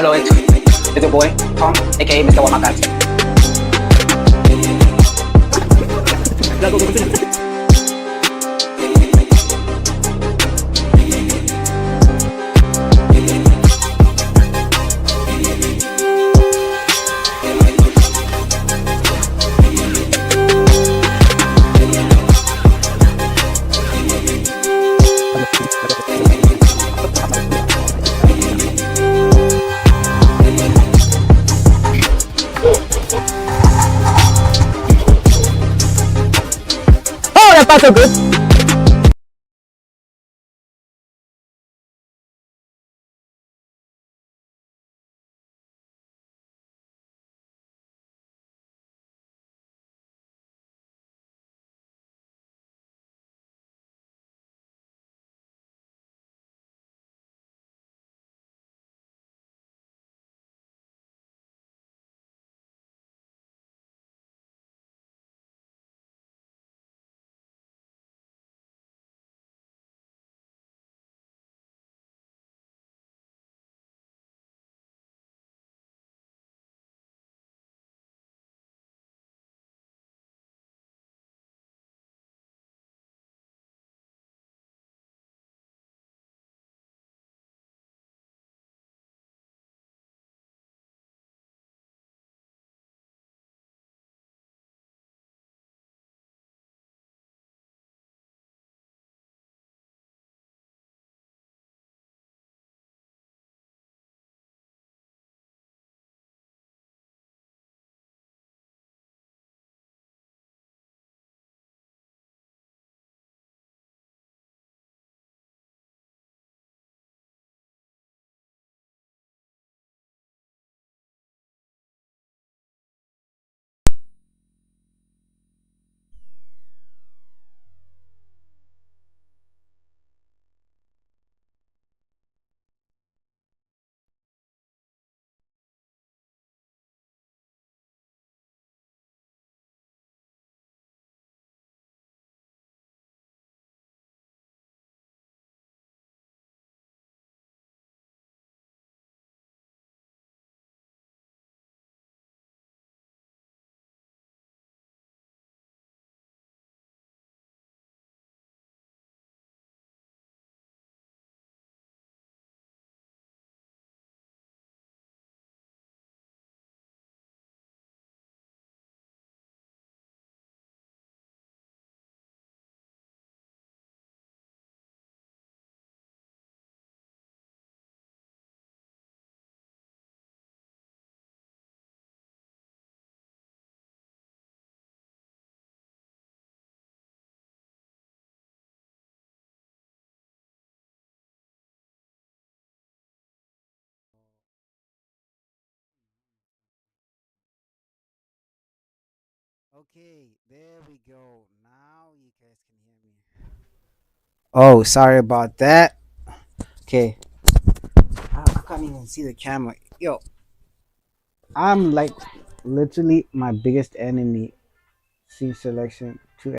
Hello, it's your boy, Tom, aka Mr. Wamakat. Oh, that's not so good. Okay, there we go. Now you guys can hear me. Oh, sorry about that. Okay, I can't even see the camera. Yo, I'm like literally my biggest enemy. Scene selection to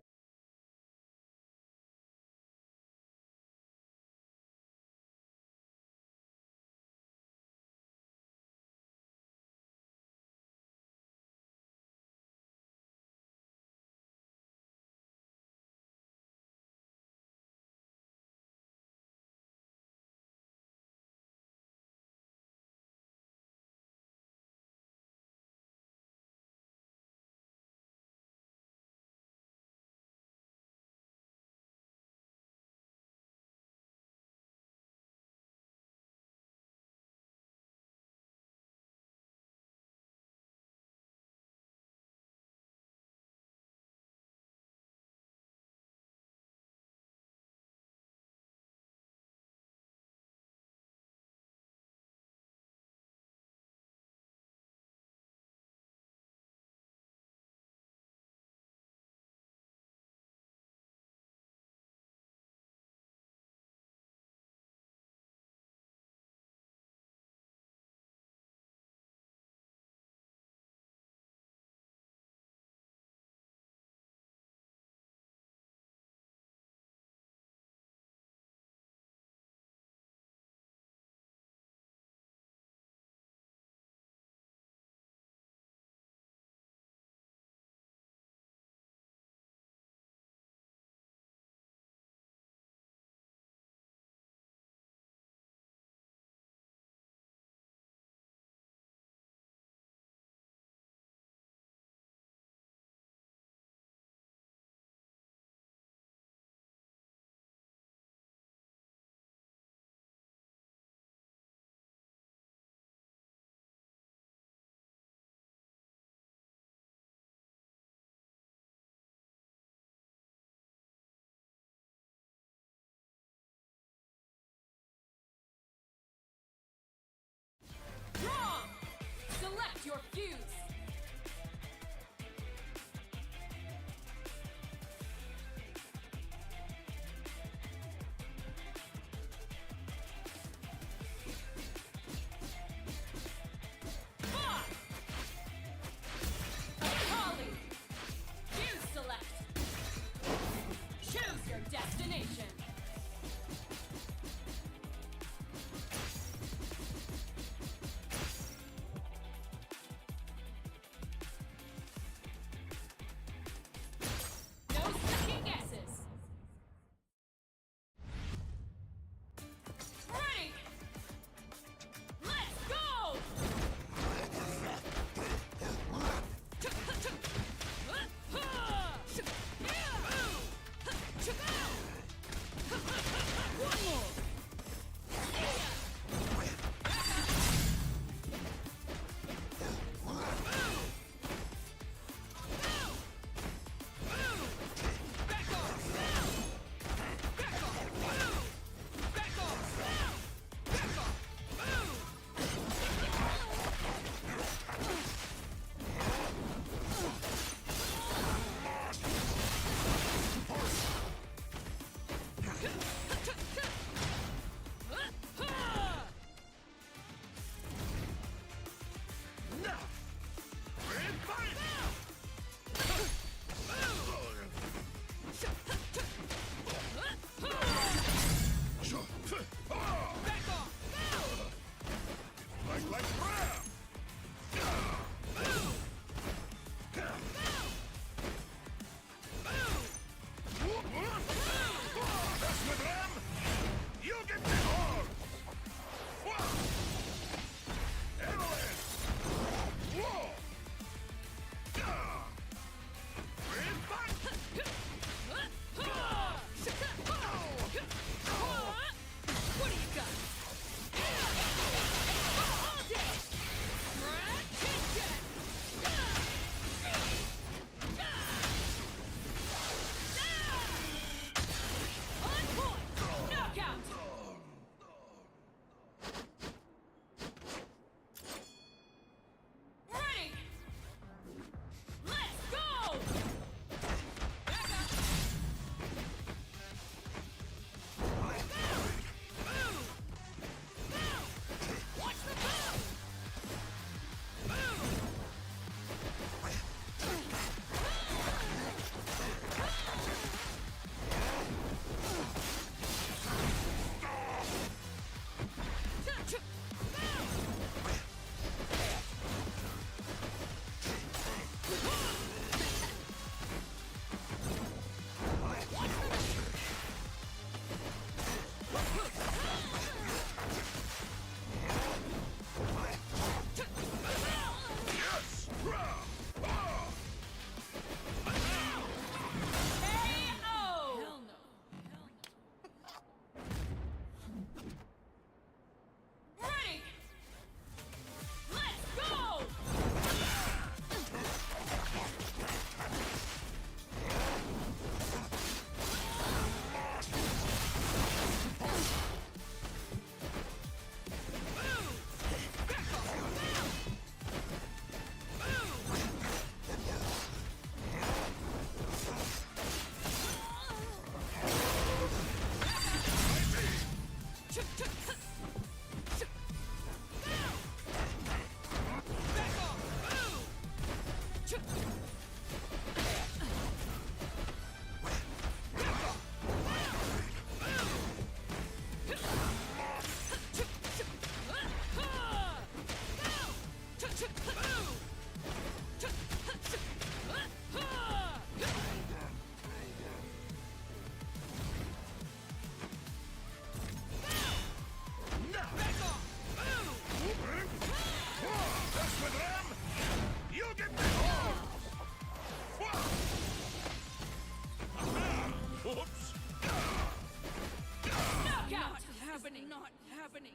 Not happening.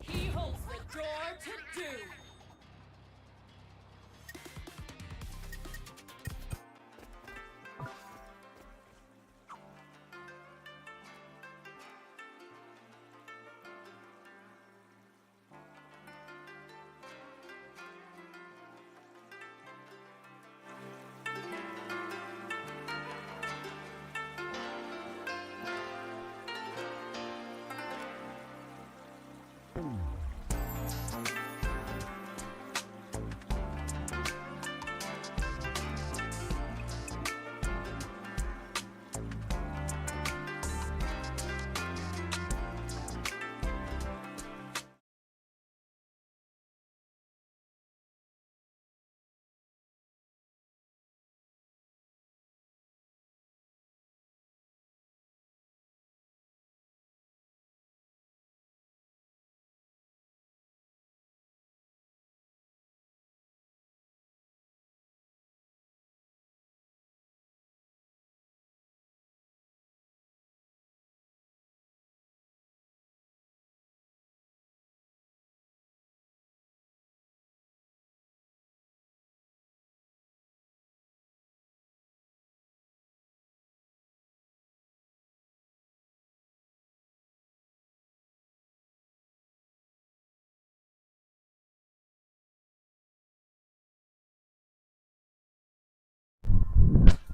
He holds the door to doom.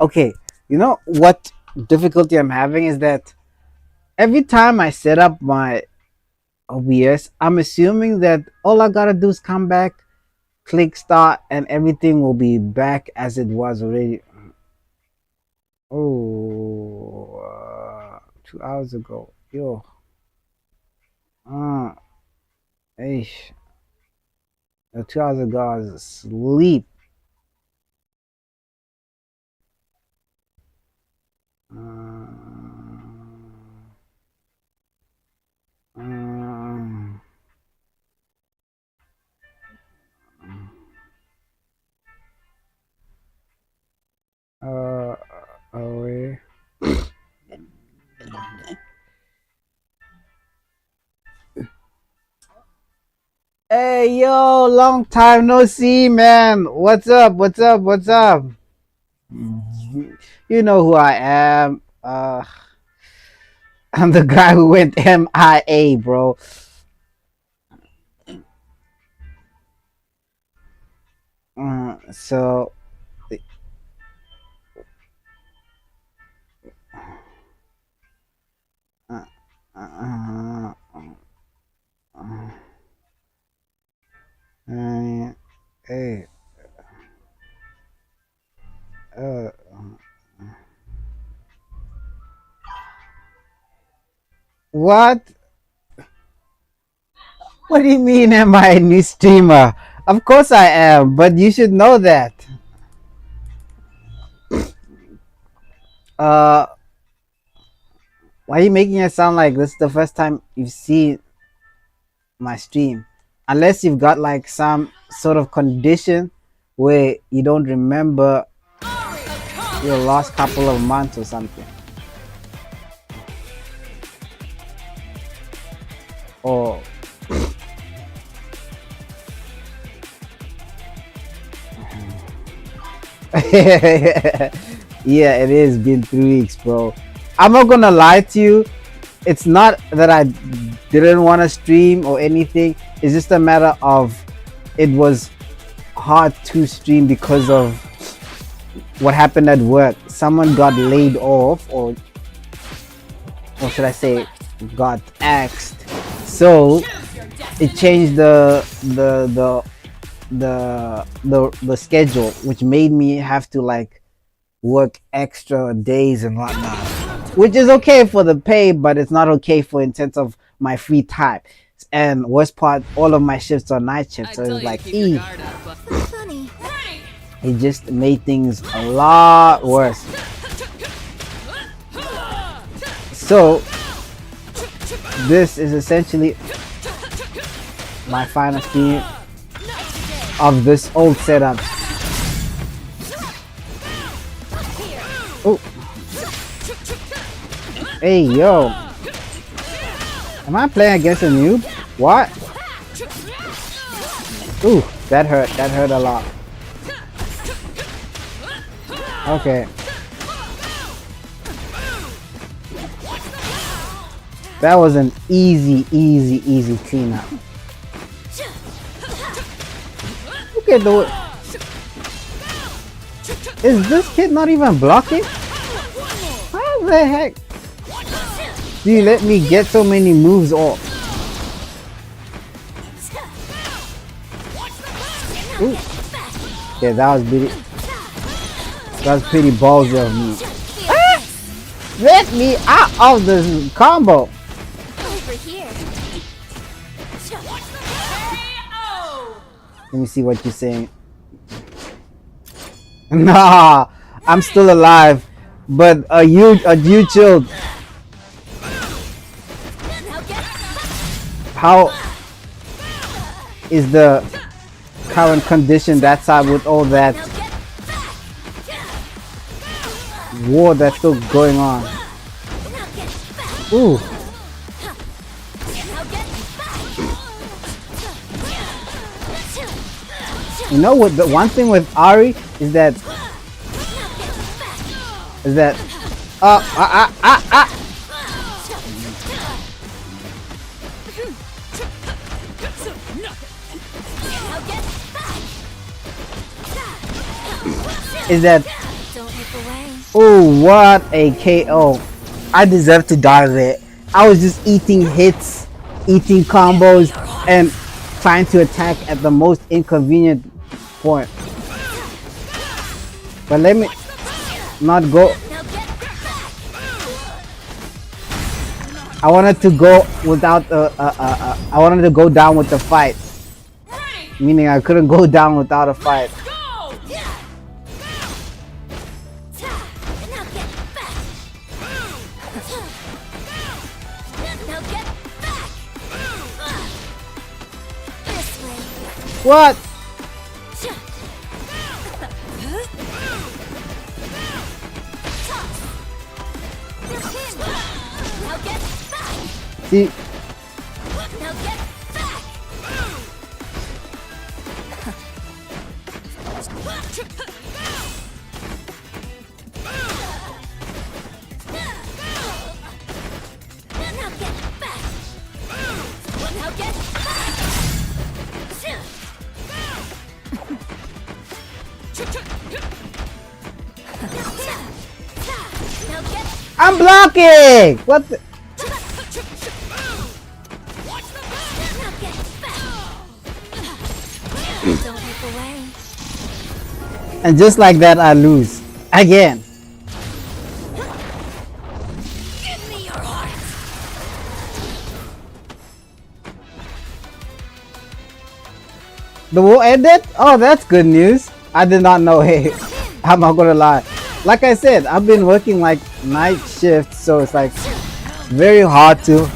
Okay, you know what difficulty I'm having is that every time I set up my OBS, I'm assuming that all I gotta do is come back, click start, and everything will be back as it was already. Oh, 2 hours ago. Yo. Uh, Eish. 2 hours ago, I was asleep. Um, uh, Away. Hey, yo, long time no see, man. What's up? What's up? What's up? You know who I am. I'm the guy who went MIA, bro. So, uh, uh, hey, uh, what? What do you mean, am I a new streamer? Of course I am, but you should know that. Uh, why are you making it sound like this is the first time you've seen my stream? Unless you've got like some sort of condition where you don't remember your last couple of months or something. Or yeah, it is been 3 weeks, bro. I'm not gonna lie to you. It's not that I didn't want to stream or anything. It's just a matter of it was hard to stream because of what happened at work. Someone got laid off, or should I say, got axed. So it changed the the schedule, which made me have to like work extra days and whatnot, which is okay for the pay, but it's not okay for in terms of my free time. And worst part, all of my shifts are night shifts, so it's like, Funny. it just made things a lot worse. So this is essentially my final scene of this old setup. Oh, hey yo, am I playing against a noob? What? Ooh, that hurt a lot. Okay, that was an easy cleanup. Look at the, is this kid not even blocking? How the heck do you let me get so many moves off? Ooh. Yeah, that was pretty ballsy of me. Ah! Let me out of this combo. Over here. Let me see what you're saying. Nah, I'm still alive, but you chilled. How is the current condition that side with all that war that's still going on? Ooh. You know what? The one thing with Ari is that is that oh, what a KO. I deserve to die there. I was just eating hits, eating combos, and trying to attack at the most inconvenient point. But let me not go. I wanted to go without I wanted to go down with the fight. Meaning I couldn't go down without a fight. What? See? I'm blocking! What the? And just like that, I lose. Again. Give me your heart. The war ended? Oh, that's good news. I did not know. Hey, I'm not gonna lie. Like I said, I've been working like night shifts, so it's like very hard to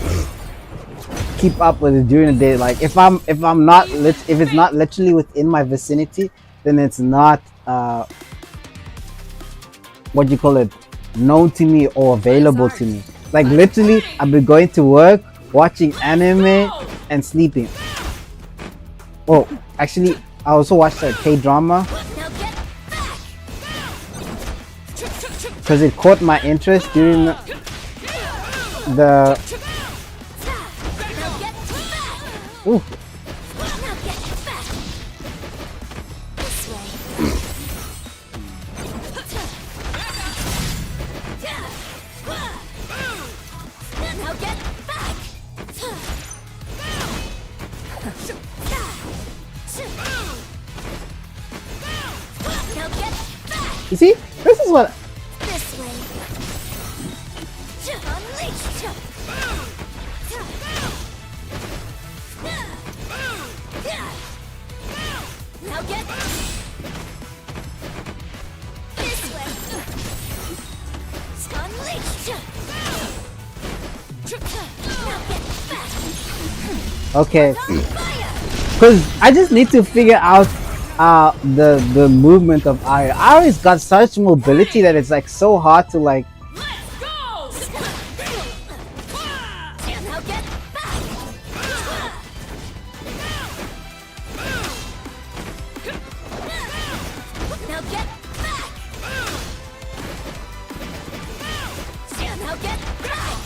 keep up with it during the day. Like if it's not literally within my vicinity, then it's not what you call it, known to me or available to me. Like literally, I've been going to work, watching anime, and sleeping. Oh, actually, I also watched a K-drama because it caught my interest during the ooh. You see, this is what. This way. Unleash. Now get this way. Unleash. Now get back. Okay, Fire. because I just need to figure out the movement of Ari. Ari's got such mobility that it's like so hard to like. Let's go! Now get back. Now get back. Now get back.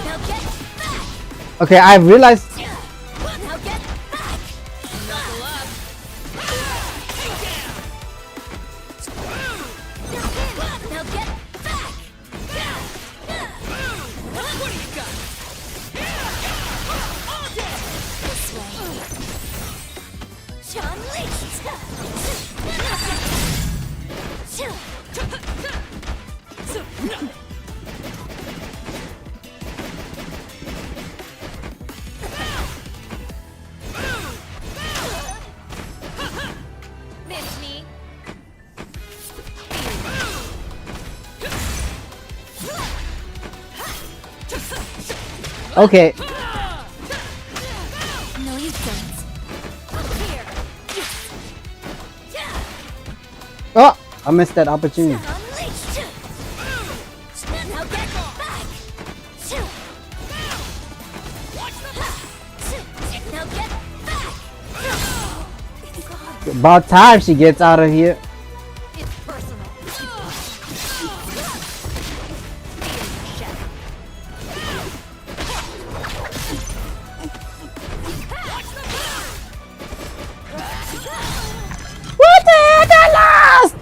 Now get back. Okay, I realized. Now get back. Knuckle up. Now get back. What do you got? All day! This way. Miss me. Okay, No, you don't. Here. oh, I missed that opportunity. Unleashed. Now get back. Now get back. God, About time she gets out of here. it's personal. What the heck? I lost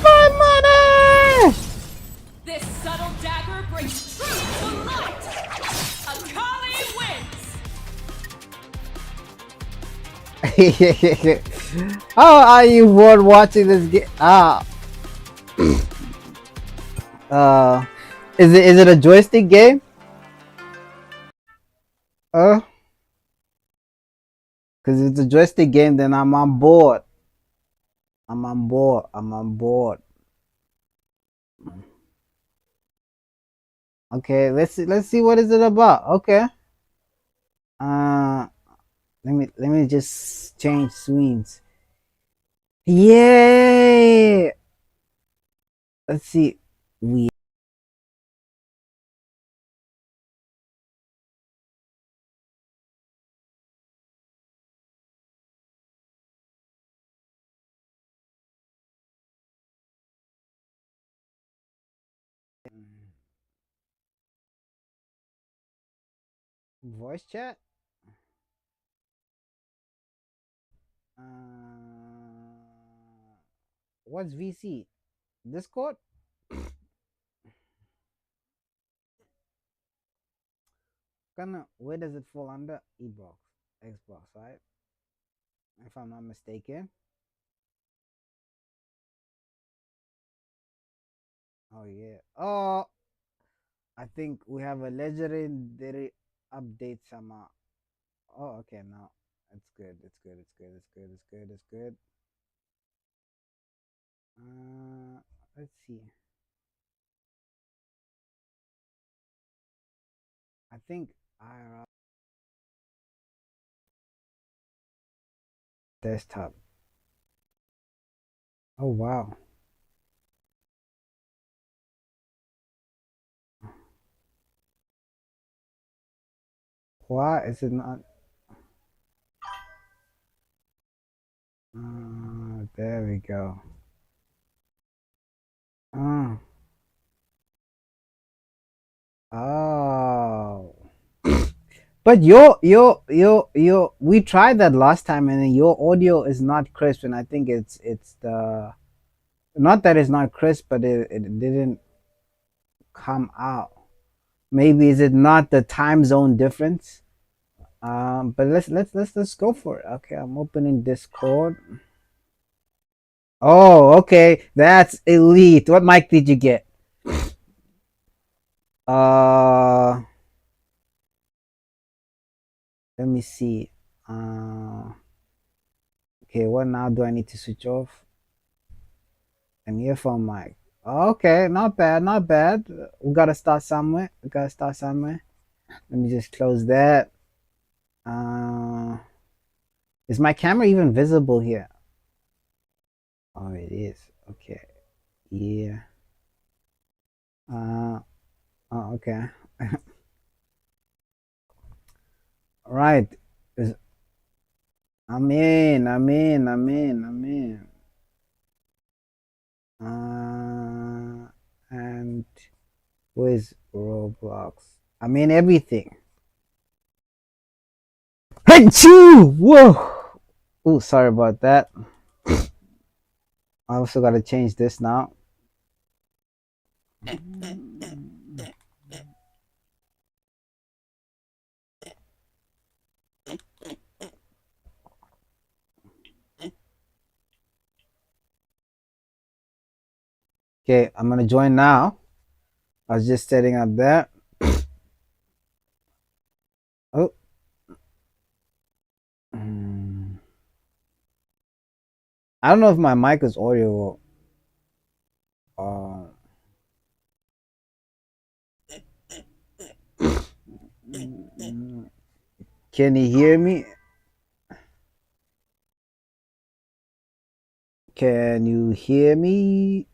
my money. This subtle dagger brings truth to light! Akali wins! How are you bored watching this game? Ah, is it a joystick game? Because if it's a joystick game, then I'm on board. I'm on board. I'm on board. Okay, let's see what is it about. Okay. Let me just change screens. Yay! Let's see. We voice chat. What's VC? Discord? Where does it fall under? Xbox. Xbox, right? If I'm not mistaken. Oh yeah. Oh, I think we have a legendary update somehow. Oh, okay. Now it's good. It's good. It's good. It's good. It's good. It's good. Let's see. I think I desktop. Oh wow. Why is it not? There we go. Uh, oh. But we tried that last time, and your audio is not crisp, and I think it's the not that it's not crisp, but it didn't come out. Maybe is it not the time zone difference? But let's go for it. Okay, I'm opening Discord. Oh, okay. That's elite. What mic did you get? Uh, let me see. Okay, what now do I need to switch off? An earphone mic. Okay, not bad, not bad. We gotta start somewhere. We gotta start somewhere. Let me just close that. Uh, is my camera even visible here? Oh, it is. Okay. Yeah. Uh, oh, okay. All right. Is- I'm in. I'm in. I'm in. I'm in. And where's Roblox? I'm in everything. Hey, chew! Whoa! Oh, sorry about that. I also gotta change this now. Okay, I'm gonna join now. I was just setting up that. Oh. I don't know if my mic is audio. Uh, can you hear me? Can you hear me?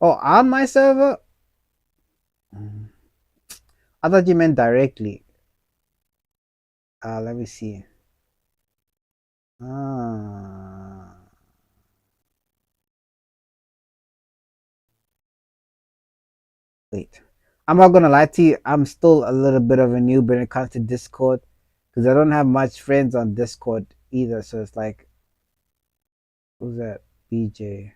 Oh, on my server? I thought you meant directly. Let me see. Ah. Wait. I'm not gonna lie to you. I'm still a little bit of a noob when it comes to Discord because I don't have much friends on Discord either. So it's like, who's that? BJ.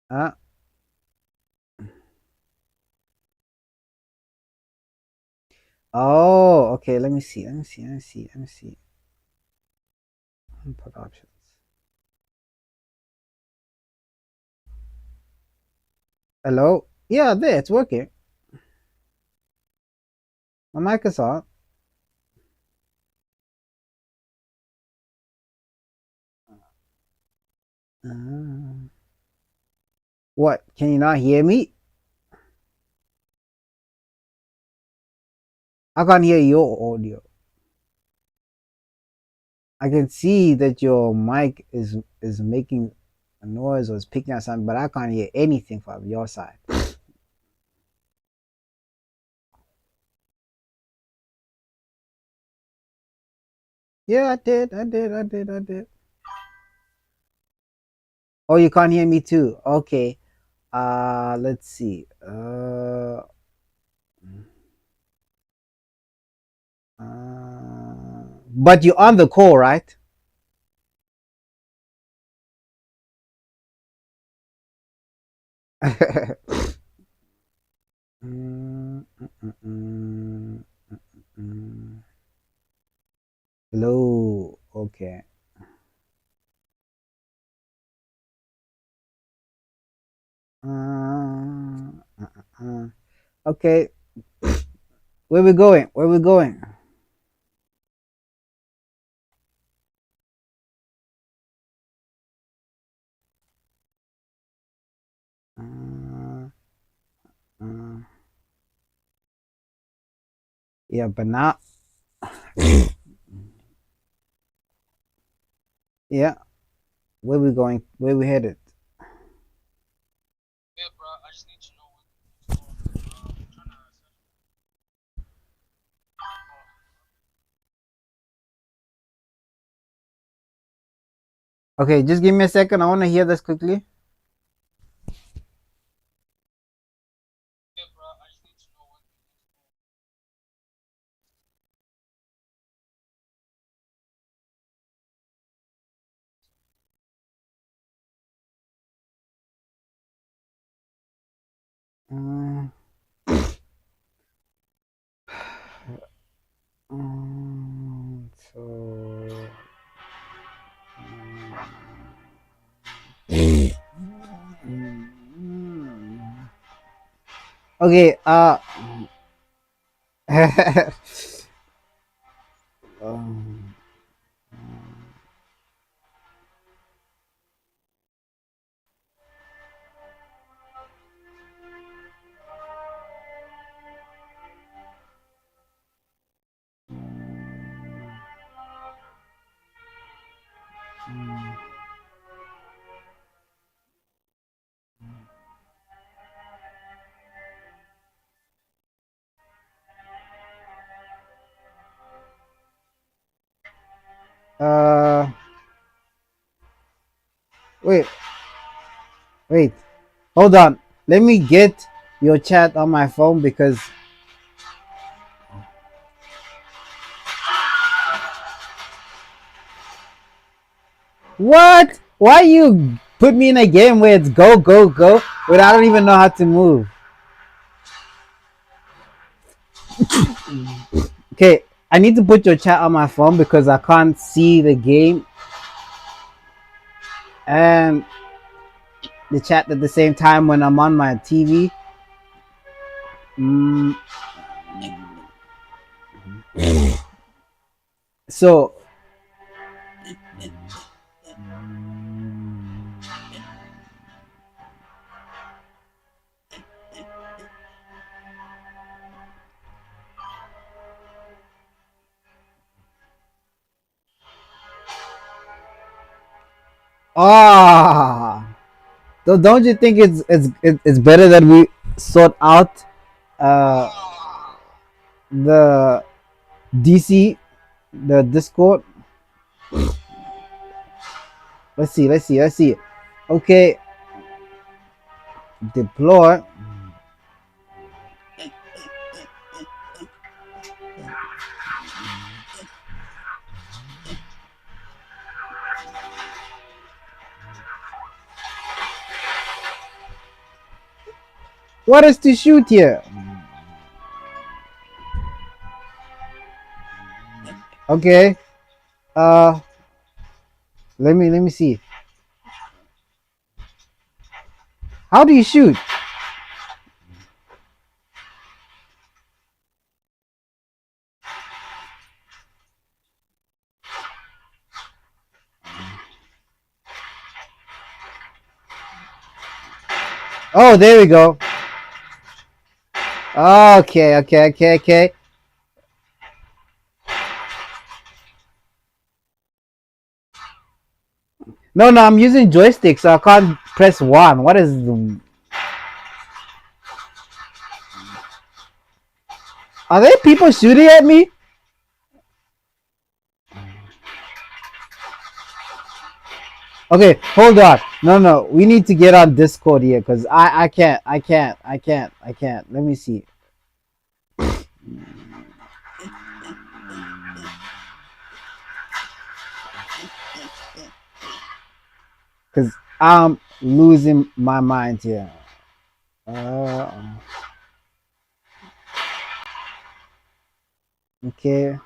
Huh? Oh, okay. Let me see. Let me see. Let me see. Let me see. Input options. Hello? Yeah, there. It's working. My mic is on. Uh, what? Can you not hear me? I can't hear your audio. I can see that your mic is making a noise or is picking up something, but I can't hear anything from your side. Yeah, I did. I did. I did. I did. Oh, you can't hear me too. Okay. Let's see. But you're on the call, right? Mm, mm, mm, mm, mm. Hello. Okay. Okay. Where we going? Where we going? Uh, uh, yeah, but now, yeah. Where we going? Where we headed? Okay, just give me a second. I want to hear this quickly. Uh, so. Okay. Um, uh, wait, wait, hold on. Let me get your chat on my phone because what? Why you put me in a game where it's go go go when I don't even know how to move? Okay, I need to put your chat on my phone because I can't see the game and the chat at the same time when I'm on my TV. Mm, so ah, so don't you think it's better that we sort out uh the DC the Discord? Let's see. Okay, deploy. What is to shoot here? Okay. Uh, let me see. How do you shoot? Oh, there we go. Okay. No, I'm using joystick, so I can't press one. What is the... Are there people shooting at me? Okay, hold on. No. We need to get on Discord here because I can't. Let me see. Because I'm losing my mind here. Okay.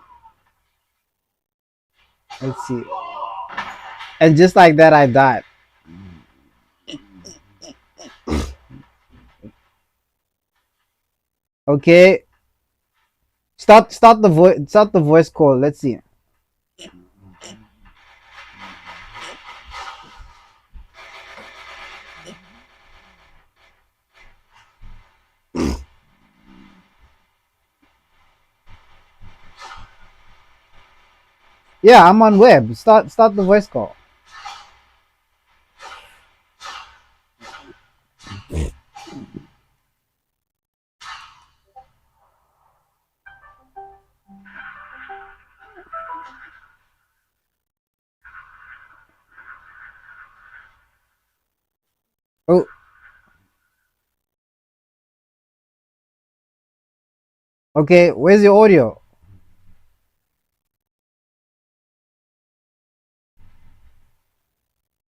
Let's see. And just like that, I died. Okay. Start the voice. Start the voice call. Let's see. Yeah, I'm on web. Start the voice call. Oh, okay. Where's your audio?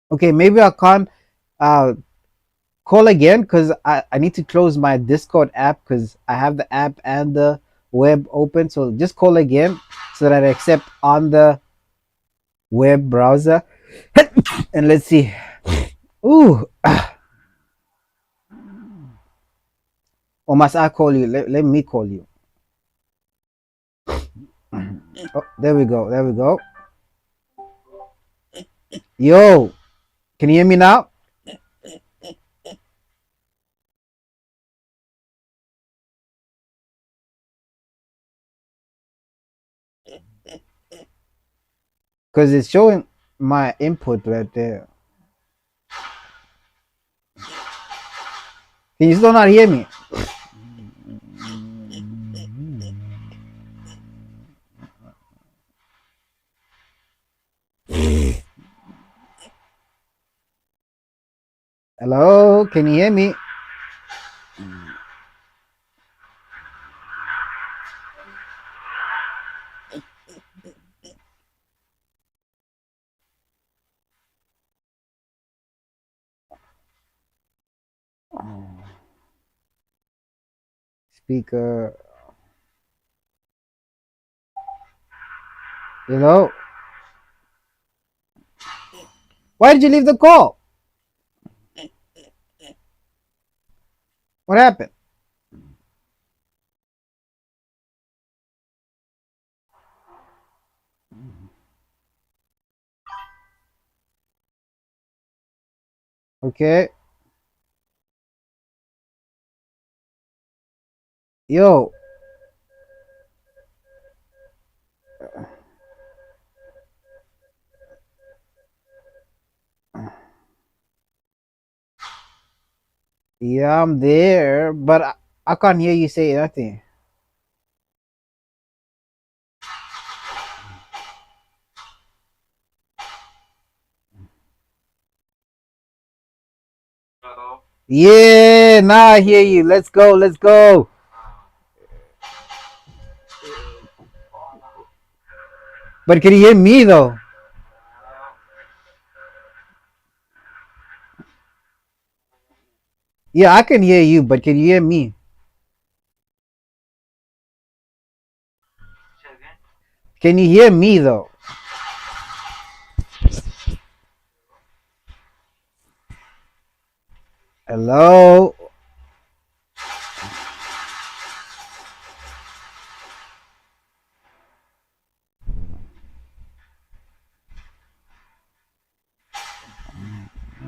Okay, maybe I can't uh call again because I need to close my Discord app because I have the app and the web open. So just call again so that I accept on the web browser. And let's see. Ooh. Or must I call you? Let me call you. Oh, there we go. There we go. Yo, can you hear me now? Because it's showing my input right there. Can you still not hear me? Hello, can you hear me? Speaker. Hello? Why did you leave the call? What happened? Okay. Yo. Yeah, I'm there, but I can't hear you say nothing. Yeah, now I hear you. Let's go. Let's go. But can you hear me though? Yeah, I can hear you, but can you hear me? Can you hear me though? Hello?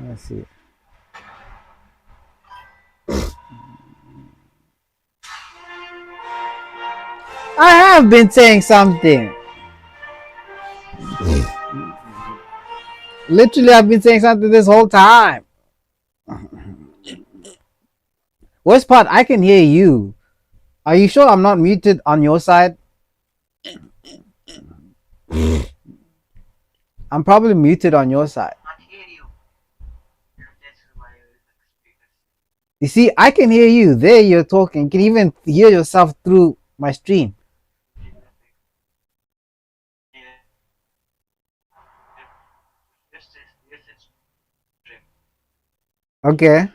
Let's see. I have been saying something. Literally, I've been saying something this whole time. Worst part, I can hear you. Are you sure I'm not muted on your side? I'm probably muted on your side. You see, I can hear you. There you're talking. You can even hear yourself through my stream. Okay.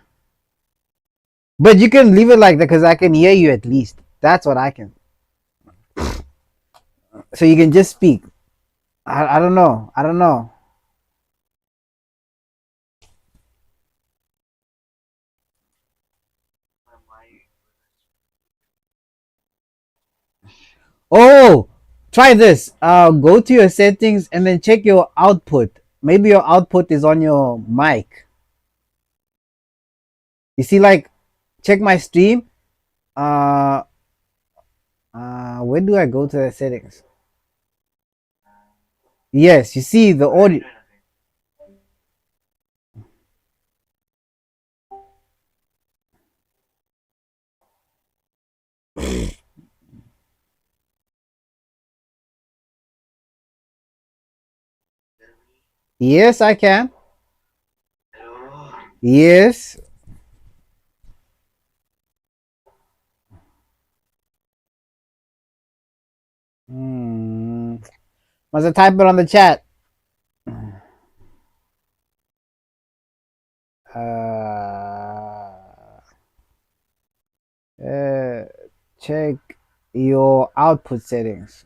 But you can leave it like that because I can hear you at least. That's what I can. So you can just speak. I don't know. I don't know. Oh, try this. Go to your settings and then check your output. Maybe your output is on your mic. You see, like, check my stream. Uh, where do I go to the settings? Yes, you see the audio. Yes, I can. Yes. Must I type it on the chat? Uh, check your output settings.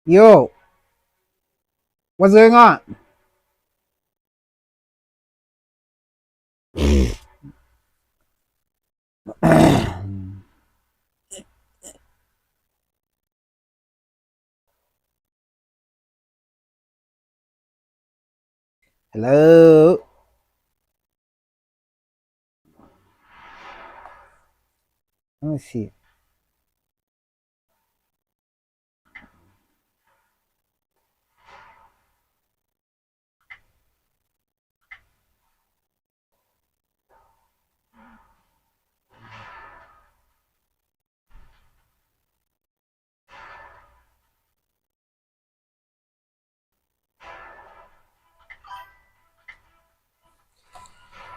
Yo, what's going on? Hello. Let me see.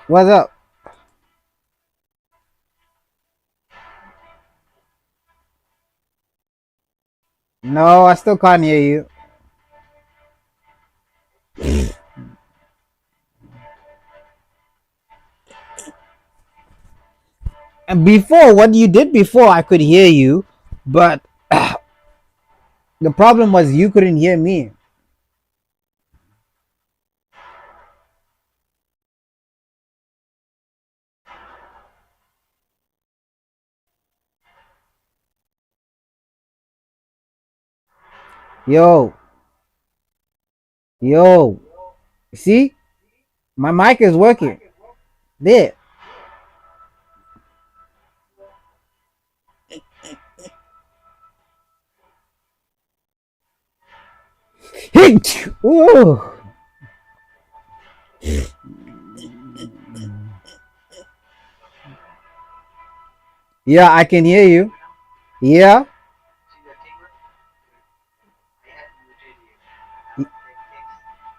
What's up? No, I still can't hear you. And before, what you did before, I could hear you, but the problem was you couldn't hear me. Yo, yo. See? My mic is working. There. Ooh. Yeah, I can hear you. Yeah.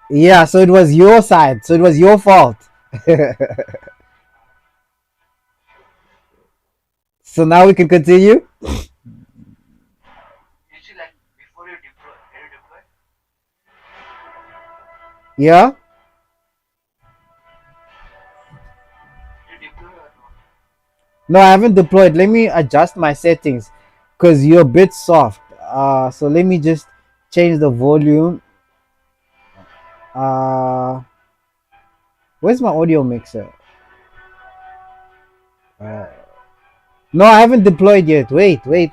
Yeah, so it was your side. So it was your fault. So now we can continue? Yeah? No, I haven't deployed. Let me adjust my settings because you're a bit soft. So let me just change the volume. Uh, where's my audio mixer? Uh, no, I haven't deployed yet. Wait. Mm.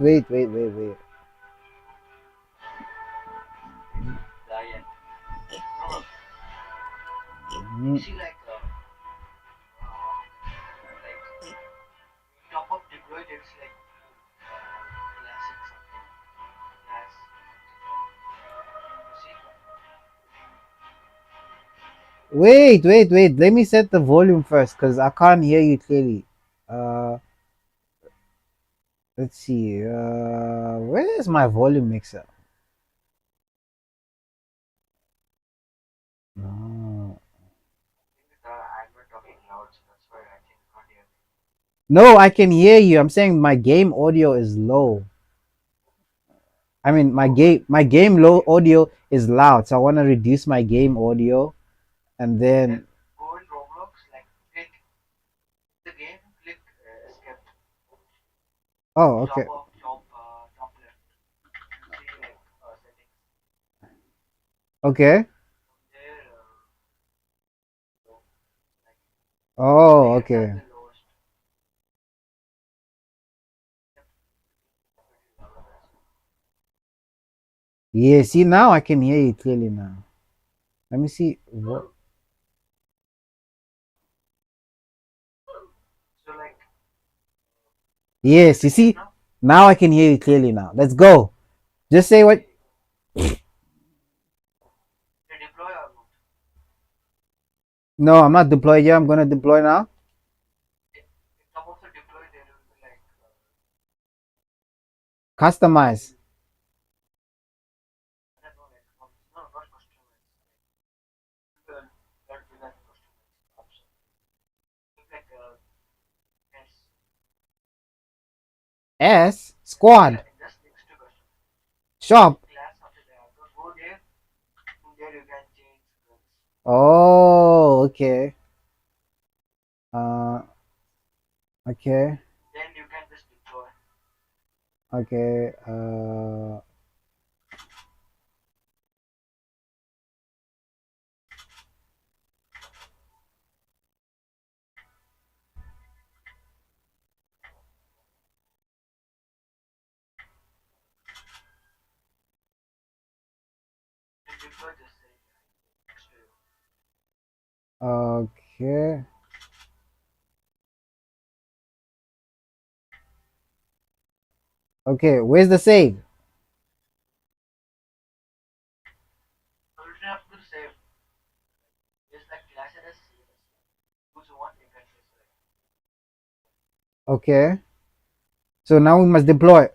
Wait. Let me set the volume first because I can't hear you clearly. Uh, let's see. Where is my volume mixer? No. No, I can hear you. I'm saying my game audio is low. I mean, my game low audio is loud, so I want to reduce my game audio, and then. Oh, okay. Okay. Oh, okay. Yeah, see now I can hear you clearly now. Let me see what. Yes, you see now I can hear you clearly now. Let's go. Just say what. No, I'm not deployed yet. I'm gonna deploy now. Customize. S squad shop. Oh, okay. Uh, okay, okay. Okay. Okay. Where's the save? Okay. So now we must deploy.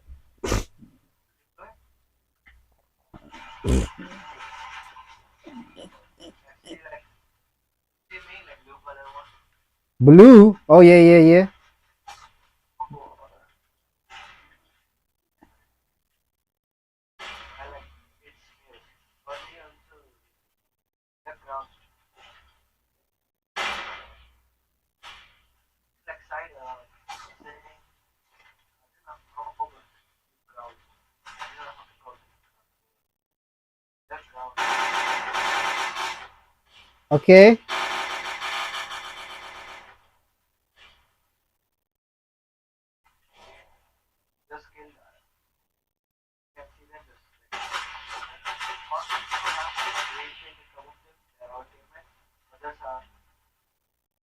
Blue. Oh yeah, yeah, yeah. Okay.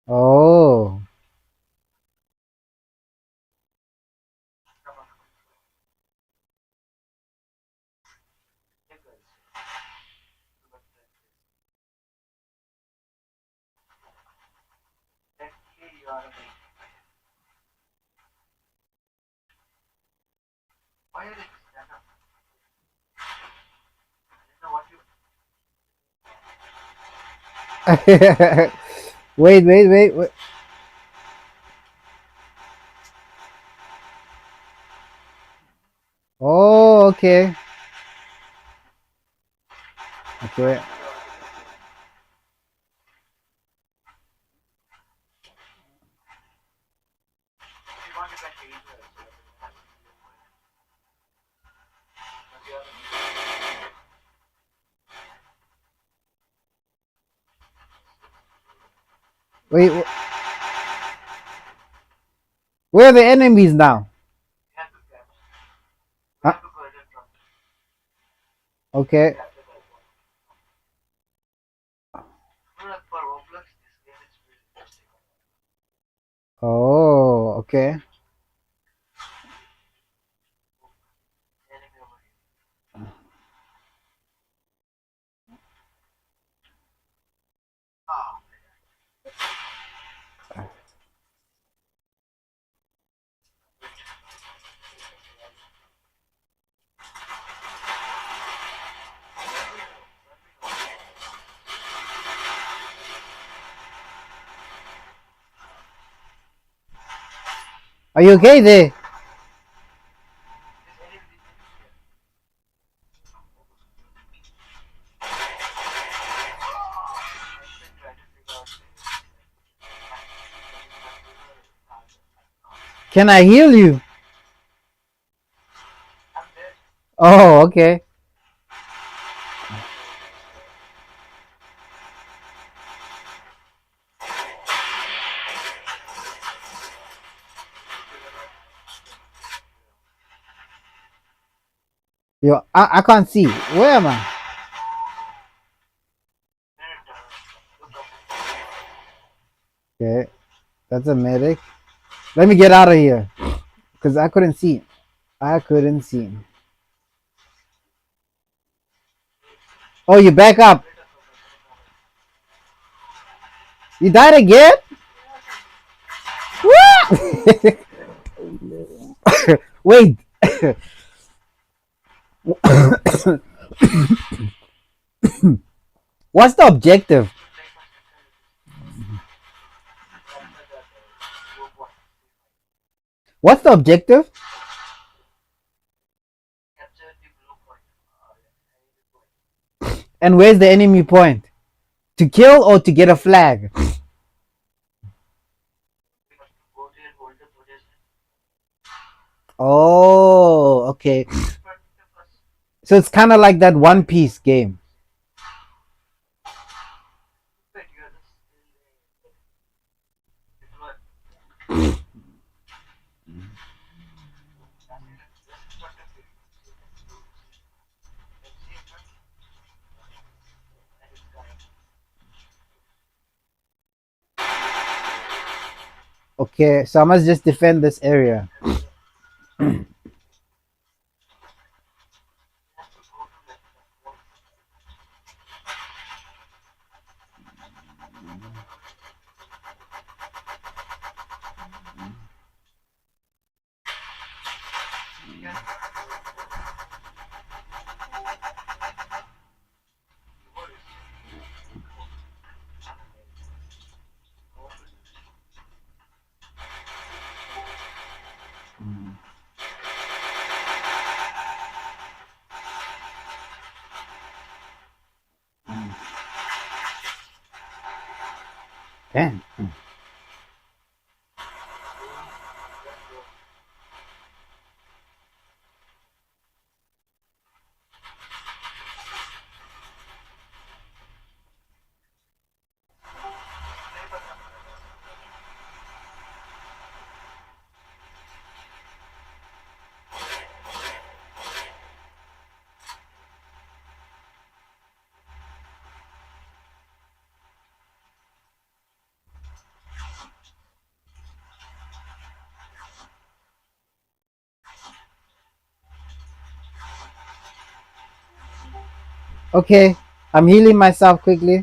Oh. Wait, wait, wait, wait. Oh, okay. Okay. Wait. Where are the enemies now? Huh? Okay. Oh, okay. Are you okay there? Can I heal you? Oh, okay. Yo, I can't see. Where am I? Okay, that's a medic. Let me get out of here. Because I couldn't see. I couldn't see. Oh, you back up. You died again? What? Wait. What's the objective? What's the objective? And where's the enemy point? To kill or to get a flag? Oh, okay. So it's kind of like that One Piece game. Okay, so I must just defend this area. Damn. Okay, I'm healing myself quickly.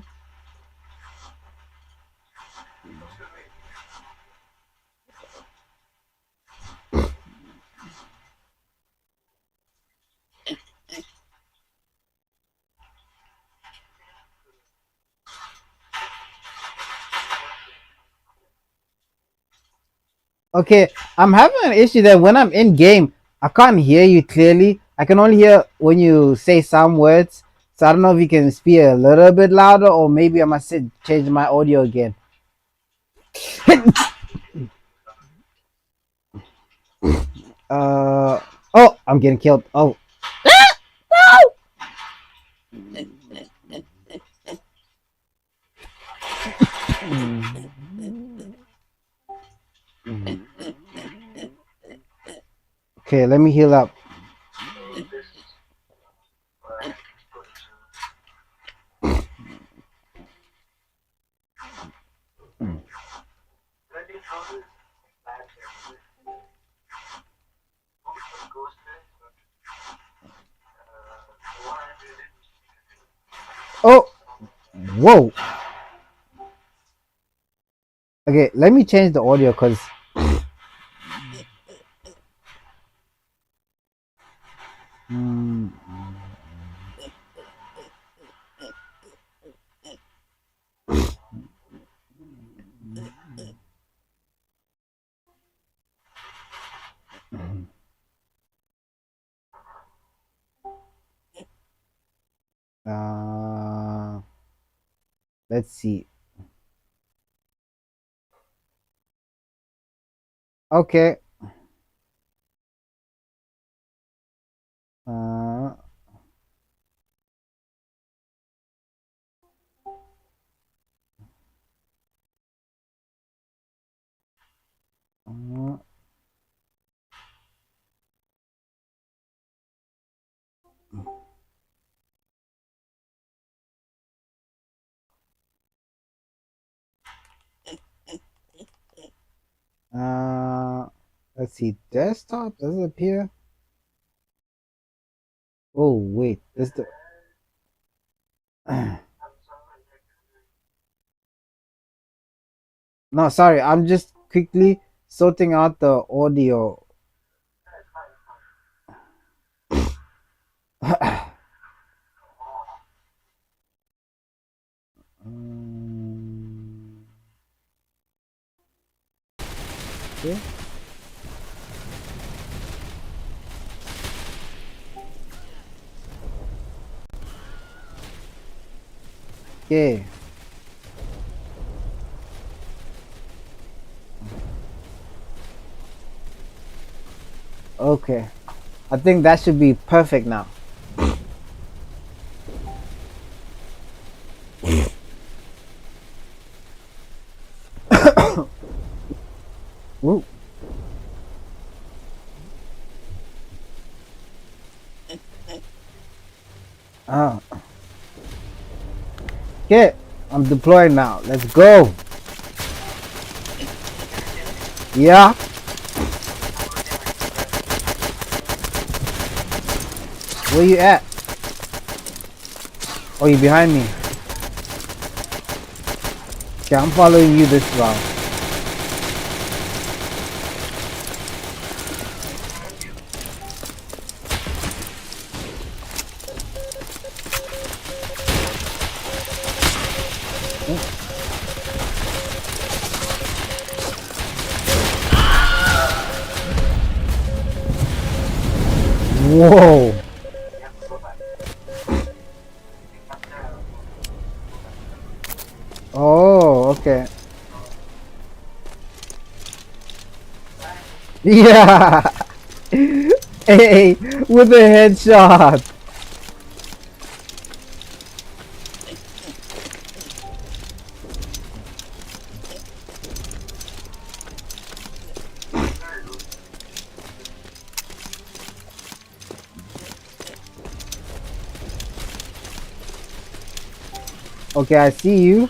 Okay, I'm having an issue that when I'm in game, I can't hear you clearly. I can only hear when you say some words. So I don't know if you can speak a little bit louder or maybe I must change my audio again. Oh, I'm getting killed. Oh, okay, let me heal up. Oh, whoa. Okay, let me change the audio because. Uh, let's see. Okay. Uh, uh, Let's see. Desktop doesn't appear. Oh wait, this the. No, sorry. I'm just quickly sorting out the audio. Um, okay. Okay. Okay. I think that should be perfect now. Woo. Ah. Okay. I'm deploying now. Let's go. Yeah. Where you at? Oh, you behind me. Okay, I'm following you this round. Whoa. Oh, okay. Yeah. Hey, with a headshot. Okay, I see you.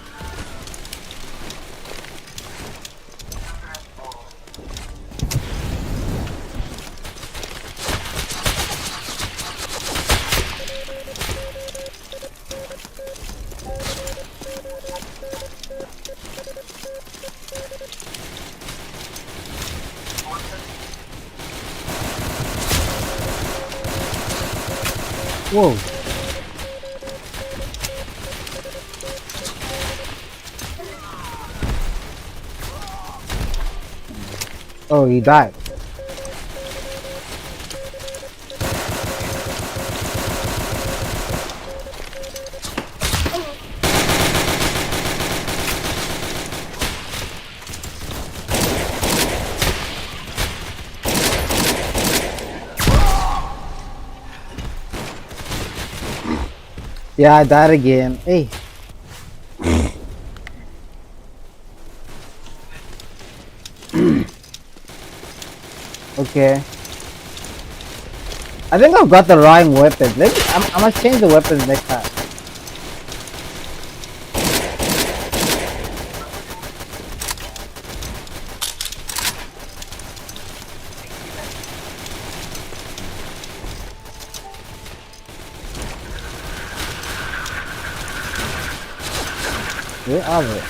Whoa. Oh, he died. Yeah, I died again. Hey. Okay. I think I've got the wrong weapon. I must change the weapons next time. Where are they?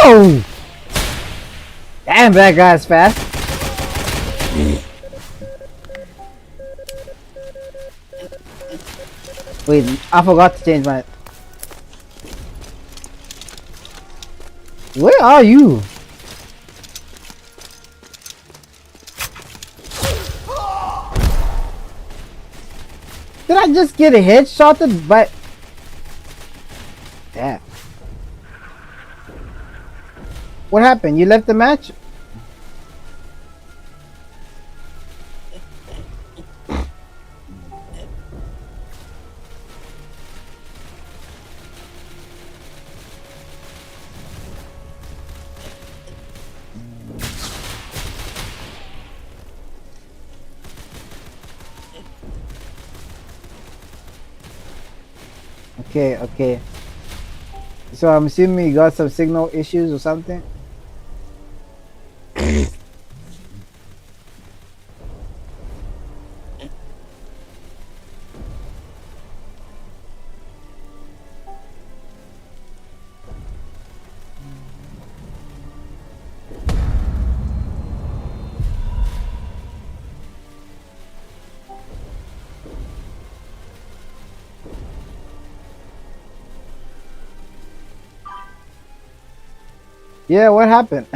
Whoa! Damn, that guy's fast. Wait, I forgot to change my... Where are you? Did I just get a headshotted by... Damn. What happened? You left the match? Okay, okay. So I'm assuming you got some signal issues or something. Yeah, what happened?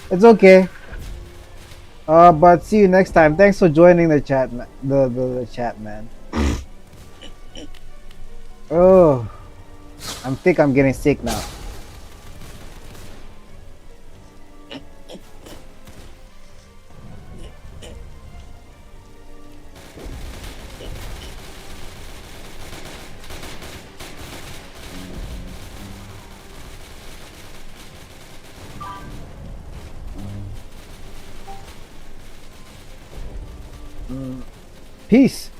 It's okay. But see you next time. Thanks for joining the chat, the chat, man. Oh, I'm getting sick now. Peace.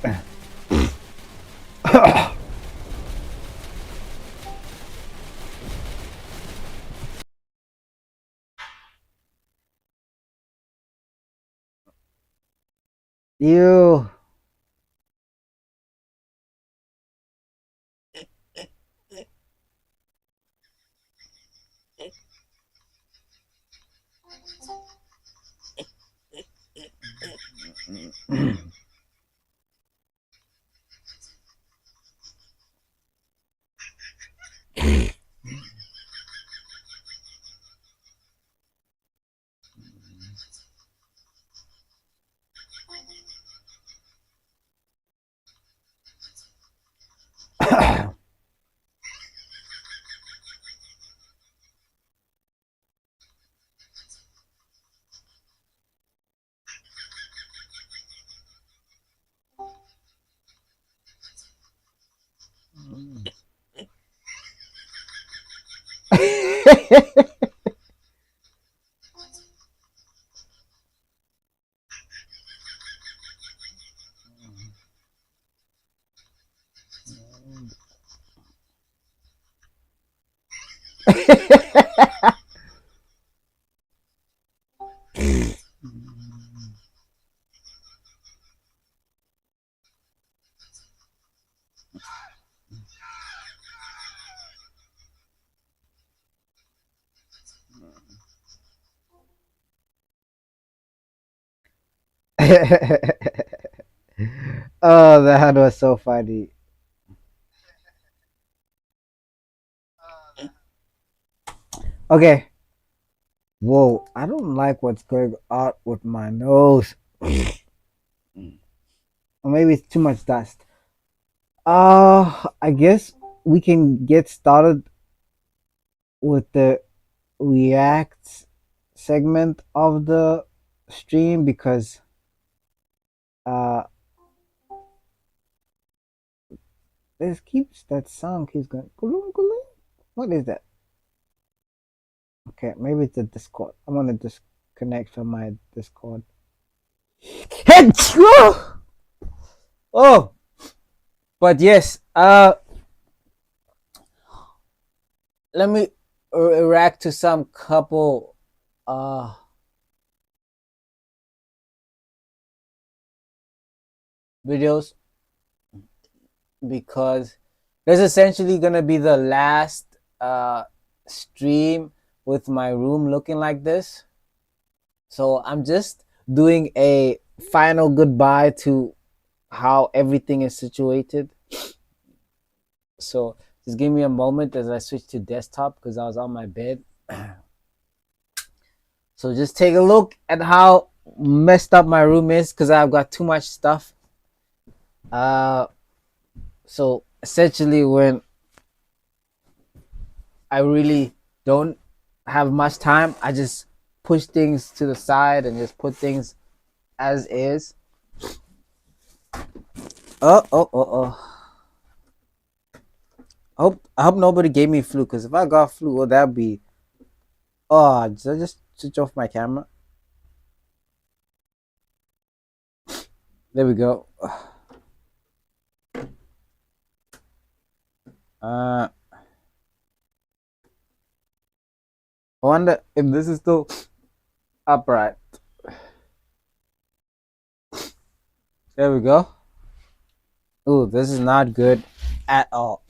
You. Oh, that was so funny. Okay. Whoa, I don't like what's going on with my nose. Or maybe it's too much dust. I guess we can get started with the reacts segment of the stream because uh this keeps that sound keeps going. Kulung, kulung. What is that? Okay, maybe it's the Discord. I'm gonna disconnect from my Discord. Oh, but yes. Let me react to some couple uh videos because there's essentially gonna be the last stream with my room looking like this. So I'm just doing a final goodbye to how everything is situated. So just give me a moment as I switch to desktop because I was on my bed. So just take a look at how messed up my room is because I've got too much stuff. So essentially when I really don't have much time, I just push things to the side and just put things as is. Oh. I hope nobody gave me flu because if I got flu, well, that'd be. Oh, did I just switch off my camera? There we go. I wonder if this is still upright. There we go. Ooh, this is not good at all.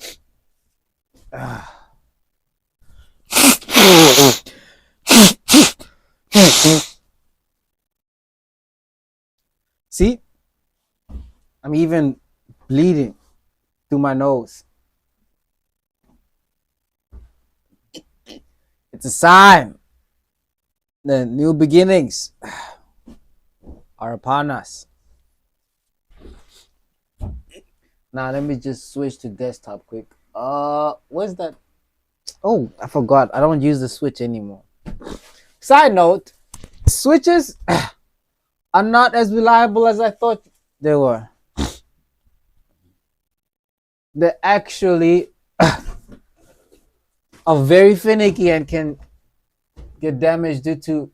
See, I'm even bleeding through my nose. It's a sign. The new beginnings are upon us. Now let me just switch to desktop quick. Where's that? Oh, I forgot. I don't use the Switch anymore. Side note, Switches are not as reliable as I thought they were. They're actually are very finicky and can get damaged due to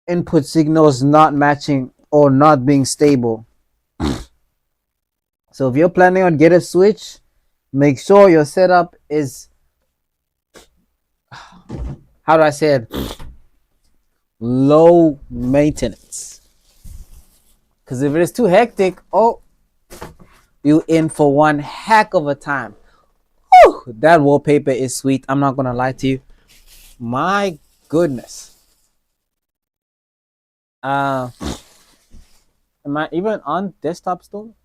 input signals not matching or not being stable. So if you're planning on get a Switch, make sure your setup is, how do I say it, low maintenance. Because if it is too hectic, oh, you in for one heck of a time. Whew, that wallpaper is sweet. I'm not gonna lie to you. My goodness. Am I even on desktop still?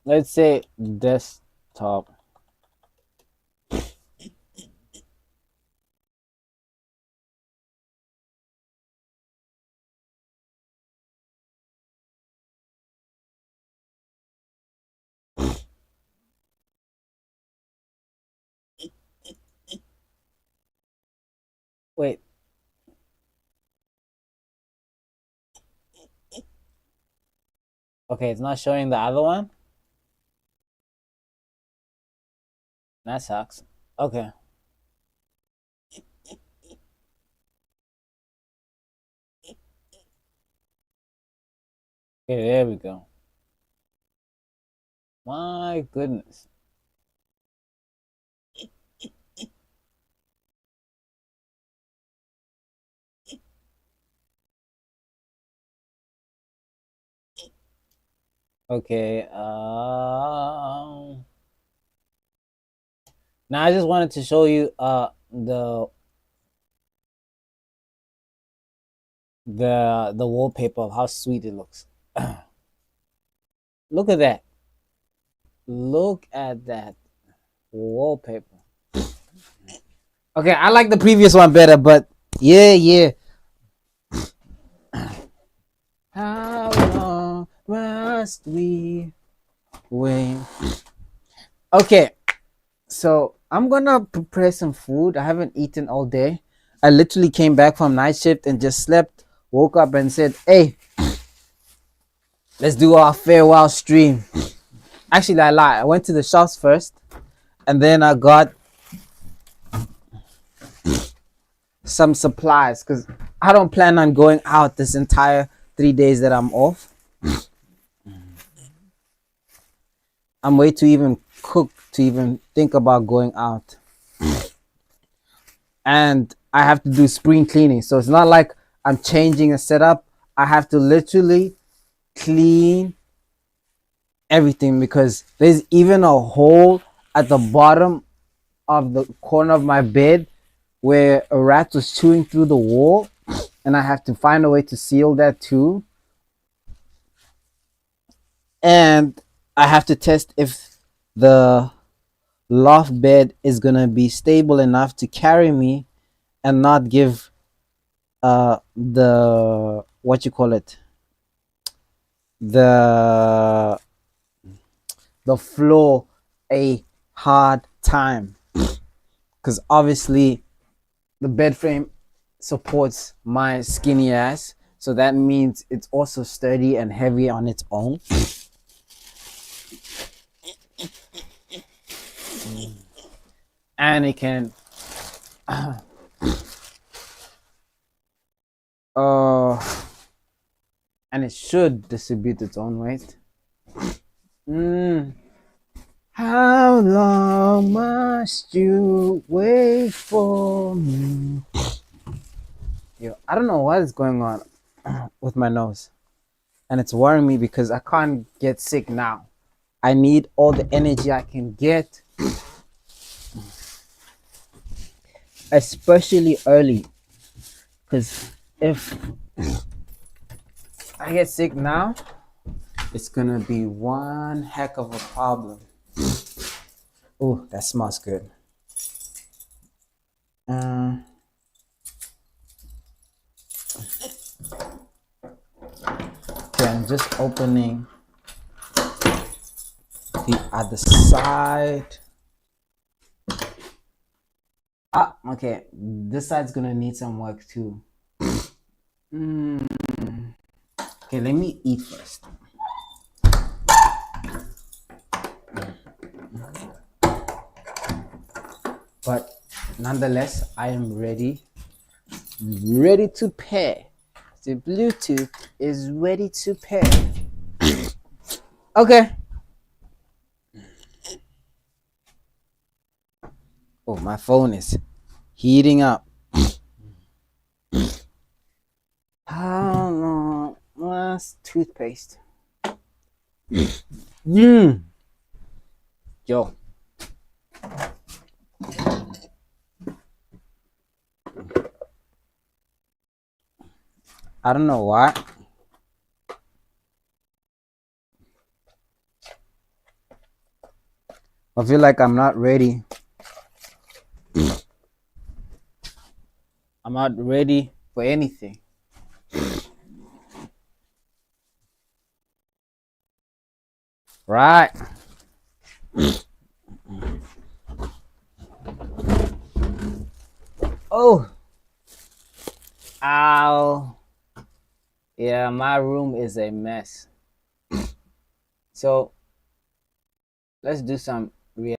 Let's say desktop. Wait. Okay, it's not showing the other one. That sucks. Okay. Okay, there we go. My goodness. Okay. Now I just wanted to show you the wallpaper of how sweet it looks. Look at that. Look at that wallpaper. Okay, I like the previous one better, but yeah. How long must we wait? Okay, so I'm gonna prepare some food. I haven't eaten all day. I literally came back from night shift and just slept, woke up and said, hey, let's do our farewell stream. Actually, I lied. I went to the shops first, and then I got some supplies because I don't plan on going out this entire 3 days that I'm off. I'm way too even cooked to even think about going out. And I have to do spring cleaning. So it's not like I'm changing a setup. I have to literally clean everything because there's even a hole at the bottom of the corner of my bed where a rat was chewing through the wall, and I have to find a way to seal that too. And I have to test if the loft bed is gonna be stable enough to carry me and not give the what you call it, the floor a hard time, because obviously the bed frame supports my skinny ass, so that means it's also sturdy and heavy on its own. And it can uh and it should distribute its own weight. How long must you wait for me? Yo, I don't know what is going on with my nose, and it's worrying me because I can't get sick now. I need all the energy I can get, especially early, because if I get sick now, it's gonna be one heck of a problem. Oh, that smells good. Okay, I'm just opening the other side. Ah, okay. This side's gonna need some work too. Okay, let me eat first. But nonetheless, I am ready to pair. The Bluetooth is ready to pair. Okay. Oh, my phone is heating up. How long was toothpaste? Yo. I don't know why. I feel like I'm not ready. I'm not ready for anything. Right. Oh. Ow. Yeah, my room is a mess. So let's do some real.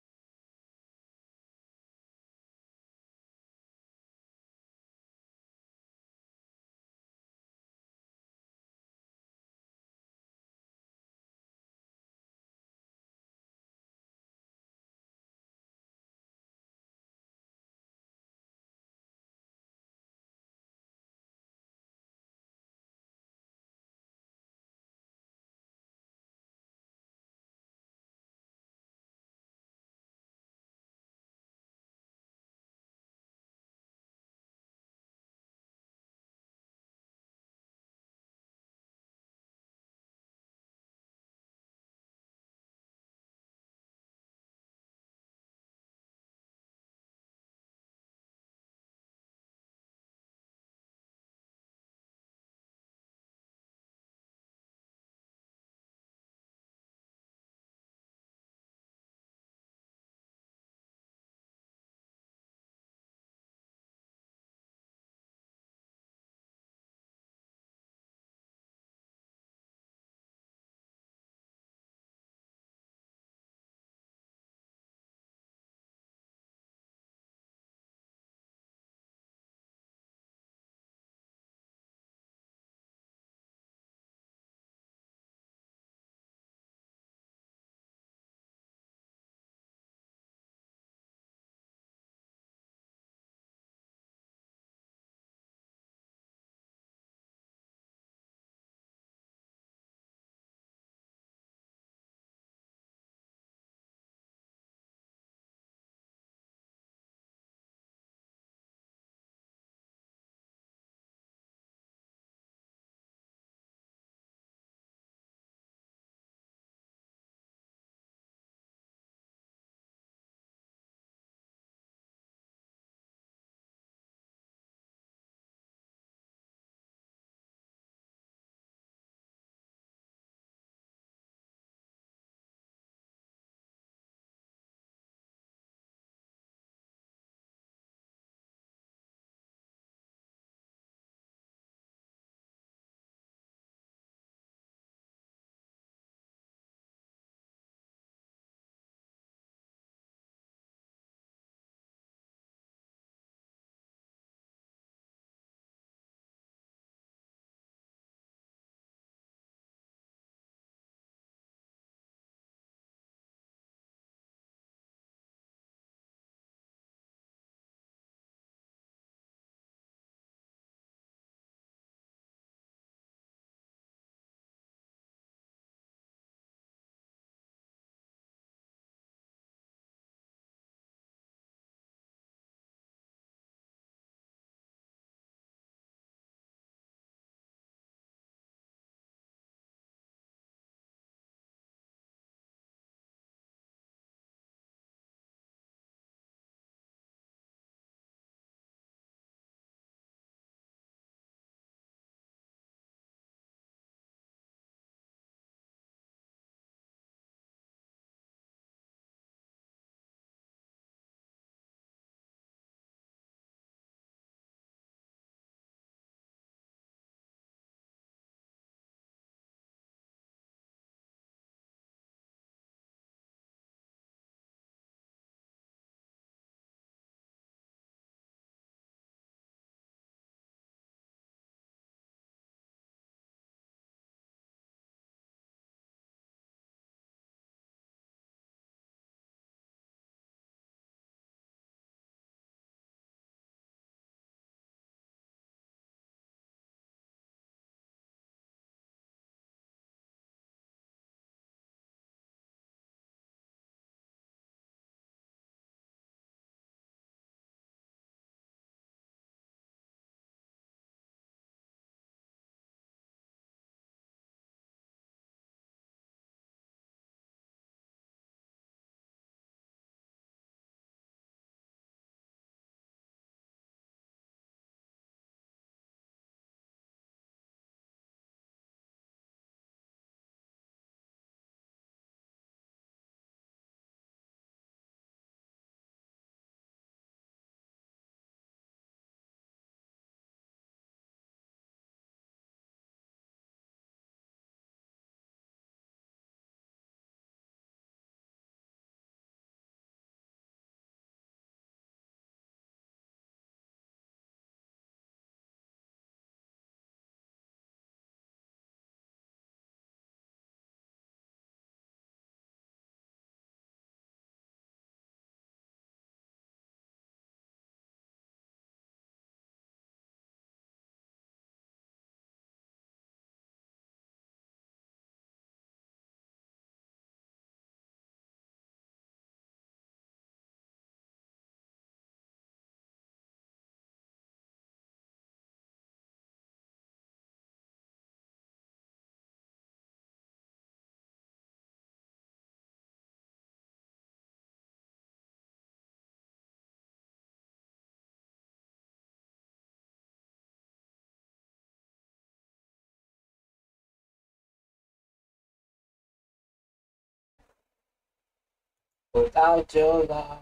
Without your love.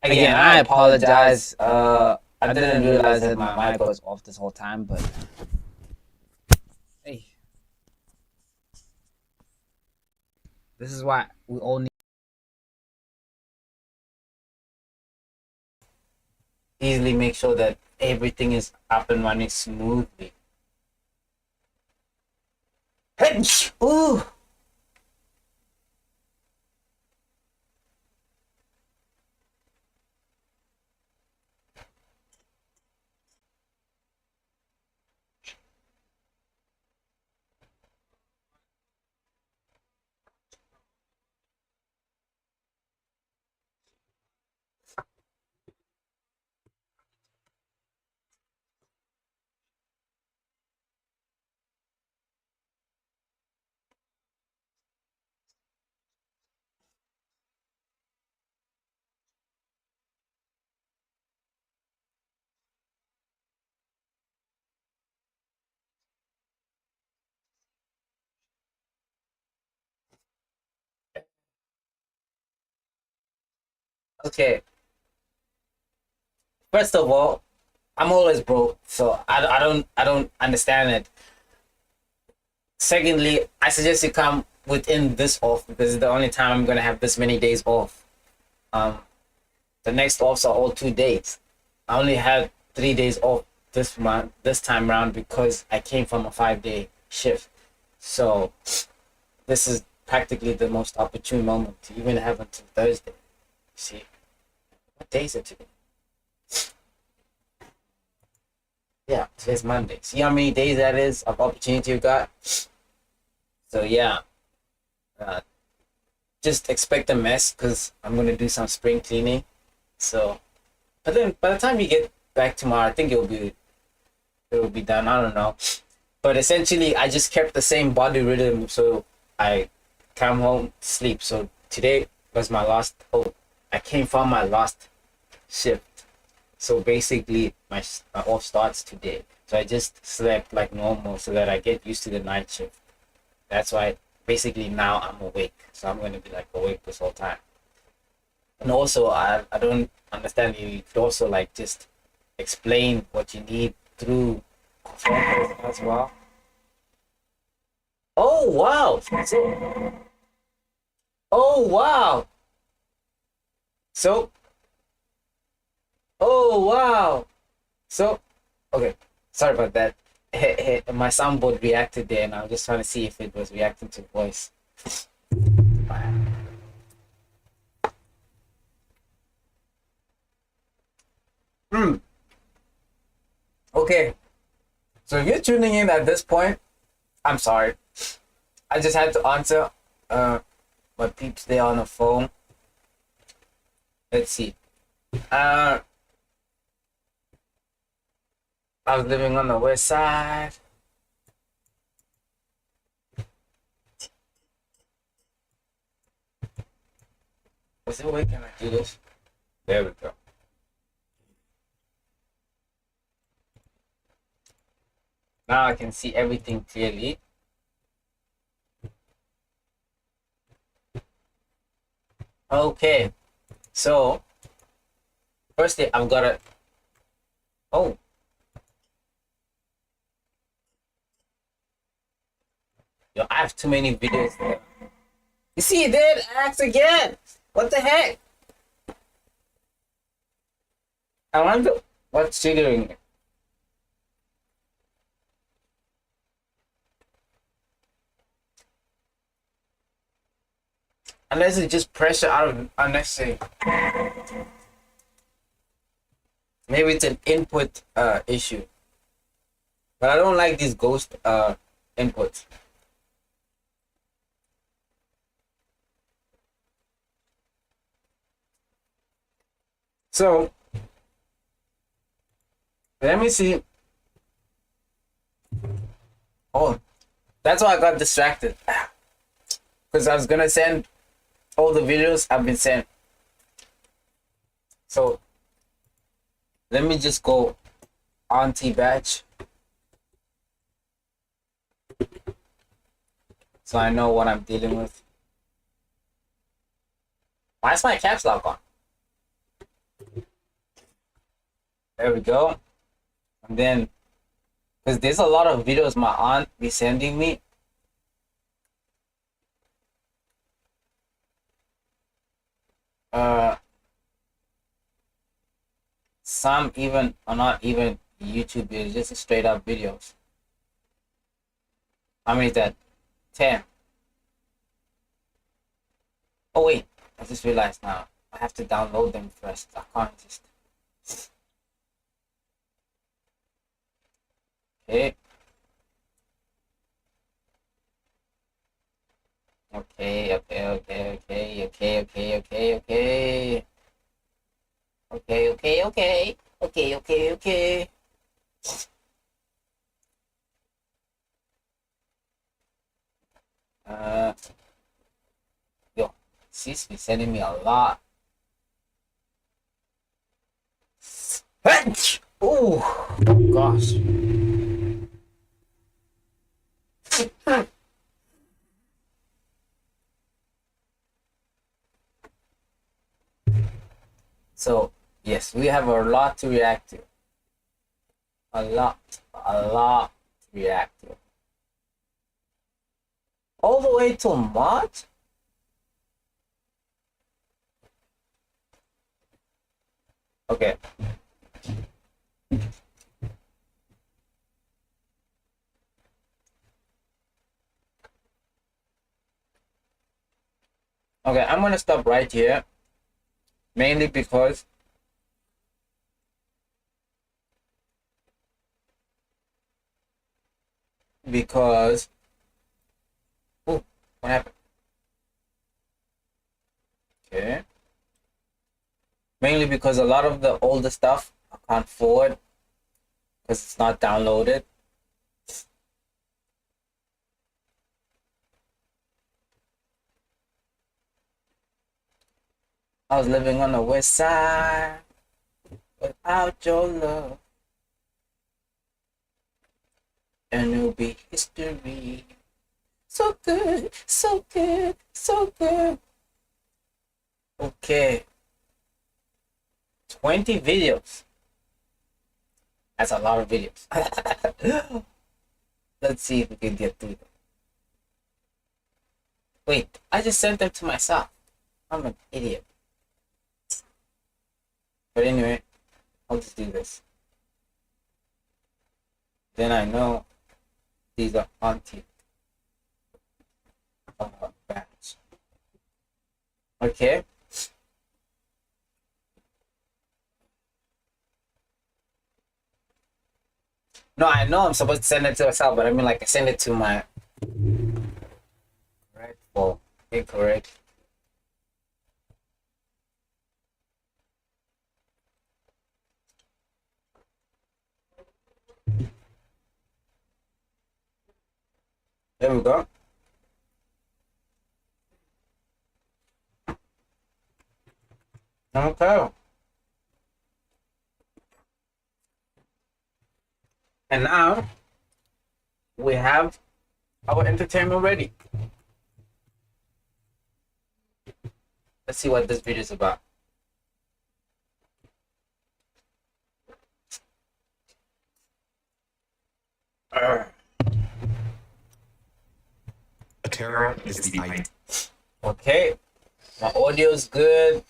Again, I apologize. I didn't realize that my mic was off this whole time, but hey, this is why we all need easily make sure that everything is up and running smoothly. Hey, ooh. Okay. First of all, I'm always broke, so I don't understand it. Secondly, I suggest you come within this off because it's the only time I'm gonna have this many days off. Um, the next offs are all 2 days. I only had 3 days off this month, this time around because I came from a 5-day shift. So this is practically the most opportune moment to even have until Thursday. See, what day is it today? Yeah, today's Monday. See how many days that is of opportunity you got? So yeah, uh, just expect a mess because I'm gonna do some spring cleaning. So, but then by the time you get back tomorrow, I think it'll be done. I don't know, but essentially, I just kept the same body rhythm. So I come home, sleep. So today was my last. Oh, I came from my last shift. So basically, my off starts today. So I just slept like normal so that I get used to the night shift. That's why basically now I'm awake. So I'm going to be like awake this whole time. And also, I don't understand. You could also like just explain what you need through phone calls as well. Oh, wow. So, oh, wow. So, oh, wow. So, okay, sorry about that. My soundboard reacted there, and I was just trying to see if it was reacting to voice. Okay, so if you're tuning in at this point, I'm sorry. I just had to answer. My peeps there on the phone. Let's see. I was living on the west side. Was it way? Can I do this? There we go. Now I can see everything clearly. Okay, so firstly, I've got to. Oh, yo, I have too many videos there. You see, there it acts again. What the heck? I wonder what's triggering it. Unless it's just pressure out of unnecessary. Maybe it's an input issue. But I don't like these ghost inputs. So let me see. Oh, that's why I got distracted. Because I was gonna send all the videos I've been sent. So let me just go auntie batch. so I know what I'm dealing with. Why is my caps lock on? There we go. And then, because there's a lot of videos my aunt be sending me. Some even are not even YouTube videos, just straight up videos. How many is that? 10. Oh wait, I just realized now. I have to download them first. I can't just. Okay. Okay, okay, okay, okay, okay, okay, okay, okay. Okay, okay, okay. Okay, okay, okay. Yo, she's been sending me a lot. Oh, gosh. So, yes, we have a lot to react to. A lot to react to. All the way till March? Okay. Okay, I'm gonna stop right here. Mainly because oh, what happened? Okay. Mainly because a lot of the older stuff I can't forward because it's not downloaded. I was living on the west side without your love. And it'll be history. So good, so good, so good. Okay. 20 videos. That's a lot of videos. Let's see if we can get through them. Wait, I just sent them to myself. I'm an idiot. But anyway, I'll just do this. Then I know these are auntie batch. Okay. No, I know I'm supposed to send it to myself, but I mean like I send it to my correct or incorrect. There we go. Okay. And now we have our entertainment ready. Let's see what this video is about. Terra is the item. Okay. My audio's good.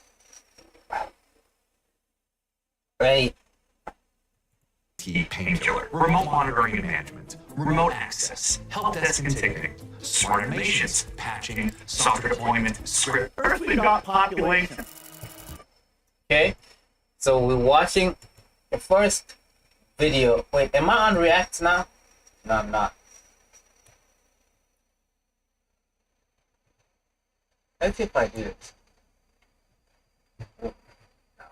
Right. Painkiller, remote monitoring and management, remote access, help desk and ticketing, smart animations, patching, software deployment, script, earthly dot population. Okay. So we're watching the first video. Wait, am I on React now? No, I'm not. Let's see if I do this. Oh, no.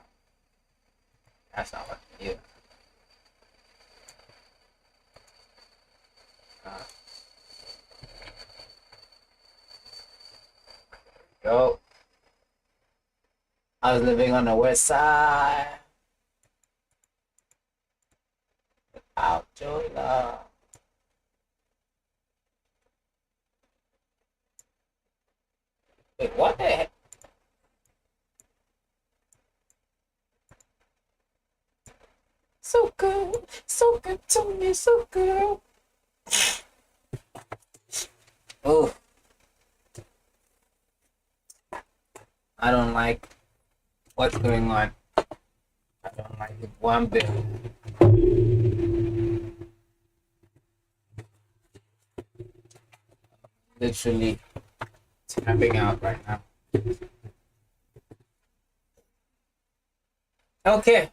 That's not what I do. Go. I was living on the west side without your love. Wait, what the heck? So good to me, so good. Oh, I don't like what's going on. I don't like it one bit. Literally tapping out right now. Okay.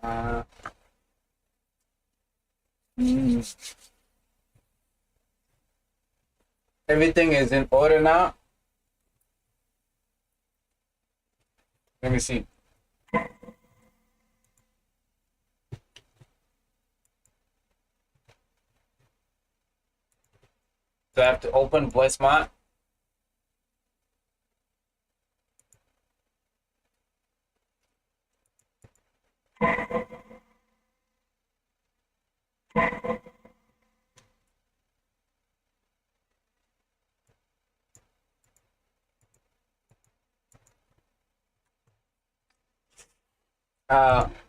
Uh, Everything is in order now. Let me see. So I have to open VoiceMod.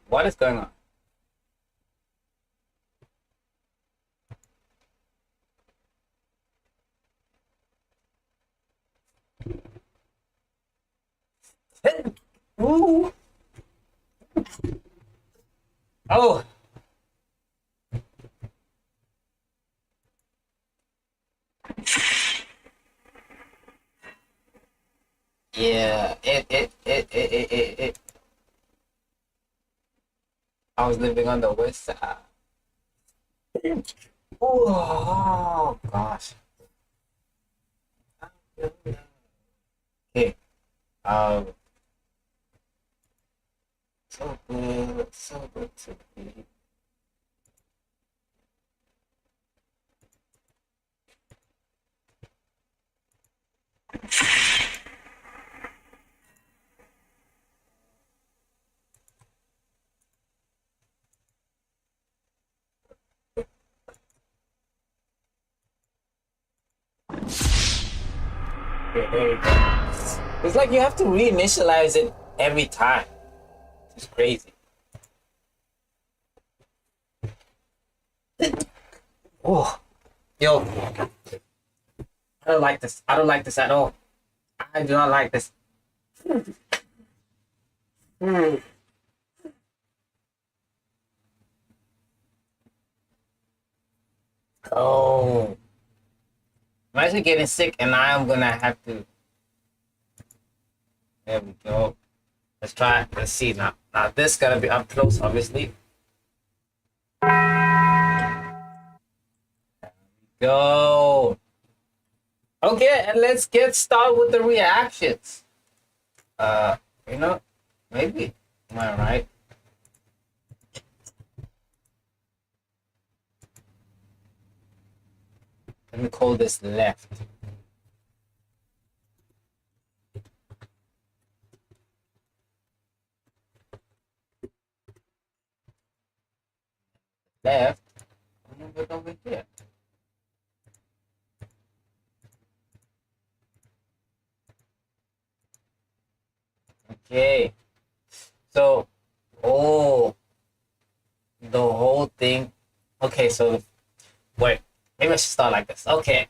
What is going on? Ooh. Oh. Yeah, it. I was living on the west side. Oh gosh. Okay. Um. So good to be. Okay, there we go. It's like you have to reinitialize it every time. It's crazy. Oh, yo, I don't like this. I don't like this at all. I do not like this. Hmm. Oh, I'm actually getting sick, and I'm gonna have to. There we go. Let's try. Let's see now. Now this gotta be up close, obviously. Go. Okay, and let's get started with the reactions. Uh, you know, maybe. Am I right? Let me call this left. Left. Move it over here. Okay. So, oh, the whole thing. Okay, so wait. Maybe I should start like this. Okay.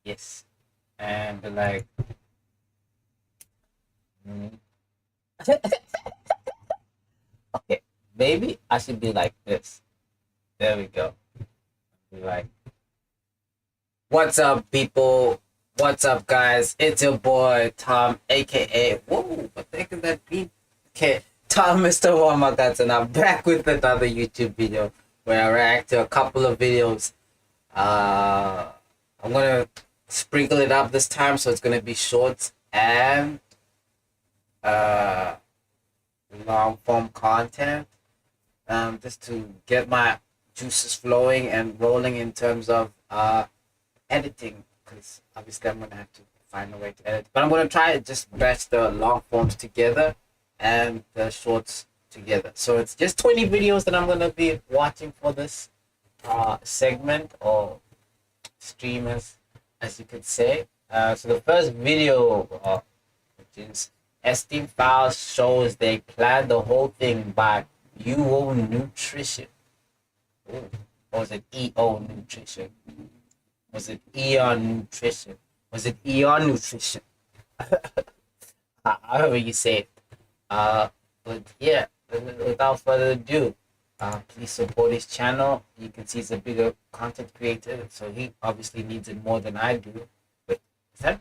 Yes. And be like. mm. Okay. Maybe I should be like this. There we go. Be like, what's up, people? What's up, guys? It's your boy Tom, aka whoa, what the heck is that beat? Okay, Tom, Mr. Wamagat, and I'm back with another YouTube video where I react to a couple of videos. I'm gonna sprinkle it up this time, so it's gonna be shorts and uh long form content. Just to get my juices flowing and rolling in terms of editing, because obviously I'm gonna have to find a way to edit, but I'm gonna try to just batch the long forms together and the shorts together, so it's just 20 videos that I'm gonna be watching for this segment or stream, as you could say. So the first video, which is Esteem Files, shows they planned the whole thing by UO Nutrition. Ooh. Or was it EO Nutrition? Was it Eon Nutrition? Was it Eon Nutrition? However you say it. But yeah, without further ado, please support his channel. You can see he's a bigger content creator, so he obviously needs it more than I do. Wait, is that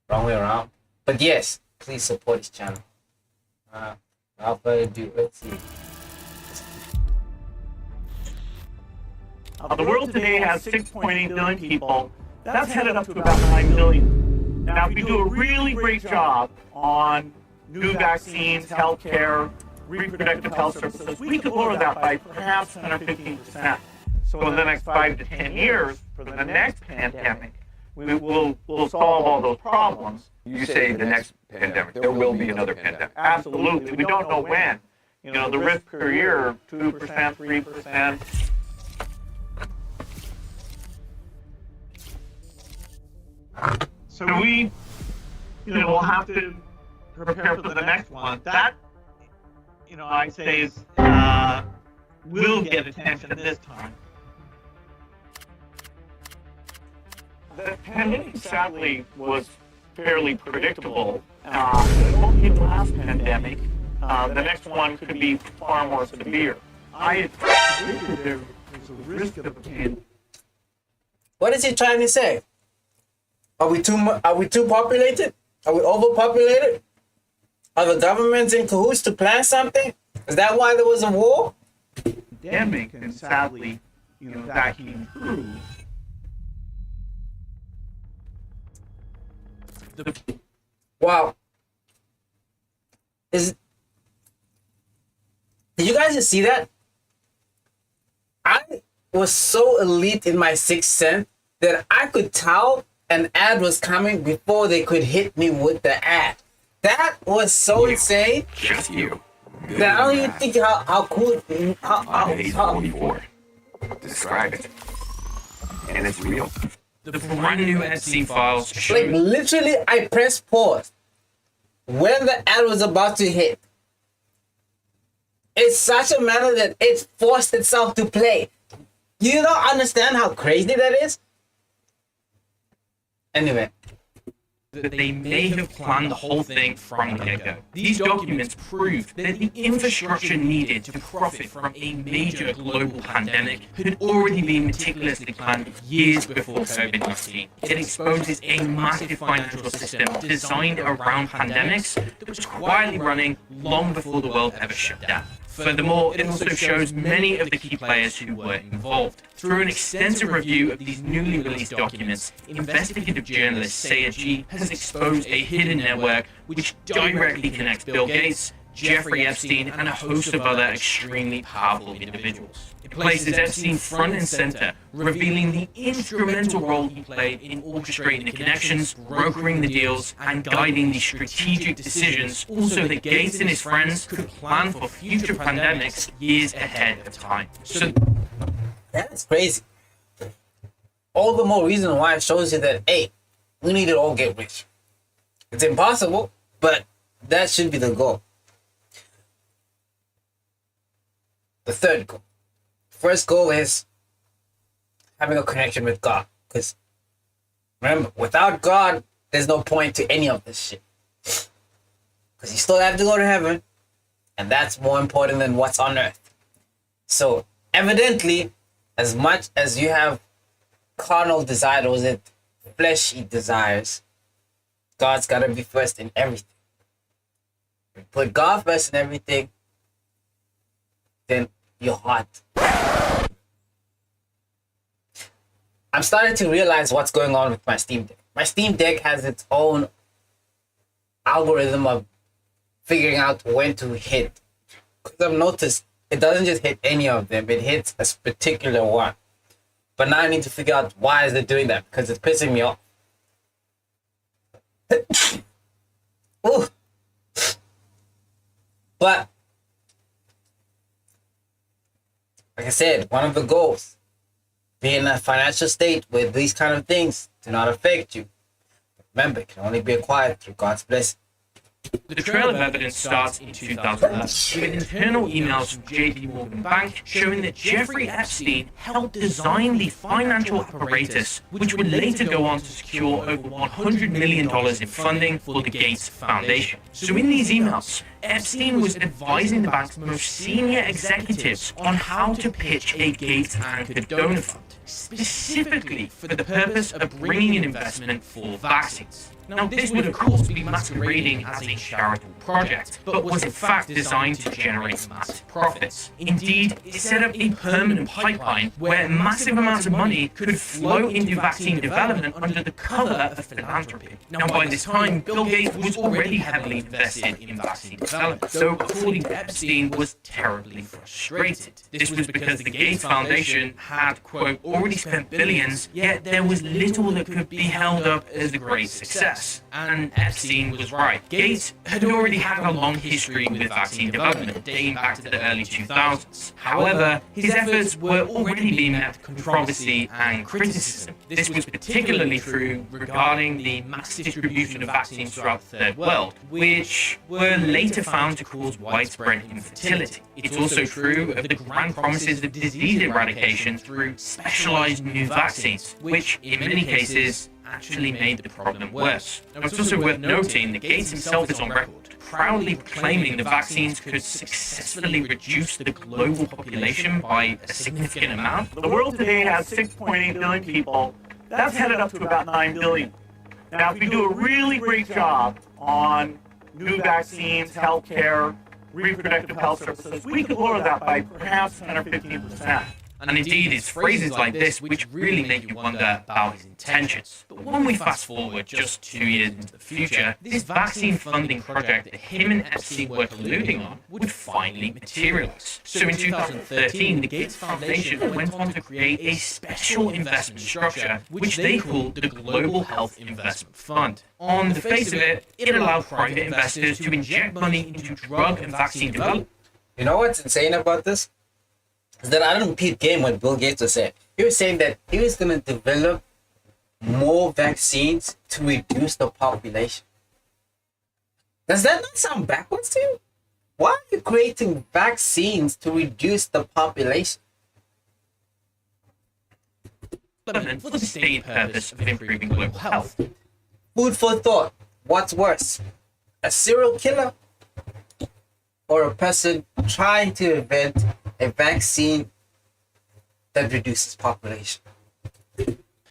wrong way around? But yes, please support his channel. Without further ado, let's see. The world today has 6.8 billion people. That's headed up to about 9 billion. Now, if we do a really great job on new vaccines, healthcare, reproductive health services, we could lower that by perhaps 10 or 15%. So in the next 5 to 10 years, for the next pandemic, we'll solve all those problems. You say the next pandemic, there will be another pandemic. Absolutely. We don't know when. You know, the risk per year, 2%, 3%. So we, will have to prepare for the next one. That, I'd say is, will get attention this time. The pandemic, sadly, was fairly predictable. It won't be the last pandemic. The next one could be far more severe. I predicted there was a risk of a pandemic. What is he trying to say? Are we too populated? Are we overpopulated? Are the governments in cahoots to plan something? Is that why there was a war? Pandemic, and sadly, that came true. Wow. Did you guys just see that? I was so elite in my sixth sense that I could tell an ad was coming before they could hit me with the ad. That was so insane. Just you. That I don't even think how cool. Page 44. Describe it. And it's real. The brand new Esteem Files show Like literally, I pressed pause when the ad was about to hit. It's such a manner that it forced itself to play. You don't understand how crazy that is? Anyway. that they may have planned the whole thing from the get-go. These documents prove that the infrastructure needed to profit from a major global pandemic had already been meticulously planned years before COVID-19. It exposes a massive financial system designed around pandemics that was quietly running long before the world ever shut down. Furthermore, it also shows many of the key players who were involved. Through an extensive review of these newly released documents, investigative journalist Sayed G has exposed a hidden network which directly connects Bill Gates, Jeffrey Epstein, and a host of other extremely powerful individuals. It places Epstein front and center, revealing the instrumental role he played in orchestrating the connections, brokering the deals, and guiding the strategic decisions, also that Gates and his friends could plan for future pandemics years ahead of time. So That's crazy. All the more reason why it shows you that, hey, we need to all get rich. It's impossible, but that should be the goal. The third goal. First goal is having a connection with God. Because remember, without God, there's no point to any of this shit. Because you still have to go to heaven. And that's more important than what's on earth. So, evidently, as much as you have carnal desires, or is it fleshy desires, God's got to be first in everything. If you put God first in everything, then your heart. I'm starting to realize what's going on with my Steam Deck. My Steam Deck has its own algorithm of figuring out when to hit. Because I've noticed it doesn't just hit any of them, it hits a particular one. But now I need to figure out why is it doing that, because it's pissing me off. Ooh. But I I said, one of the goals, be in a financial state where these kind of things do not affect you. Remember, it can only be acquired through God's blessing. The trail of evidence starts in 2011 with internal emails from JP Morgan Bank showing that Jeffrey Epstein helped design the financial apparatus which would later go on to secure over $100 million in funding for the Gates Foundation. So in these emails, Epstein was advising the bank's most senior executives on how to pitch a Gates-anchored donor fund, specifically for the purpose of bringing in investment for vaccines. Now, this would of course be masquerading as a charitable project, but was in fact designed to generate massive profits. Indeed, it set up a permanent pipeline where massive amounts of money could flow into vaccine development under the cover of philanthropy. Now, by this time, Bill Gates was already heavily invested in vaccine development, so according to Epstein, was terribly frustrated. This was because the Gates Foundation had, quote, already spent billions, yet there was little that could be held up as a great success. And Epstein was right. Gates had already had a long history with vaccine development, dating back to the early 2000s. However, his efforts were already being met with controversy and criticism. This was particularly true regarding the mass distribution of vaccines throughout the Third World, which were later found to cause widespread infertility. It's also true of the grand promises of disease eradication through specialized new vaccines, which in many cases actually made the problem worse. Now, it's also worth noting that Gates himself is on record, proudly proclaiming the vaccines could successfully reduce the global population by a significant amount. The world today has 6.8 billion people. That's headed up to about 9 billion. Now, if we do a really great job on new vaccines, healthcare, reproductive health services, we could lower that by perhaps 10 or 15%. And indeed, it's phrases like this which really make you wonder about his intentions. But when we fast forward just 2 years into the future, this vaccine funding project that him and Epstein were colluding on would finally materialize. So in 2013, the Gates Foundation went on to create a special investment structure, which they called the Global Health Investment Fund. On the face of it, it allowed private investors to inject money into drug and vaccine development. You know what's insane about this? Is that I don't repeat game what Bill Gates was saying. He was saying that he was going to develop more vaccines to reduce the population. Does that not sound backwards to you? Why are you creating vaccines to reduce the population? For the stated purpose of improving global health. Food for thought. What's worse? A serial killer or a person trying to invent a vaccine that reduces population?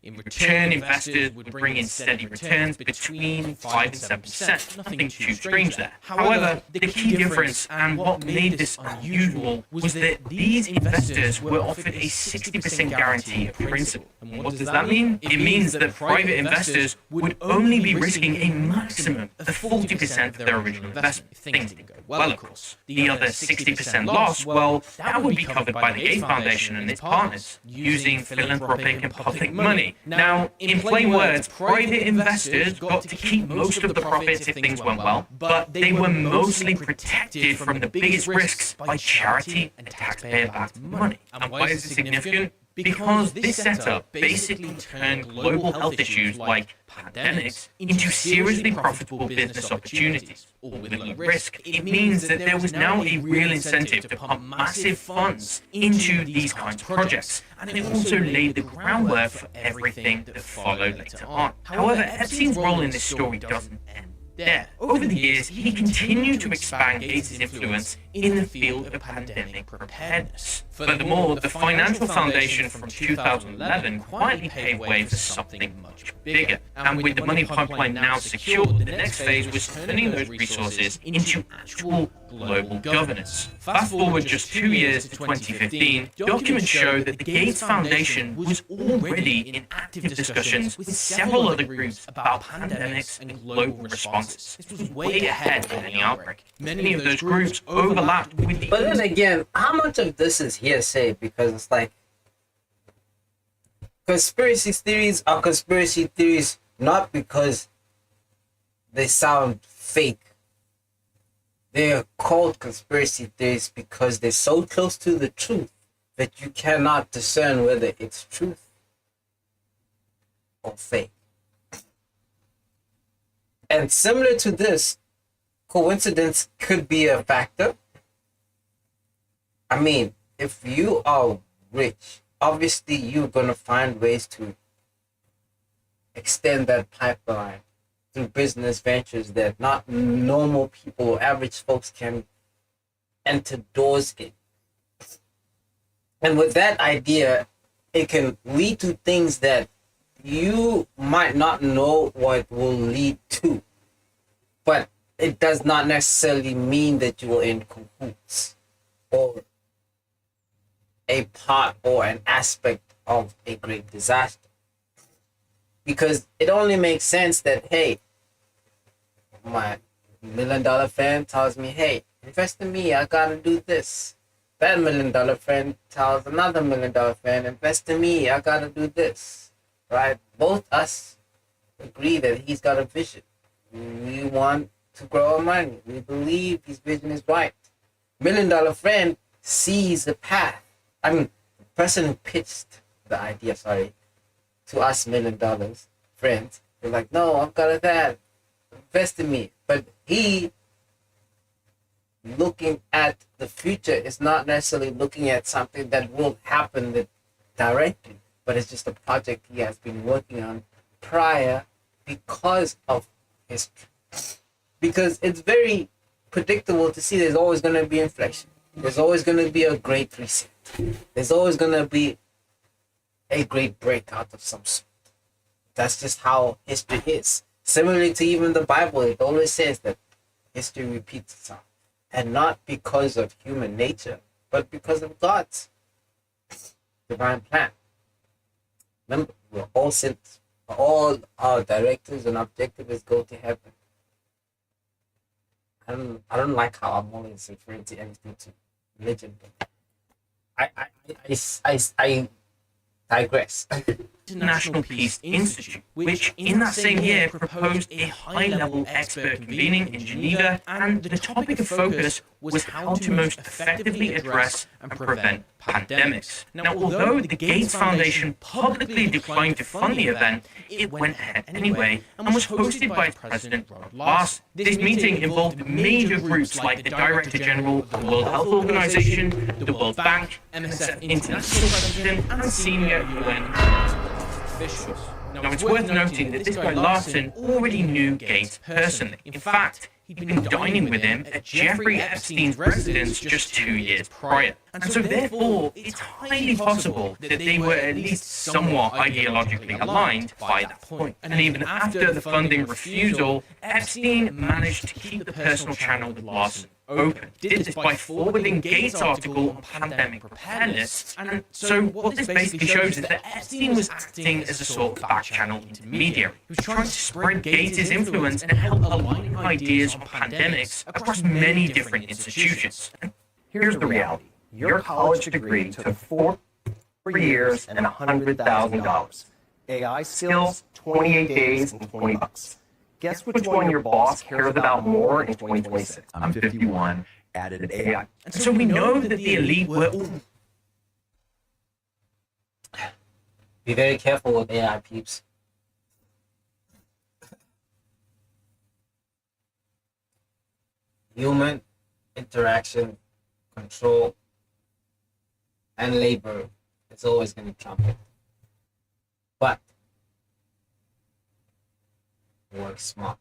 In return, investors would bring in steady returns between 5 and 7%. Nothing too strange there. However, the key difference and what made this unusual was that these investors were offered a 60% guarantee of principal. And what does that mean? It means that private investors would only be risking a maximum of 40% of their original investment if things didn't go well, of course. The other 60% loss, well, that would be covered by the Gates Foundation and its partners using philanthropic and public money. Now, in plain words, private investors got to keep most of the profits if things went well, but they were mostly protected from the biggest risks by charity and taxpayer-backed money. And why is this significant? Because this setup basically turned global health issues like pandemics into seriously profitable business opportunities, all with low risk. It means that there was now a real incentive to pump massive funds into these kinds of projects, and it also laid the groundwork for everything that followed later on. However, Epstein's role in this story doesn't end there. Over the years, he continued to expand Gates' influence in the field of pandemic preparedness. Furthermore, the financial foundation from 2011 quietly paved way for something much bigger. And with the money pipeline now secured, the next phase was turning those resources into actual global governance. Fast forward just 2 years to 2015, documents show that the Gates Foundation was already in active discussions with several other groups about pandemics and global responses. This was way ahead of any outbreak. Many of those groups overlapped with the... But then again, how much of this is hearsay? Because it's like, conspiracy theories are conspiracy theories not because they sound fake. They are called conspiracy theories because they're so close to the truth that you cannot discern whether it's truth or fake. And similar to this, coincidence could be a factor. I mean, if you are rich, obviously you're going to find ways to extend that pipeline through business ventures that not normal people or average folks can enter doors in. And with that idea, it can lead to things that you might not know what will lead to, but it does not necessarily mean that you will in cahoots or a part or an aspect of a great disaster. Because it only makes sense that, hey, my $1 million friend tells me, hey, invest in me, I gotta do this. That $1 million friend tells another $1 million friend, invest in me, I gotta do this. Right? Both us agree that he's got a vision. We want to grow our money. We believe his vision is right. $1 million friend sees the path. I mean, the person who pitched the idea, to us $1 million friends, they're like, no, I've got that. Invest in me. But he, looking at the future, is not necessarily looking at something that will happen directly, but it's just a project he has been working on prior because of history. Because it's very predictable to see there's always going to be inflation. There's always going to be a great reset. There's always going to be a great breakout of some sort. That's just how history is. Similarly to even the Bible, it always says that history repeats itself. And not because of human nature, but because of God's divine plan. Remember, we're all sinners. All our directives and objectives go to heaven. I don't like how I'm always referring to everything to religion. I digress. International Peace Institute, which in that same year proposed a high-level expert convening in Geneva, and the topic of focus was how to most effectively address and prevent pandemics. Now, although the Gates Foundation publicly declined to fund the event, it went ahead anyway and was hosted by its president, Ronald Larson. This meeting involved major groups like the Director General of the World Health Organization, the World Bank, MSF International President, and senior UN officials. Now, it's worth noting that this guy Larson already knew Gates personally. In fact, he'd been dining with him at Jeffrey Epstein's residence just 2 years prior. And so therefore, it's highly possible that they were at least somewhat ideologically aligned by that point. And even after the funding refusal, Epstein managed to keep the personal channel with Larson open. Did this by forwarding Gates' article on pandemic preparedness. And so what this basically shows is that Epstein was acting as a sort of back-channel intermediary. He was trying to spread Gates' influence and help align ideas on pandemics across many different institutions. Here's the reality. Your college degree took 4 years and $100,000. AI skills, 28 days and $20. Guess which one your boss cares about more in 2026? I'm 51, added AI. And so we know that the elite were all... Be very careful with AI, peeps. Human interaction, control, and labor is always going to trump it. But work smart.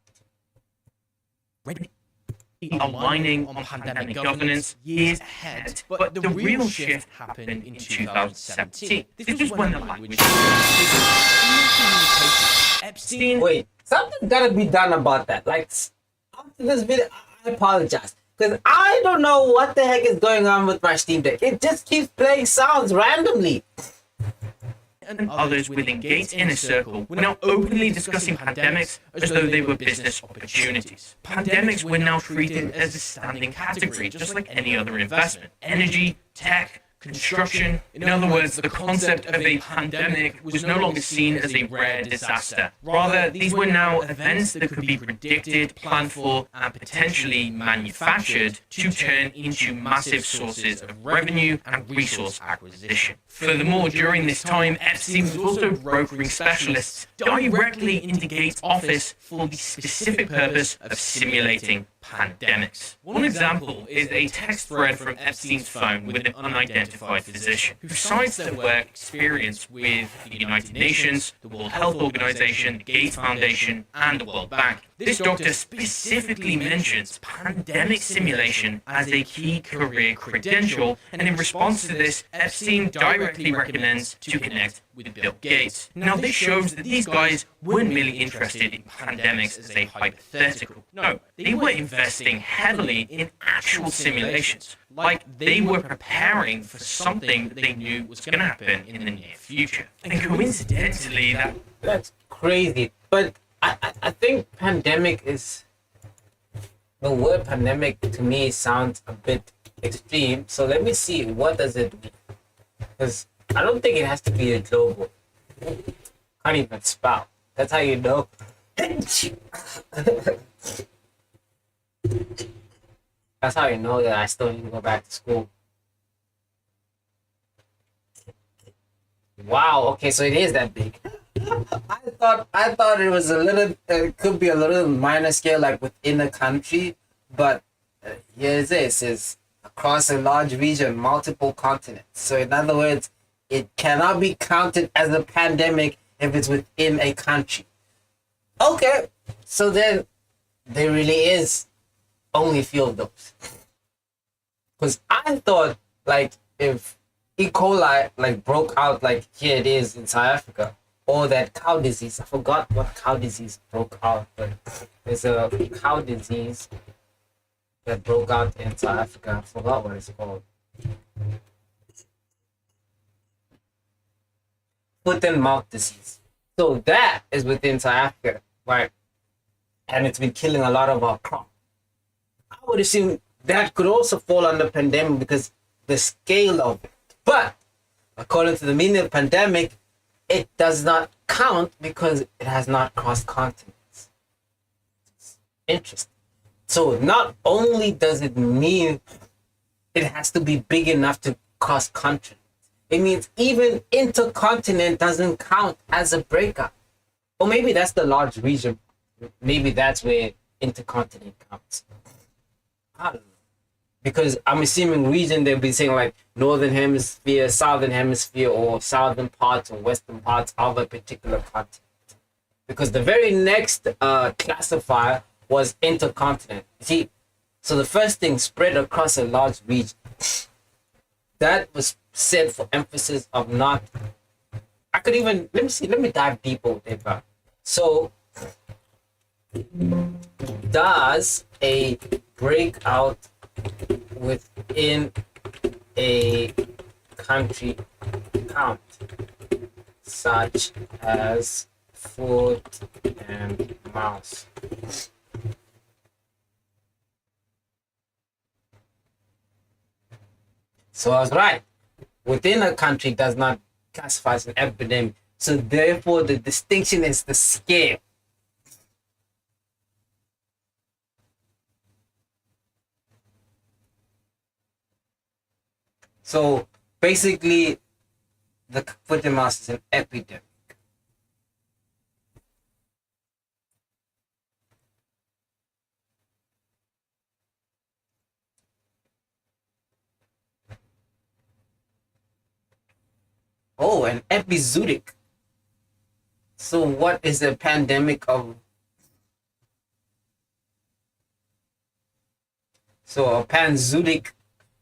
Aligning on pandemic governance years ahead, but the real shift happened in 2017. This was when the language Epstein. Wait, something gotta be done about that. Like, after this video, I apologize. Because I don't know what the heck is going on with my Steam Deck. It just keeps playing sounds randomly. And others within Gates' inner circle were now openly discussing pandemics as though they were business opportunities. Pandemics were now treated as a standing category, just like any other investment. Energy, tech, construction. In other words, the concept of a pandemic was no longer seen as a rare disaster. Rather, these were now events that could be predicted, planned for, and potentially manufactured to turn into massive sources of revenue and resource acquisition. Furthermore, during this time, Epstein was also brokering specialists directly into Gates' office for the specific purpose of simulating pandemics. One example is a text thread from Epstein's phone with an unidentified physician who cites their work experience with the United Nations, the World Health Organization, the Gates Foundation, and the World Bank. This doctor specifically mentions pandemic simulation as a key career credential, and in response to this, Epstein directly recommends to connect with Bill Gates. Now, this shows that these guys weren't merely interested in pandemics as a hypothetical. No, they were investing heavily in actual simulations, like they were preparing for something that they knew was going to happen in the near future. And coincidentally, That's crazy. But I think pandemic is the word pandemic to me sounds a bit extreme. So let me see, what does it mean? Because I don't think it has to be a global. Can't even spell. That's how you know. That's how you know that I still need to go back to school. Wow. Okay, so it is that big. I thought it was a little. It could be a little minor scale, like within a country, but here it is across a large region, multiple continents. So in other words, it cannot be counted as a pandemic if it's within a country. Okay, so then there really is only a few of those. Because I thought, like, if E. coli like broke out, like here it is in South Africa, or that cow disease. I forgot what cow disease broke out, but there's a cow disease that broke out in South Africa. I forgot what it's called. Foot and mouth disease. So that is within South Africa, right? And it's been killing a lot of our crop. I would assume that could also fall under pandemic because the scale of it. But according to the meaning of pandemic, it does not count because it has not crossed continents. It's interesting. So not only does it mean it has to be big enough to cross continents, it means even intercontinent doesn't count as a breakup. Or maybe that's the large region. Maybe that's where intercontinent counts. I don't know. Because I'm assuming region, they'll be saying like northern hemisphere, southern hemisphere, or southern parts or western parts of a particular continent. Because the very next classifier was intercontinent. See, so the first thing spread across a large region. That was said for emphasis of not. I could even let me dive deeper. So, does a breakout within a country count, such as foot and mouth? So I was right. Within a country does not classify as an epidemic. So therefore, the distinction is the scale. So basically, the foot and mouth is an epidemic. Oh, an epizootic. So what is a pandemic of? So a panzootic.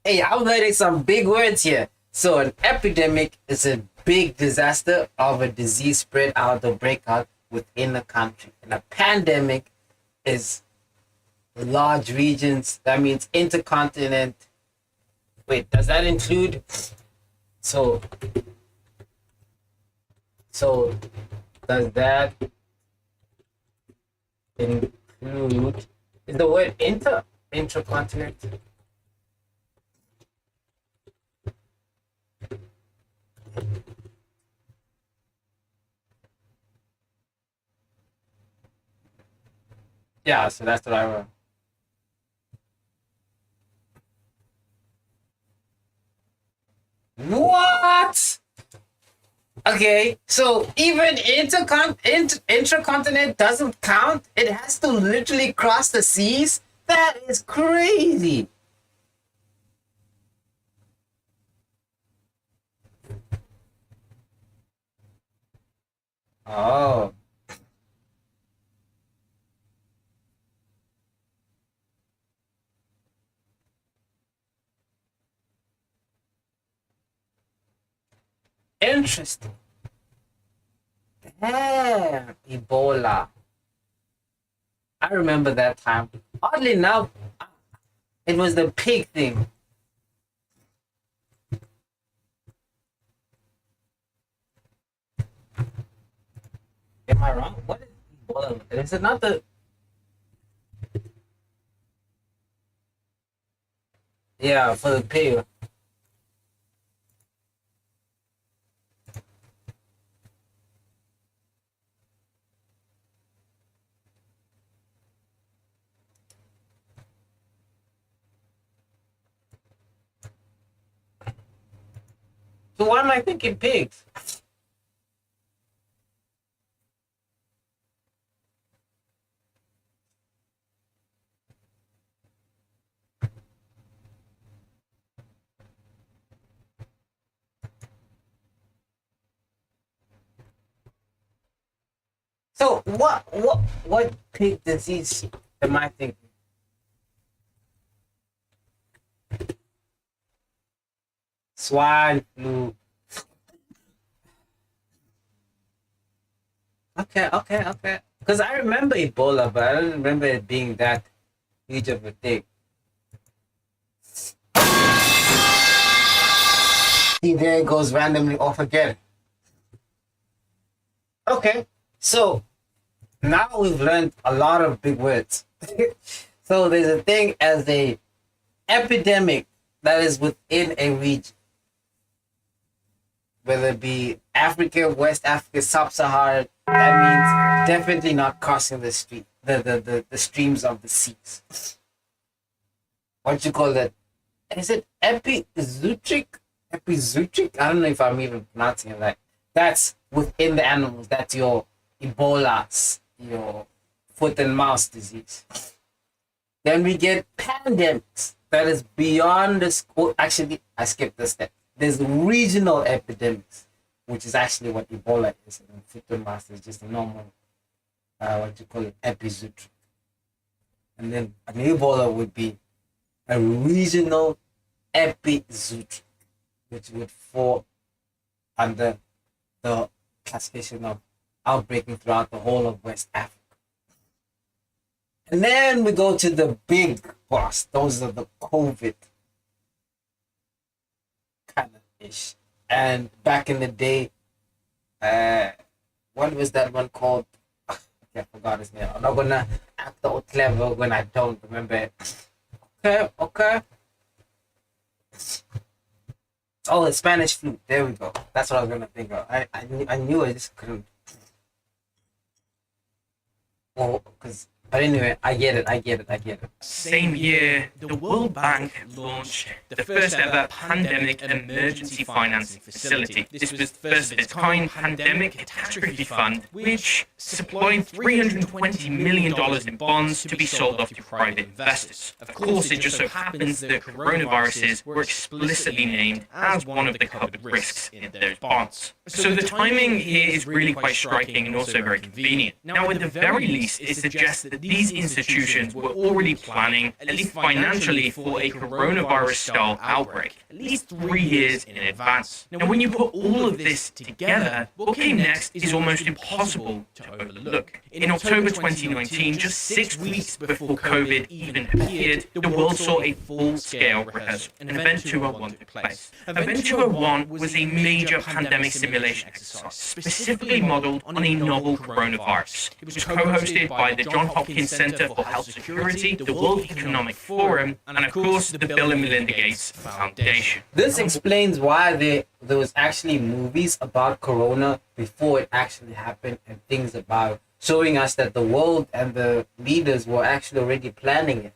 Hey, I'm learning some big words here. So an epidemic is a big disaster of a disease spread out or breakout within a country. And a pandemic is large regions. That means intercontinent. Wait, does that include? So does that include, is the word intercontinent? Yeah, so that's what I wrote. What? Okay, so even intracontinent doesn't count. It has to literally cross the seas. That is crazy. Oh, interesting. Damn, Ebola. I remember that time. Oddly enough, it was the pig thing. Am I wrong? What is Ebola? Is it not the? Yeah, for the pig. So why am I thinking pigs? So what pig disease am I thinking? Swine flu. Okay. Because I remember Ebola, but I don't remember it being that huge of a thing. See, there it goes randomly off again. Okay, so now we've learned a lot of big words. So there's a thing as a epidemic that is within a region, whether it be Africa, West Africa, Sub-Saharan. That means definitely not crossing the street, the streams of the seas. What you call that? Is it epizootic? Epizootic? I don't know if I'm even pronouncing it right. That's within the animals. That's your Ebola, your foot and mouth disease. Then we get pandemics. That is beyond the school. Actually, I skipped the step. There's regional epidemics, which is actually what Ebola is. And foot and mouth is just a normal, what you call it, epizootic. And then an Ebola would be a regional epizootic, which would fall under the classification of outbreaking throughout the whole of West Africa. And then we go to the big boss. Those are the COVID kind of ish. And back in the day, what was that one called? I forgot his name. I'm not gonna act all clever when I don't remember it. Okay. Oh, the Spanish flu. There we go. That's what I was gonna think of. I knew I just couldn't. Oh, but anyway, I get it. Same year, the World Bank launched the first ever pandemic emergency financing facility. This was the first of its kind pandemic catastrophe fund, which supplied $320 million in bonds to be sold off to private investors. Of course, it just so happens that coronaviruses were explicitly named as one of the covered risks in those bonds. So the timing here is really quite striking and also very convenient. Now, at the very least, it suggests that these institutions were already planning, at least financially, for a coronavirus-style outbreak, at least 3 years in advance. Now, when you put all of this together, what came next is almost impossible to overlook. In October 2019, just 6 weeks before COVID even appeared, the world saw a full-scale rehearsal, and Event 201 took place. Event 201 was a major pandemic simulation exercise, specifically modeled on a novel coronavirus. It was co-hosted by the Johns Hopkins Center for Health Security, the World Economic Forum, and of course the Bill and Melinda Gates Foundation. This explains why there was actually movies about Corona before it actually happened, and things about showing us that the world and the leaders were actually already planning it.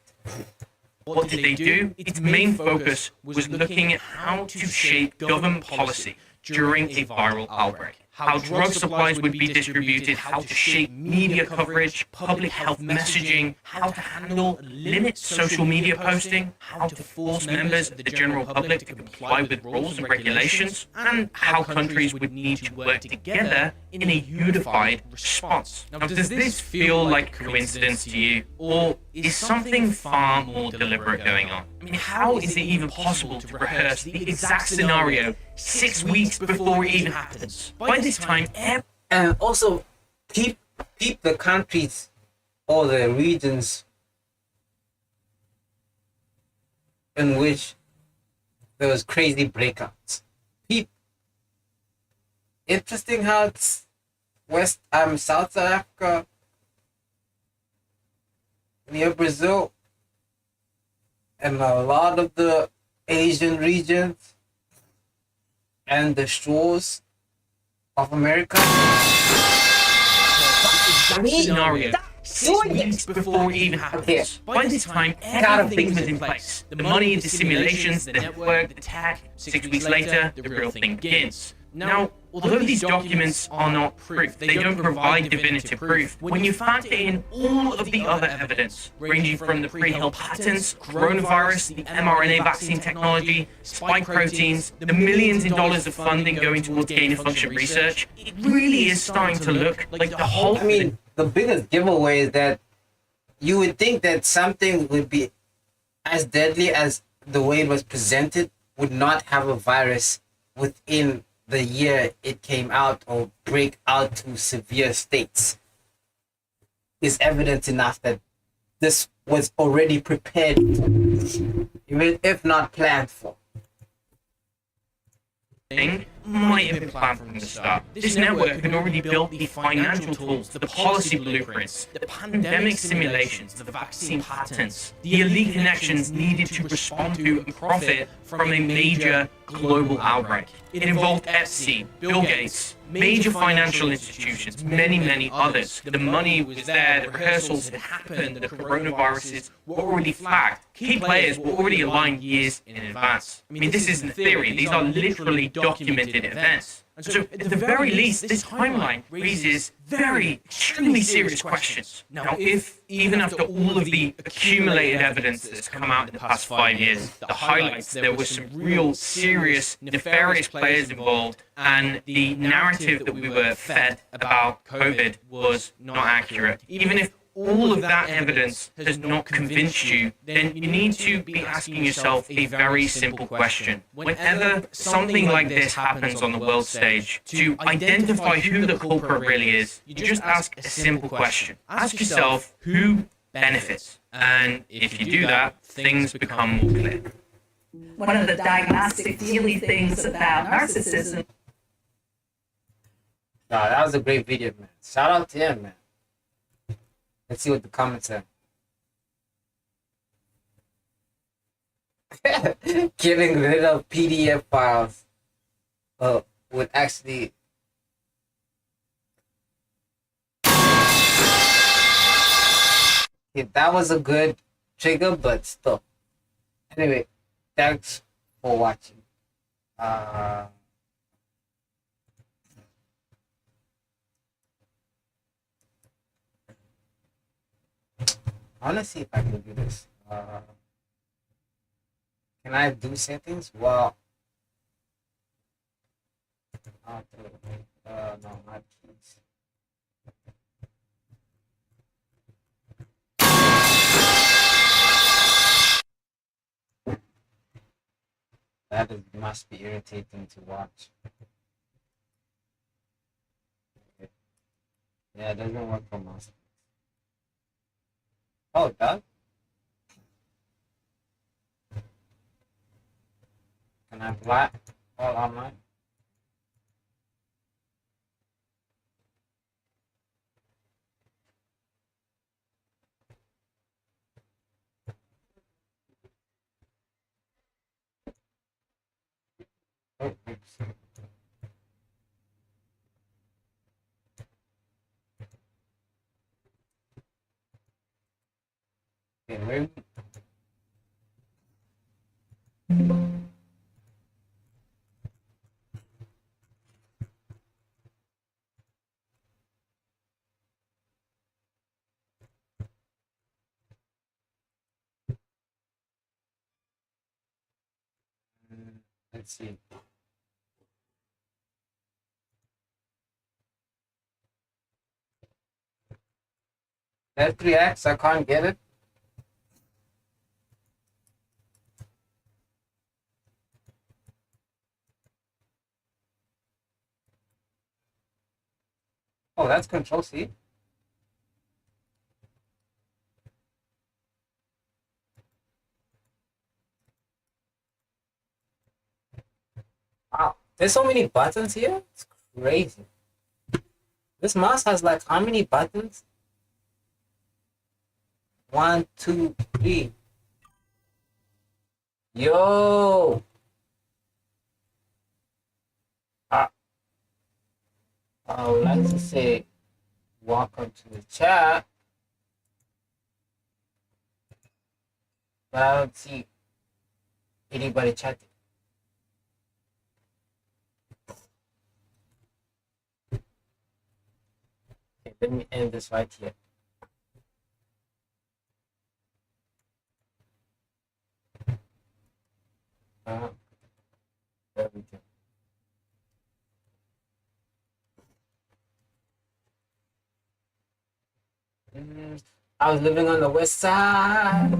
What did they do? Its main focus was looking at how to shape government policy during a viral outbreak, how drug supplies would be distributed, how to shape media coverage, public health messaging, how to handle and limit social media posting, how to force members of the general public to comply with rules and regulations, and how countries would need to work together in a unified response. Now, does this feel like coincidence to you, or is something far more deliberate going on? I mean, how is it even possible to rehearse the exact scenario 6 weeks before it even happens? By this time, And also, keep the countries or the regions in which there was crazy breakouts. Interesting how it's South Africa, near Brazil, and a lot of the Asian regions and the shores of America. Scenario 6 weeks before it even happens. By this time, everything was in place. The money, the simulations, the network, the tech. 6 weeks later, the real thing begins. Now, although these documents are not proof, they don't provide definitive proof, when you factor in all of the other evidence, ranging from the pre-held patents, coronavirus, the mRNA vaccine technology, spike proteins, the millions in dollars of funding going towards gain-of-function research, it really is starting to look like the whole... I mean, the biggest giveaway is that you would think that something would be as deadly as the way it was presented would not have a virus within the year it came out or break out to severe states is evidence enough that this was already prepared for, even if not planned for. Might have been planned from the start. This network had already built the financial tools, the policy blueprints, the pandemic simulations, the vaccine patents, the elite connections needed to respond to and profit from a major global outbreak. It involved Epstein, Bill Gates, major financial institutions, many others. The money was there, the rehearsals had happened, the coronaviruses were already flagged. Key players were already aligned years in advance. I mean, this isn't theory, these are literally documented events. And so, at the very least, this timeline raises very, extremely serious questions. Now, if, even after all of the accumulated evidence that's come out in the past 5 years that highlights there were some real serious, nefarious players involved, and the narrative that we were fed about COVID was not accurate, even if all of that evidence has not convinced you, then you need to be asking yourself a very simple question. Whenever something like this happens on the world stage, to identify who the culprit really is, you just ask a simple question. Ask yourself who benefits. And if you do that, things become more clear. One of the diagnostic feely things about narcissism. Nah, that was a great video, man. Shout out to him, man. Let's see what the comments say. Getting rid of PDF files would actually... Yeah, that was a good trigger, but still. Anyway, thanks for watching. I want to see if I can do this. Can I do settings? Well, no, not keys. Must be irritating to watch. Okay. Yeah, it doesn't work for most. Oh, it does? Can I apply all online? Okay, maybe. Let's see. F3X, I can't get it. Oh, that's Control C. Wow, there's so many buttons here. It's crazy. This mouse has like how many buttons? 1, 2, 3. Yo. I would like to say welcome to the chat. But I don't see anybody chatting. Okay, let me end this right here. There we go. I was living on the west side.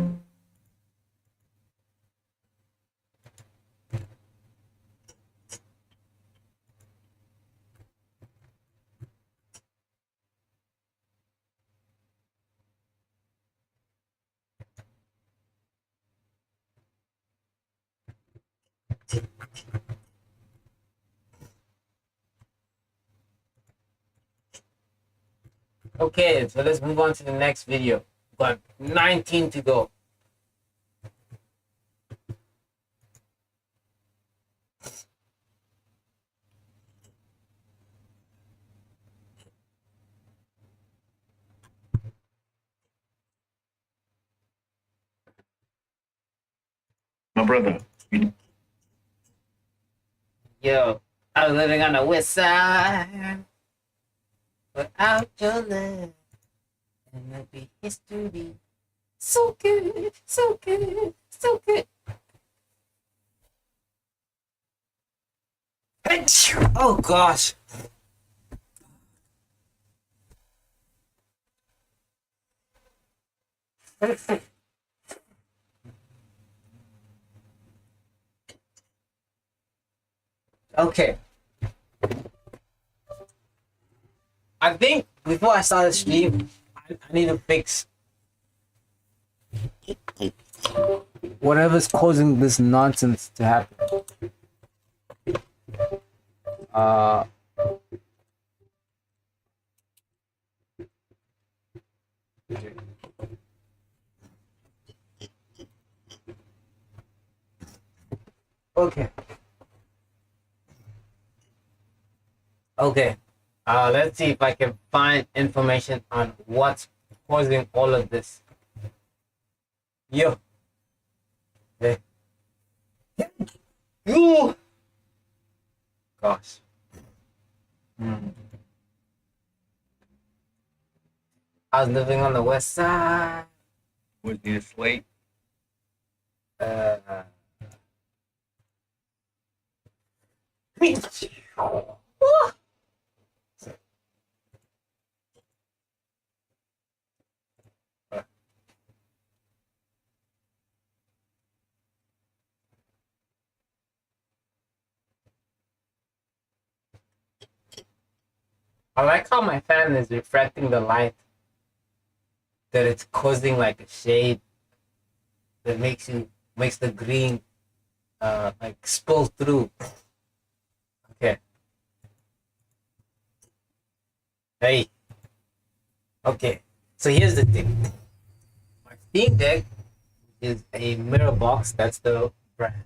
Okay, so let's move on to the next video. We've got 19 to go. My brother. Yo, I was living on the west side without your love, and it'll be history. So good, so good, so good. Oh gosh. Okay. I think before I start the stream, I need to fix whatever's causing this nonsense to happen. Okay. Okay. Let's see if I can find information on what's causing all of this. Yo. Hey. You. Gosh. I was living on the west side. Was he asleep? I like how my fan is reflecting the light. That it's causing like a shade that makes the green like spill through. Okay. Hey. Okay. So here's the thing. My Steam Deck is a mirror box. That's the brand.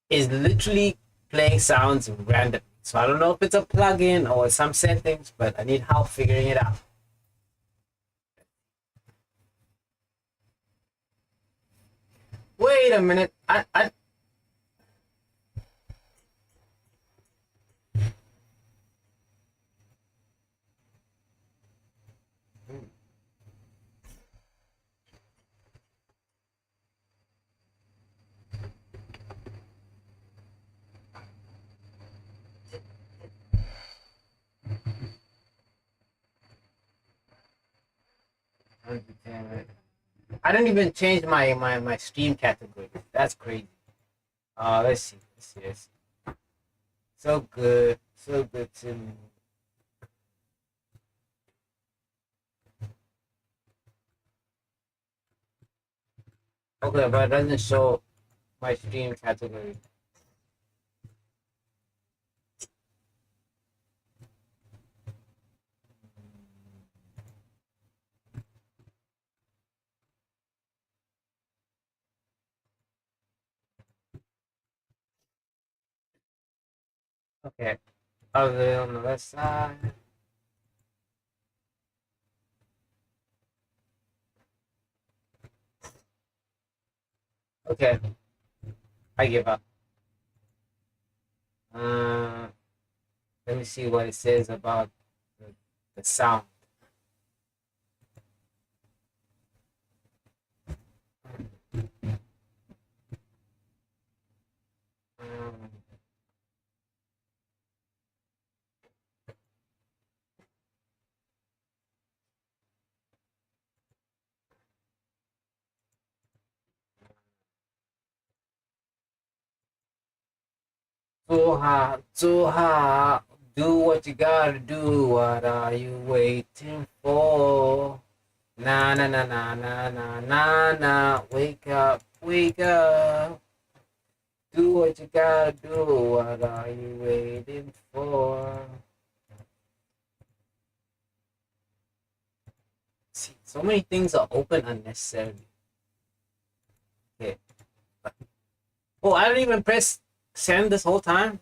Is literally playing sounds randomly. So I don't know if it's a plugin or some settings, but I need help figuring it out. Wait a minute. I I didn't even change my stream category. That's crazy. Let's see. Let's see. So good. So good to me. Okay, but it doesn't show my stream category. Okay. Other on the left side. Okay. I give up. Let me see what it says about the sound. Um, Tuha, Tuha, do what you gotta do. What are you waiting for? Na na na na na na na na. Wake up, wake up. Do what you gotta do. What are you waiting for? See, so many things are open unnecessarily. Okay. Oh, I didn't even press send this whole time.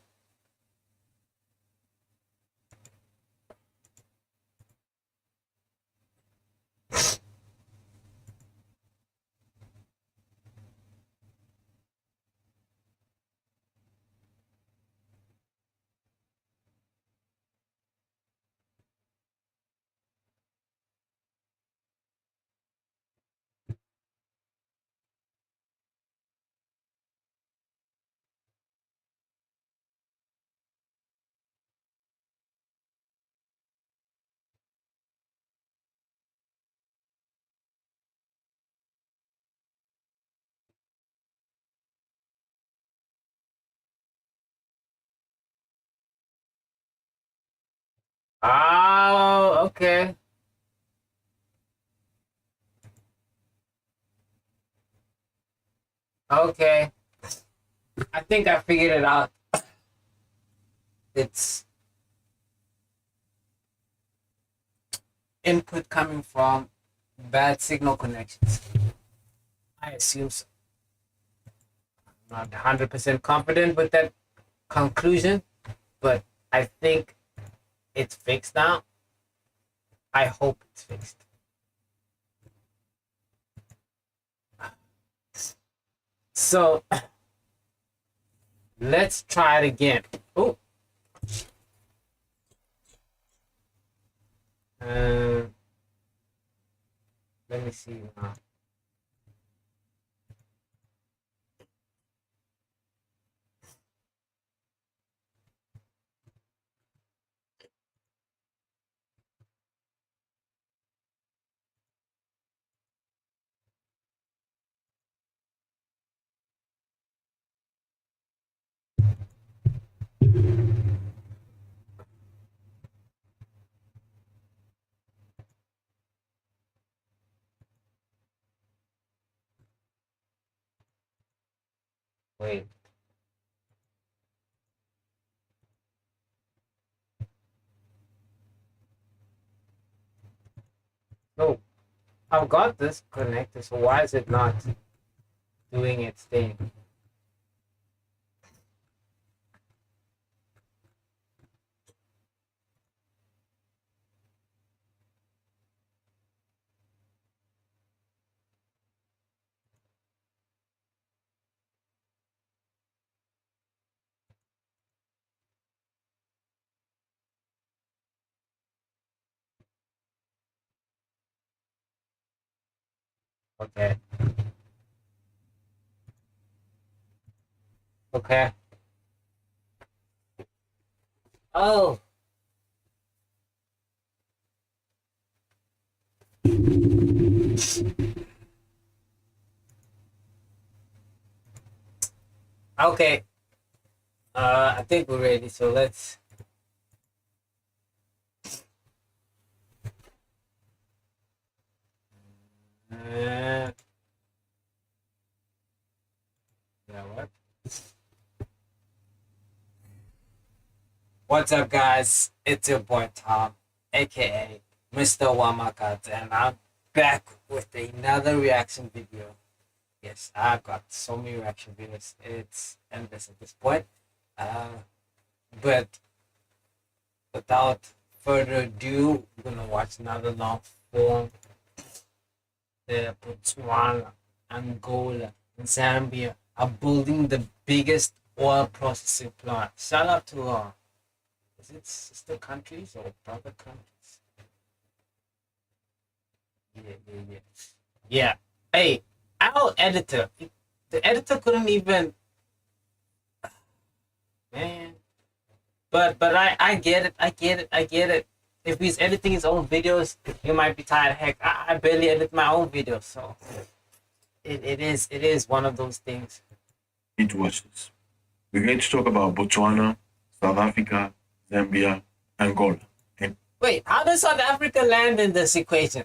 Oh, okay. Okay. I think I figured it out. It's input coming from bad signal connections. I assume so. I'm not 100% confident with that conclusion, but I think it's fixed now. I hope it's fixed. So let's try it again. Oh. Let me see now. Wait. No, I've got this connected, so why is it not doing its thing? Okay. Okay. Oh. Okay. I think we're ready. So let's. Uh, yeah. What? What's up, guys? It's your boy Tom, aka Mr. Wamakat, and I'm back with another reaction video. Yes, I've got so many reaction videos. It's endless at this point. Uh, but without further ado, we're gonna watch another long form. Botswana, Angola, and Zambia are building the biggest oil processing plant. Shout out to is it sister countries or brother countries? Yeah. Yeah. Hey, our editor, the editor couldn't even, man. But I get it. I get it. If he's editing his own videos, he might be tired. Heck, I barely edit my own videos, so it is one of those things. Need to watch this. We're going to talk about Botswana, South Africa, Zambia, Angola. And Wait, how does South Africa land in this equation?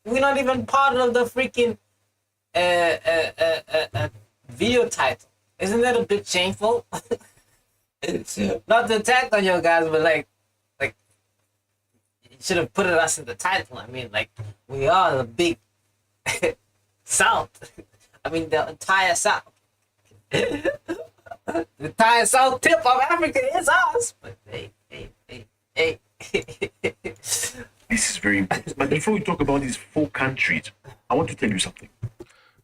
We're not even part of the freaking video title. Isn't that a bit shameful? Not to attack on you guys, but like you should have put us in the title. I mean, like, we are the big South. I mean, the entire South. The entire South tip of Africa is us. But hey. this is very important. But before we talk about these 4 countries, I want to tell you something.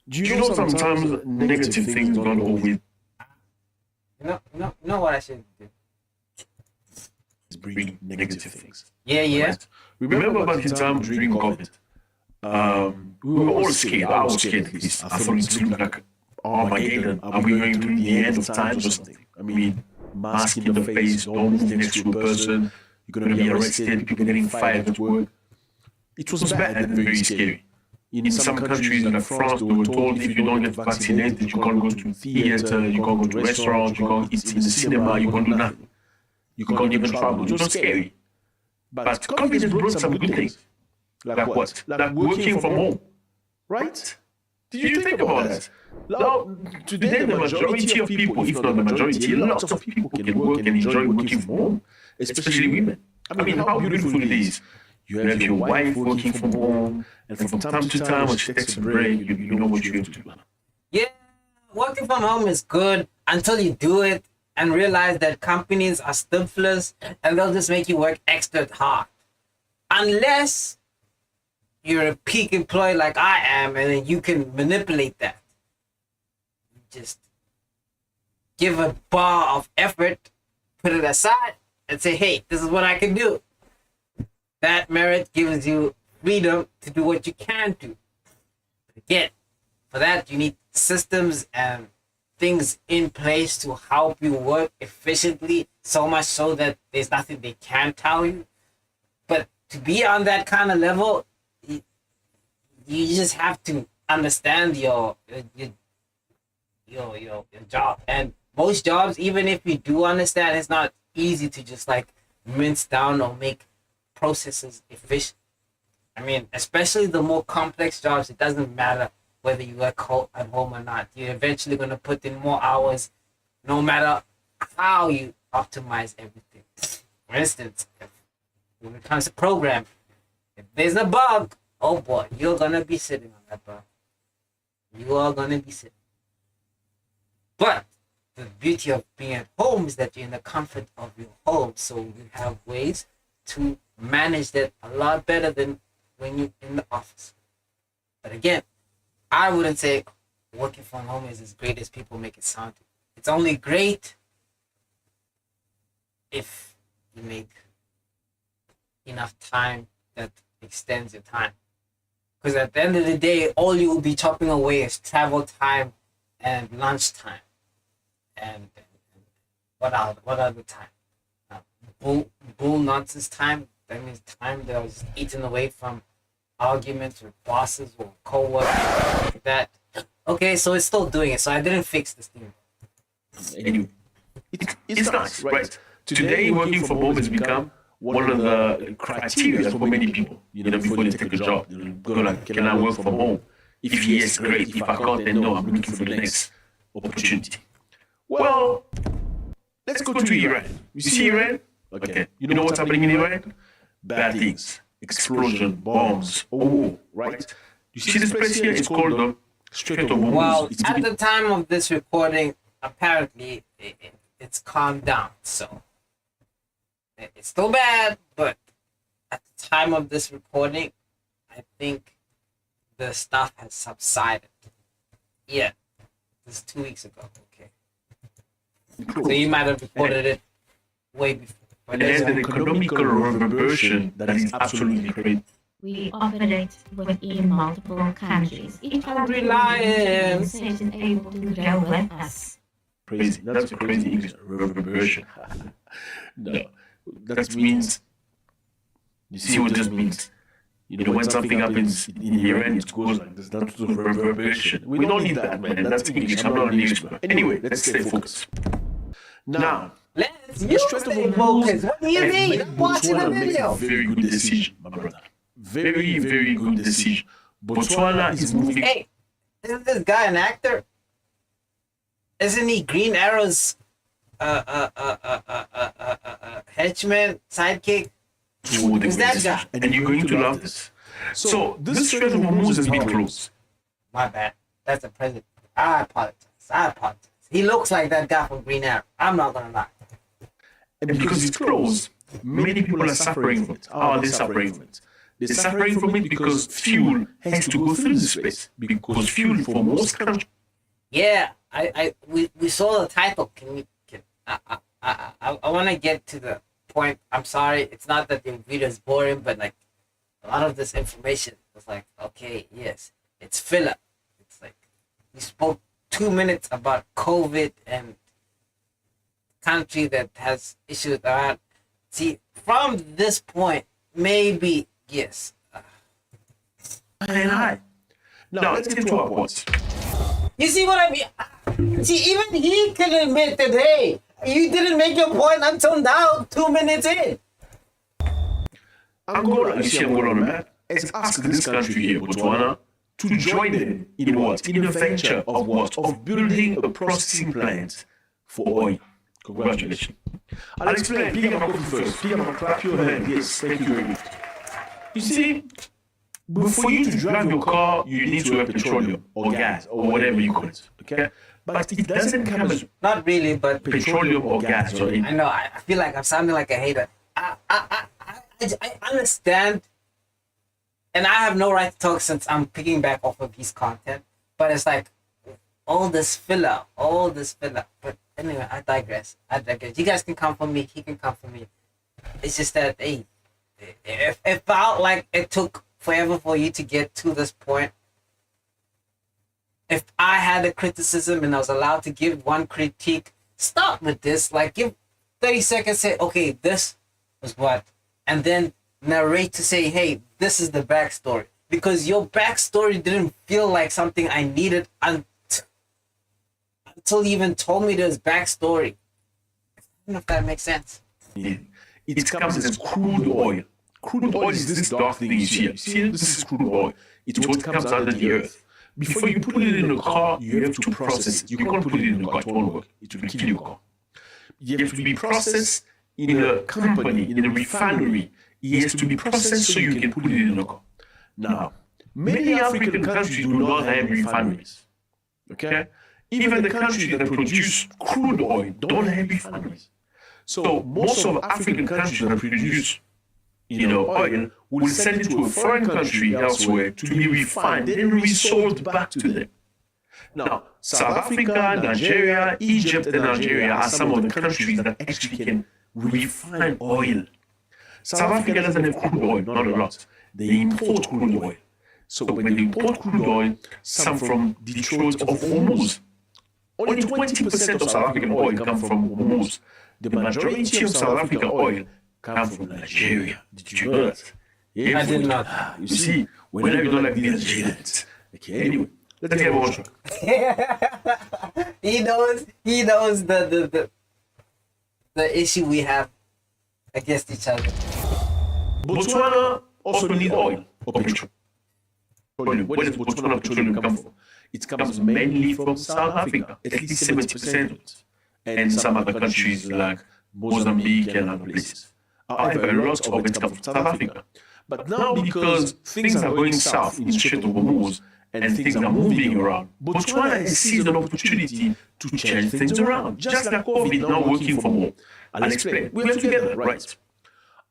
Do you know sometimes negative things don't always You know what I should do? bring negative things? Yeah. Right? Remember back in time during COVID, we were all scared. I was scared at least. I thought it looked like Armageddon. Are we going to the end of times or something? I mean, mask in the face, don't move next to a person, you're going to be arrested, people getting fired at work. It was bad and very scary. In some countries, like France, they were told if you don't get vaccinated, you can't go to theater, you can't go to restaurants, you can't eat in the cinema, you can't do nothing. You can't even travel. It was scary. But COVID has brought some good things. Like what? Like working from home. Right? Did you think about that? Now, today, the majority of people, if not the majority, lots of people can work and enjoy working from home, especially women. I mean, how beautiful it is. You have your wife working from home, and from time to time, when she takes a break, you know what you have to do. Yeah, working from home is good until you do it and realize that companies are stiflers and they'll just make you work extra hard. Unless you're a peak employee like I am, and then you can manipulate that. Just give a bar of effort, put it aside, and say, hey, this is what I can do. That merit gives you freedom to do what you can do. But again, for that, you need systems and things in place to help you work efficiently, so much so that there's nothing they can tell you. But to be on that kind of level, you just have to understand your job. And most jobs, even if you do understand, it's not easy to just like mince down or make processes efficient. I mean, especially the more complex jobs, it doesn't matter whether you work at home or not. You're eventually going to put in more hours no matter how you optimize everything. For instance, when it comes to programming, if there's a bug, oh boy, you're going to be sitting on that bug. You are going to be sitting. But the beauty of being at home is that you're in the comfort of your home, so you have ways to manage that a lot better than when you're in the office. But again, I wouldn't say working from home is as great as people make it sound. It's only great if you make enough time that extends your time. Because at the end of the day, all you will be chopping away is travel time and lunch time. And what other time? Bull nonsense time. That means time that was eaten away from arguments with bosses or co-workers like that. Okay, so it's still doing it. So I didn't fix this thing. Anyway, it's nice, right? Today, working from home has become one of the criteria for many people. Before they take a job, they go like, "Can I work from home?" If yes, great. If I can't, then no. I'm looking for the next opportunity. Well, let's go to Iran. You see Iran? Okay. You know what's happening in Iran? Bad things. Explosion, bombs, right? You see this place here? It's called Strait of Hormuz. Well, at the time of this recording, apparently it's calmed down. So it's still bad, but at the time of this recording, I think the stuff has subsided. Yeah, this is 2 weeks ago. Okay. So you might have reported it way before. And there's an economical reverberation that is absolutely crazy. We operate within multiple countries. Each Reliance is able to grow with us. Crazy. That's a crazy English. Reverberation. No. That means, you see what this means? When something happens in Iran, it goes like this. That's reverberation. We don't need that, man. That's English. I'm not an Englishman. Anyway, let's stay focused. Now, let's stay focused. What do you mean? I'm watching the video. Very good decision, my brother. Very, very good decision. Botswana is moving. Hey, isn't this guy an actor? Isn't he Green Arrow's henchman, sidekick? Who's that guy? And you're going to love this. So, this Strait of Hormuz has been closed. My bad. That's the president. I apologize. He looks like that guy from Green Arrow. I'm not gonna lie. And because it's closed, many people are suffering from it. How are they suffering from it? They're suffering from it because fuel has to go through this place. Because fuel for most countries. Yeah, we saw the title. I want to get to the point. I'm sorry, it's not that the video is boring, but like a lot of this information was like, okay, yes, it's filler. It's like we spoke 2 minutes about COVID and country that has issues around. See, from this point, maybe yes. Now let's get to our points. You see what I mean? See, even he can admit that, hey, you didn't make your point until now, 2 minutes in. Angola, you see Angola on the map, has asked this country here, Botswana, to join them in what? In a venture of what? Of building a processing plant for oil. Congratulations. I'll explain. Please, I'm going first. Please, I'm going to clap your hand. Yes, thank you very much. You see, for you to drive your car, you need to have petroleum or gas or whatever you call it. Okay? But it doesn't come as not really, but petroleum or gas. Or I know. I feel like I'm sounding like a hater. I understand, and I have no right to talk since I'm picking back off of his content. But it's like all this filler. But anyway, I digress. You guys can come for me. He can come for me. It's just that, hey, it felt like it took forever for you to get to this point. If I had a criticism and I was allowed to give one critique, start with this. Like, give 30 seconds, say, okay, this was what. And then narrate to say, hey, this is the backstory. Because your backstory didn't feel like something I needed until you even told me there's backstory. I don't know if that makes sense. Yeah. It comes as crude oil. Crude oil is this dark thing you see. See, this is crude oil. It's what comes out of the earth. Before you put it in a car, you have to process it. You can't put it in a car, it won't work. It will kill your car. You have to be processed in a company, in a refinery. It has to be processed so you can put it in a car. Now, many African countries do not have refineries. Okay? Even the countries that produce crude oil don't have refineries. So most of African countries that produce oil will send it to a foreign country elsewhere to be refined, then resold back to them. Now, South Africa, Nigeria, Egypt, and Algeria are some of the countries that actually can refine oil. South Africa doesn't have crude oil, not a lot. They import crude oil. So when you import crude oil, some from the Strait of Hormuz. Only 20% of South African oil come from Hormuz. The majority of South African oil come from Nigeria. Did you know that? Yeah, I did not. You see, whenever you don't like the Nigerians. Okay, anyway, let's get on track. He knows the issue we have against each other. Botswana also need oil or petroleum. Where does Botswana petroleum come from? It comes mainly from South Africa, at least 70%, and some other countries like Mozambique and other places. However, a lot of it comes from South Africa. But now, because things are going south in the Strait of Hormuz and things are moving around, Botswana has seized an opportunity to change things around, just like COVID now working from home. I'll explain. We are together, right?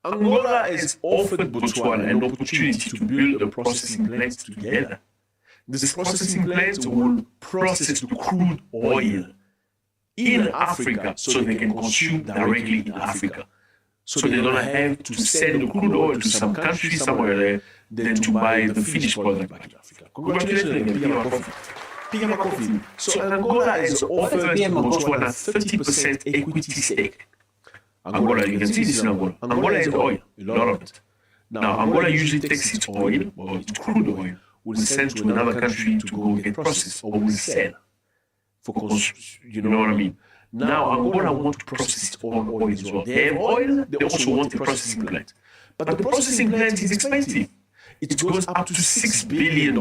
Angola has offered Botswana an opportunity to build a processing plant together. This processing plant will process the crude oil in Africa so they can consume directly in Africa. So they don't have to send the crude oil to some country somewhere there, then to buy the finished product back in Africa. Congratulations, PM Coffee. So Angola has offered Botswana 30% equity stake. Angola, you can see this in Angola. Angola has oil, a lot of it. Now, Angola usually takes its oil, or its crude oil, will send to another country to go get processed, or will sell. You know what I mean? Now, Angola want to process its own oil as well. They have oil, they also want a processing plant. But the processing plant is expensive. It goes up to $6 billion.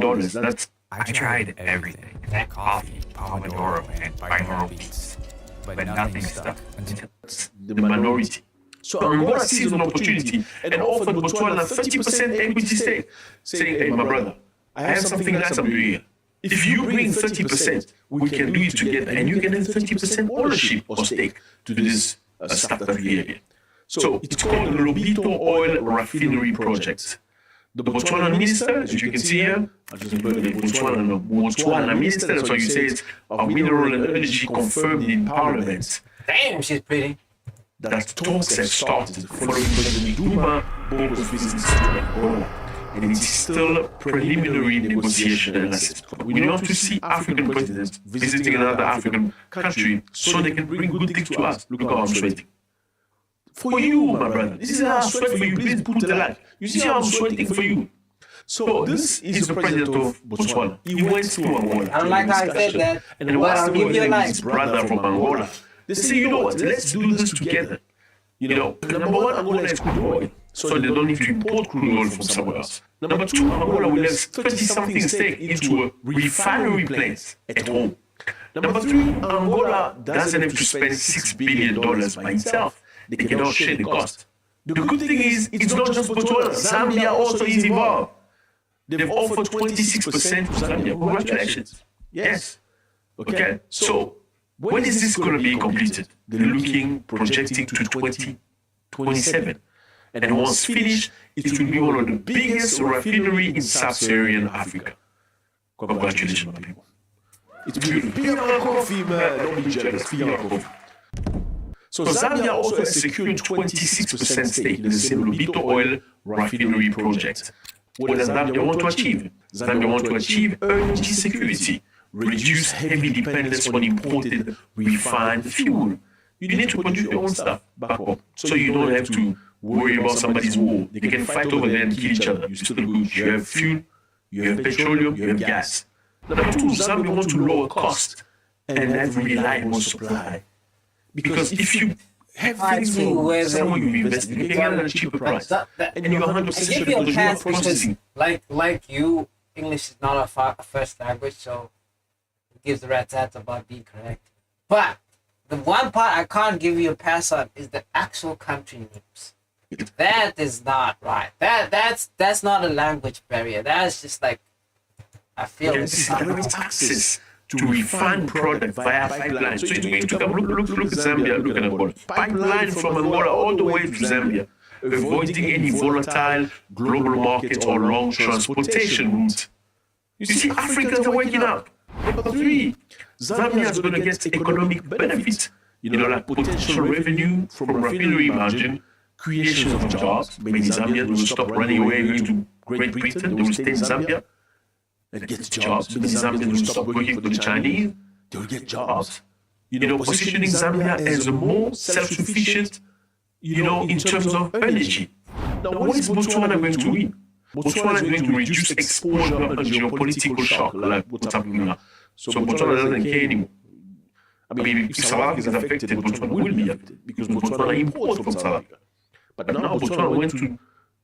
That's I tried everything. Coffee, Pomodoro, and binaural beats. But nothing stuck until the minority. So Angola sees an opportunity and offered Botswana 30% equity stake, saying, hey, my brother, I have something nice I'm doing here. If you bring 30%, we can do it together, and you can have 30% ownership or stake to this stuff that we have. So it's called the Lobito Oil Refinery Project. The Botswana minister, as you can see here, I just put the Botswana minister, that's why you say it, of mineral and energy confirmed in parliament. Damn, she's pretty. That talks have started following President Duma Boko's visit to Angola. And it is still preliminary negotiation analysis. We want to see African presidents visiting another African country so they can bring good things to us. Look how I'm sweating. For you, my brother, this is how I sweat for you. Please put the like. You see how I'm sweating for you. So this is the president of Botswana. He went to Angola. I don't like how I said that. And whilst they were with his brother from Angola, they say, you know what, let's do this together. You know, number one, Angola has crude oil, so they don't need to import crude oil from somewhere else. Number two, Angola will have 30-something stake into a refinery plant at home. Number three, Angola doesn't have to spend $6 billion by itself. They can all share the cost. The good thing is, it's not just Botswana. Zambia also is involved. They've offered 26% to Zambia. Congratulations. Yes. Okay. So, when is this going to be completed? They're projecting to 2027. And once finished, it will be one of the biggest refinery in sub-Saharan Africa. Congratulations, my people. It's beautiful. PM Coffee, man. Don't be jealous. PM Coffee. So Zambia also has secured 26% stake in the same Lobito Oil Refinery project. What does Zambia want to achieve? Zambia want to achieve energy security, reduce heavy dependence on imported refined fuel. You need to produce your own stuff back home, so you don't have to worry about somebody's war. They can fight over there and kill each other. You're still good. You have fuel, you have petroleum, you have gas. Number two, Zambia wants to lower cost and have reliable supply. Because if you have things from someone you invest, you can get it at a cheaper price. And you're 100% sure because you are processing. Like you, English is not a first language, so it gives the rat's ass about being correct. But the one part I can't give you a pass on is the actual country names. That is not right. That's not a language barrier. That's just like, I feel it's direct access to refined product via pipeline. So it's going to come, look at Zambia, look at Angola. Pipeline from Angola all the way to Zambia, avoiding any volatile global market or long transportation route. You see, Africans are waking up. Number three, Zambia is going to get economic benefit. You know, like potential revenue from refinery margin, creation of jobs. Maybe Zambia will stop running away to Great Britain, they will stay in Zambia. and gets jobs. Maybe Zambians will stop working for the Chinese, they will get jobs. Positioning Zambia as a more self-sufficient, in terms of energy. Now, what is Botswana going to win? Botswana is going to reduce exposure and geopolitical shock, like what's happening now. So Botswana doesn't care anymore. I mean, if South Africa is affected, Botswana will be affected because Botswana imports from South Africa. But now Botswana went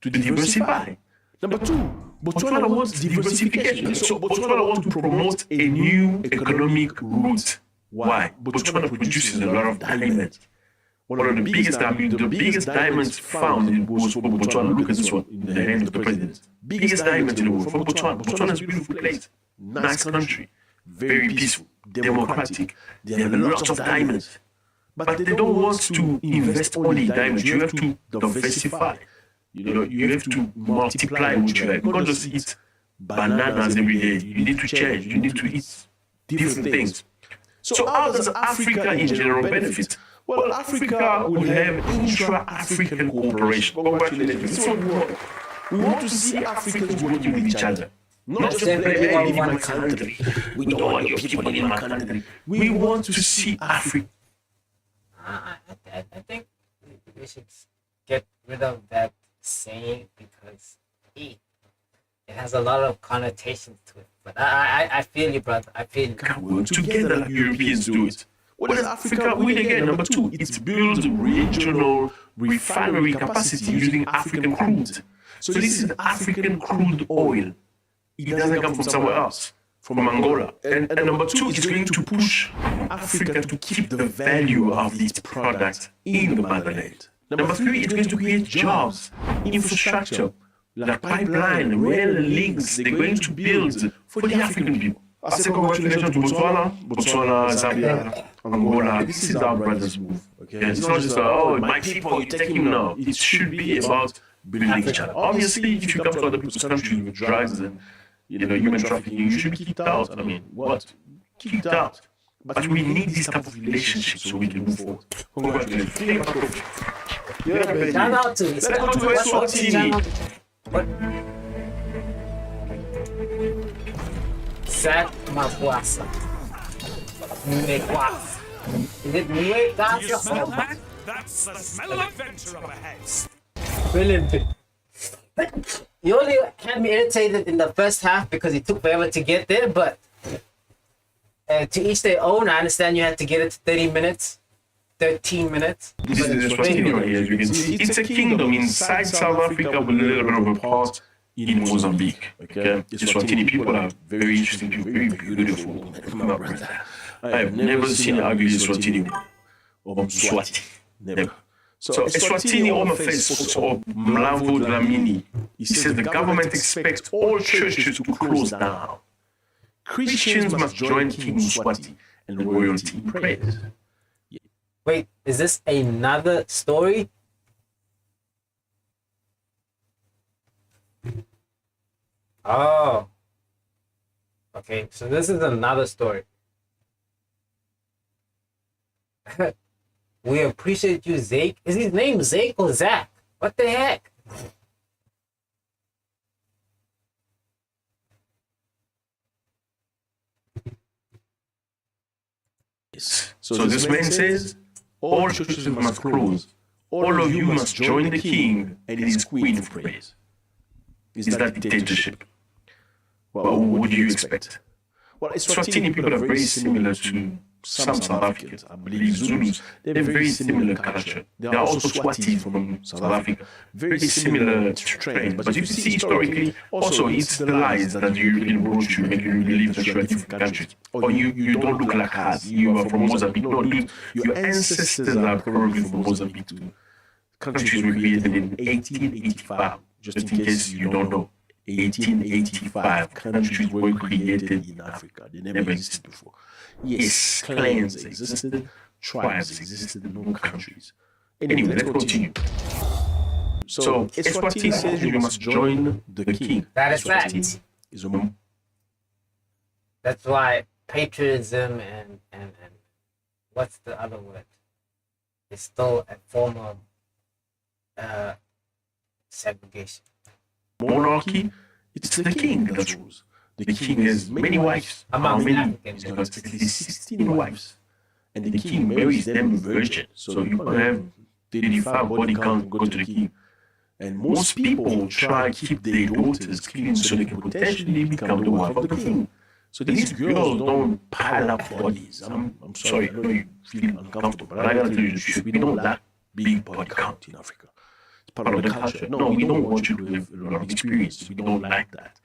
to diversify. Number two, Botswana wants diversification. So Botswana wants to promote a new economic route. Why? Botswana produces a lot of diamonds. One of the biggest diamonds found was from Botswana. Look at this one in the hands of the president. Biggest diamonds in the world from Botswana. Botswana is a beautiful place, nice country, very peaceful, democratic. They have lots of diamonds, but they don't want to invest only in diamonds. You have to diversify. You have to multiply what you have. You can't just eat bananas every day. You need to change. You need to eat different things. So how does Africa in general benefit? Well, Africa will have intra-African cooperation. Congratulations. This is what we want. We want to see Africans working with each other. Not just live in my country. We don't want your people in my country. We want to see Africa. I think we should get rid of that saying because it has a lot of connotations to it. But I feel you, brother. I feel you. We work together like Europeans do it. What does Africa win again? Number two, it builds regional refinery capacity using African crude. So this is African crude oil. It doesn't come from somewhere else, from Angola. And number two, it's going to push Africa to keep the value of these products in the motherland. Number three, it's going to create jobs, infrastructure, like pipeline, rail links. They're going to build for the African people. I say congratulations to Botswana, Zambia, Angola. This is our brothers' move. Okay, it's not just my people, you take him now. It should be about building each other. Obviously, if you come to other people's countries with drugs and human trafficking, you should be kicked out. I mean, what? Kicked out. But we need this type of relationship so we can move forward. Congratulations. Yeah, baby. Shout out to Let's go to Eswatini. What? Zach Mabuasa. Mwekwasa. Is it Mwekwasa? You smell that? That's the smell of adventure up ahead. Brilliant. You only had me irritated in the first half because it took forever to get there, but to each their own. I understand you had to get it to 30 minutes, 13 minutes. This is the Eswatini right here, as you can see. It's a kingdom inside South Africa with a little bit of a part in Mozambique. Okay, the Eswatini people are very interesting people, very beautiful. My brother, I have never seen an ugly Eswatini or Mswati. Never. So Eswatini Omafes or Mlavo Dlamini, he says the government expects all churches to close down. Christians must join King Mswati and royalty in prayers. Wait, is this another story? Oh. Okay, so this is another story. We appreciate you, Zake. Is his name Zake or Zach? What the heck? So this man says, all churches must close. All of you must join the king and his queen of praise. Is that dictatorship? Well, what do you expect? Well, Eswatini people are very similar to some South Africans. I believe Zulus. They have very similar culture. There are also Swatis from South Africa. Very similar traits. But you see historically, also it's the lies that the European brought you, make you believe that you are different countries. Or you don't look like us. You are from Mozambique. No, dude, your ancestors are probably from Mozambique too. Countries were created in 1885, just in case you don't know. 1885 countries were created in Africa. They never existed before. Yes, clans existed, tribes existed, no countries. Anyway, let's continue. So, Eswatini says you must join the king. That is fact. That's why patriotism and what's the other word? It's still a form of segregation. Monarchy, it's the king that rules. The king has many wives. How many? He's got at least 16 wives. And the king marries them virgin. So you can have 35 body count and go to the king. And most people try to keep their daughters clean so they can potentially become the wife of the king. So these girls don't pile up bodies. I'm sorry, I know you feel uncomfortable, but I gotta tell you the truth. We don't lack big body count in Africa. It's part of the culture. No, we don't want you to have a lot of experience. We don't like that.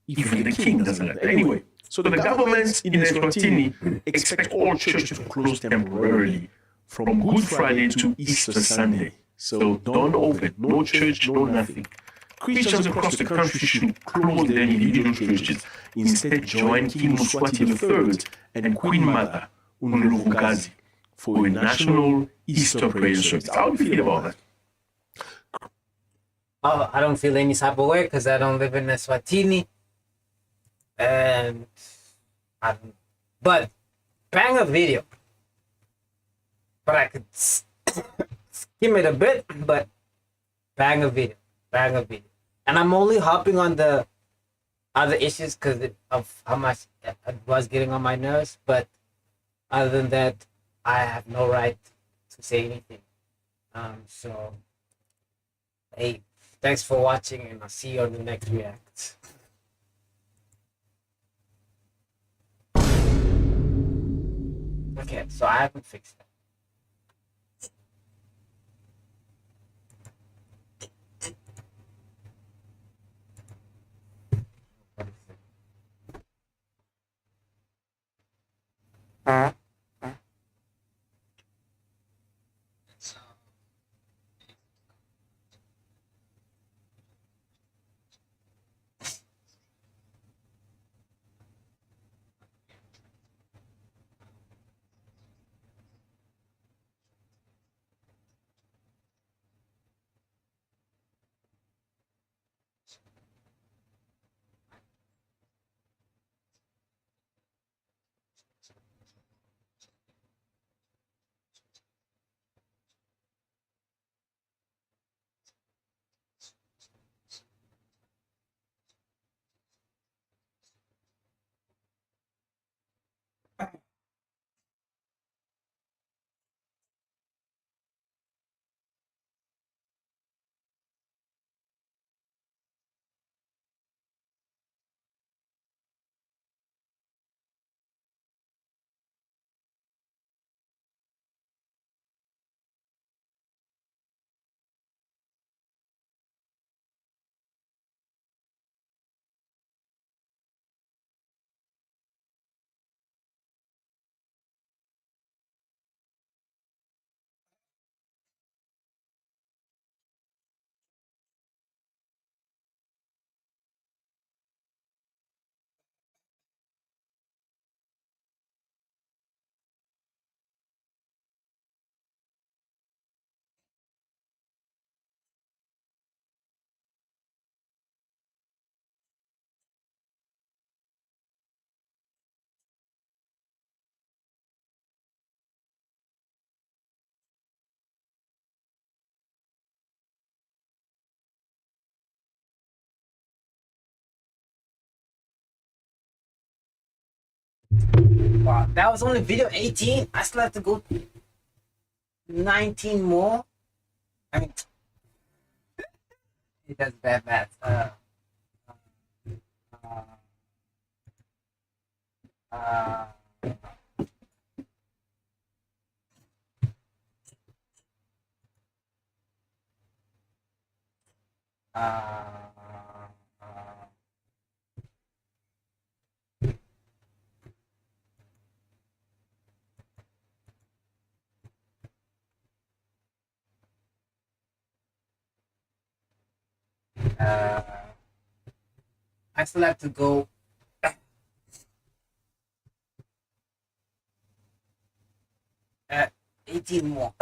Even the king doesn't like that. Anyway, so the government in Eswatini expect all churches to close temporarily from Good Friday to Easter Sunday. So don't open, no church, no nothing. Christians across the country should close their individual churches, instead join King Mswati III and Queen Mother Unluvukazi for a national Easter prayer service. How do you feel about that? Oh, I don't feel any type of way because I don't live in Eswatini. And but bang a video. But I could skim it a bit, but bang a video. And I'm only hopping on the other issues because of how much it was getting on my nerves. But other than that, I have no right to say anything. So, hey, thanks for watching, and I'll see you on the next react. Okay, so I haven't fixed that. Wow, that was only video 18. I still have to go 19 more. I mean, it does bad math. Uh, uh, uh, I still have to go 18 more.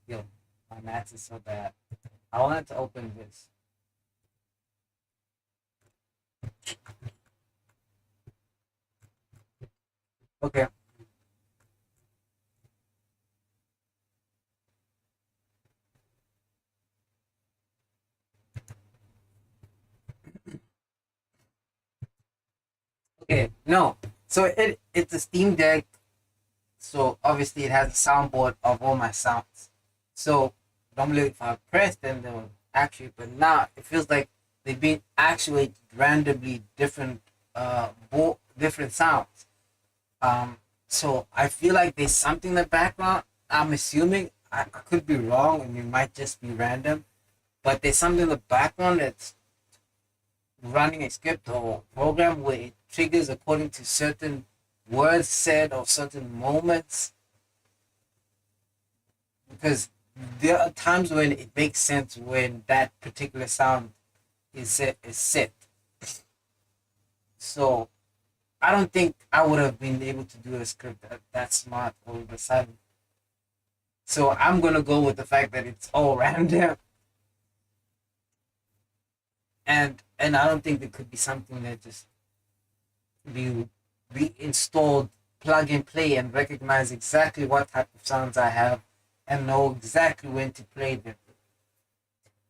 Yo, my math is so bad. I wanted to open this. Okay. So it's a Steam Deck. So obviously it has a soundboard of all my sounds. So normally if I press, then they'll actuate. But now it feels like they've been actuated randomly different sounds. So I feel like there's something in the background. I'm assuming I could be wrong, and it might just be random. But there's something in the background that's running a script or program where it triggers according to certain words said or certain moments. Because there are times when it makes sense when that particular sound is set. So I don't think I would have been able to do a script that smart all of a sudden. So I'm gonna go with the fact that it's all random, and I don't think there could be something that just be be installed, plug and play, and recognize exactly what type of sounds I have, and know exactly when to play them.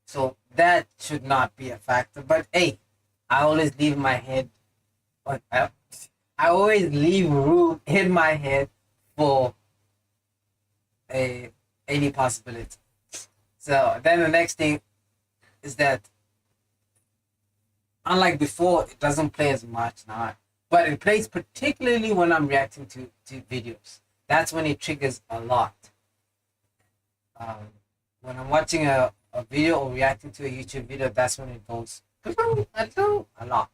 So that should not be a factor. But hey, I always leave my head. I always leave room in my head for a any possibility. So then the next thing is that unlike before, it doesn't play as much now, but it plays particularly when I'm reacting to videos. That's when it triggers a lot. Um, when I'm watching a video or reacting to a YouTube video, that's when it goes a lot.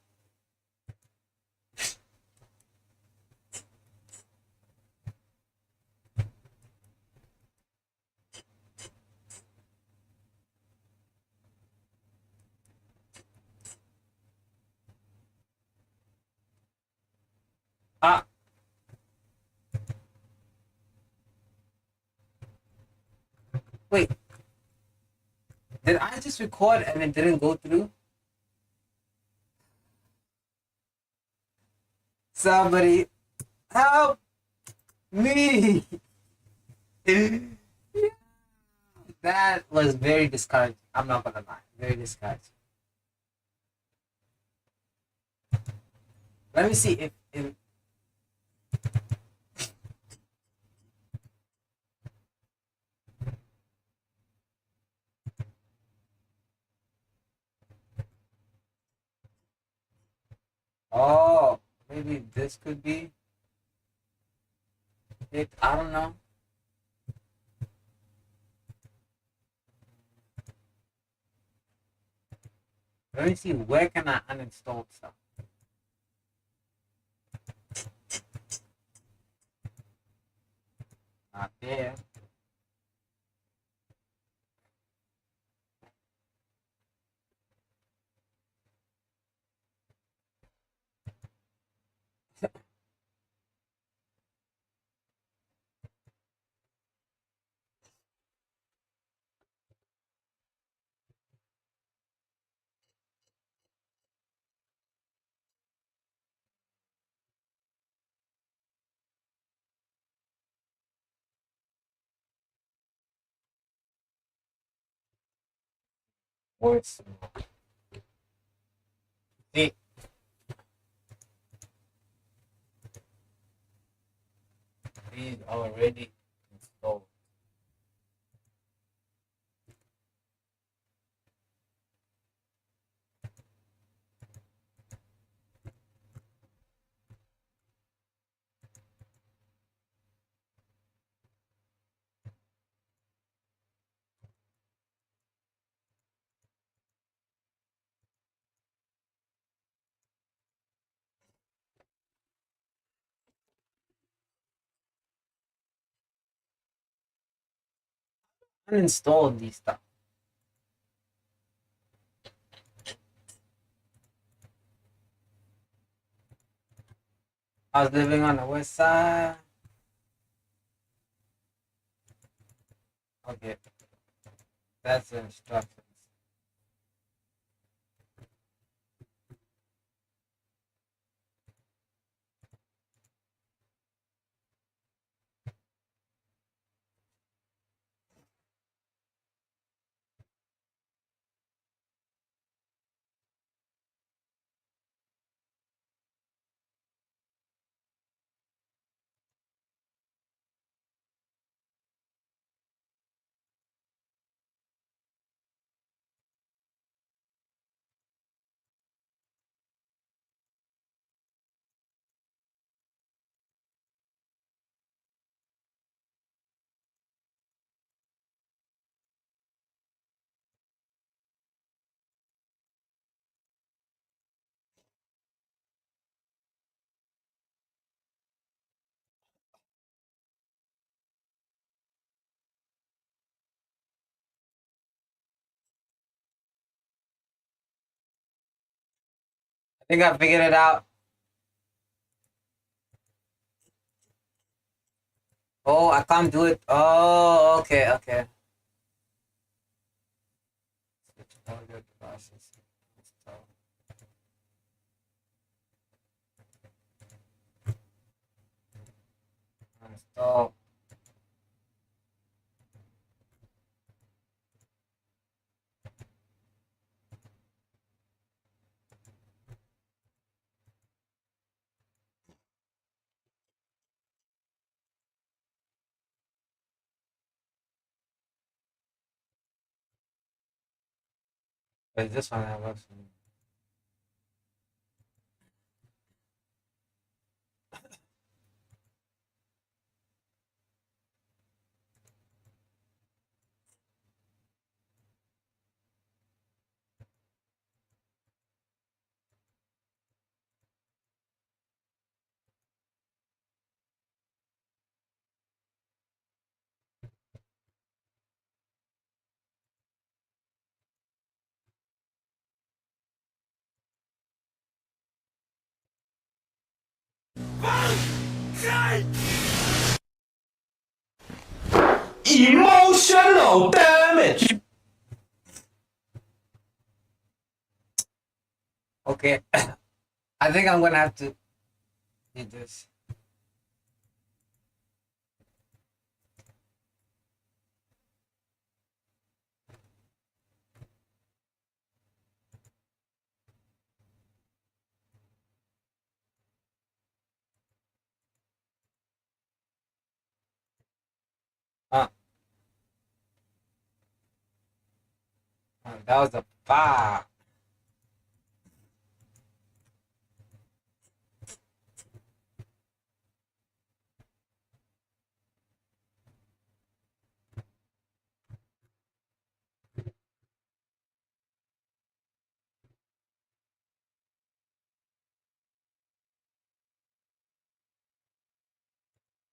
Ah, wait, did I just record and it didn't go through? Somebody help me! That was very discouraging. I'm not gonna lie, very discouraging. Let me see if oh, maybe this could be it. I don't know. Let me see, where can I uninstall stuff? Not there. Voice. See, these already installed. Uninstalled these stuff. I was living on the west side. Okay, that's the instructions. I think I figured it out. Oh, I can't do it. Oh, okay, okay. Switch audio devices. Install. Install. Wait, this one that works for me. Emotional damage. Okay. I think I'm gonna have to do this. Huh. That was a bar.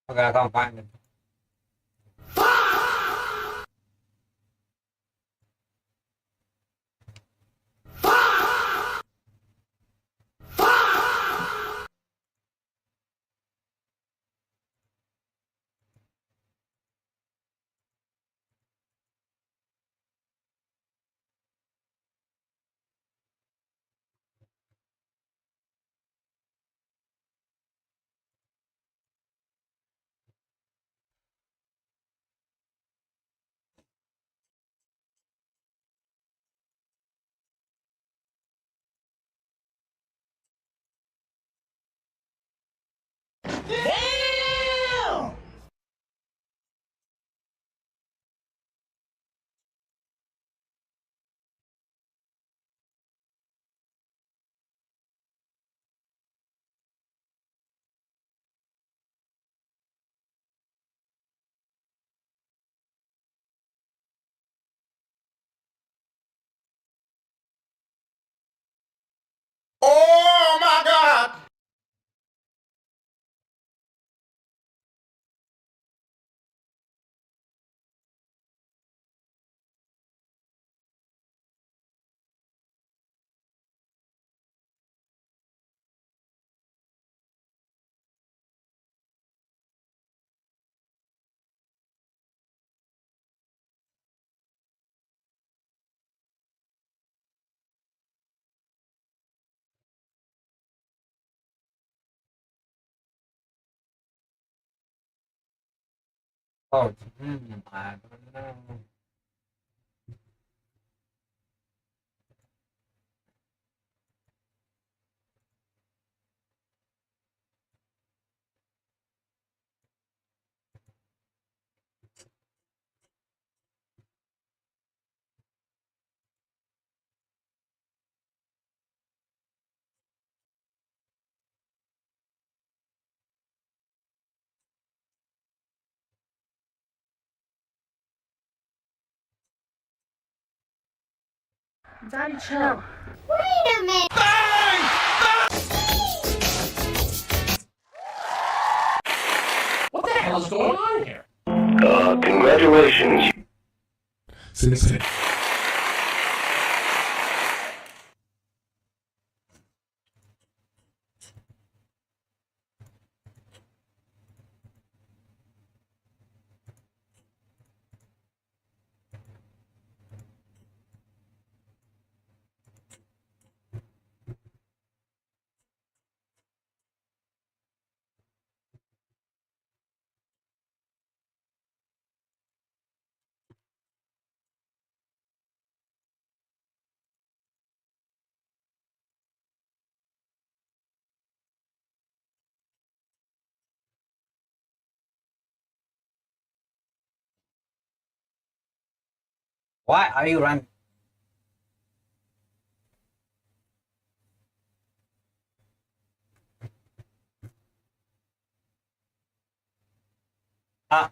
Okay, I can't find it. Damn! Oh my God! Oh, I don't know. Daddy, chill. Wait a minute. What the hell is going on here? Congratulations. Sensei. Why are you running? Ah.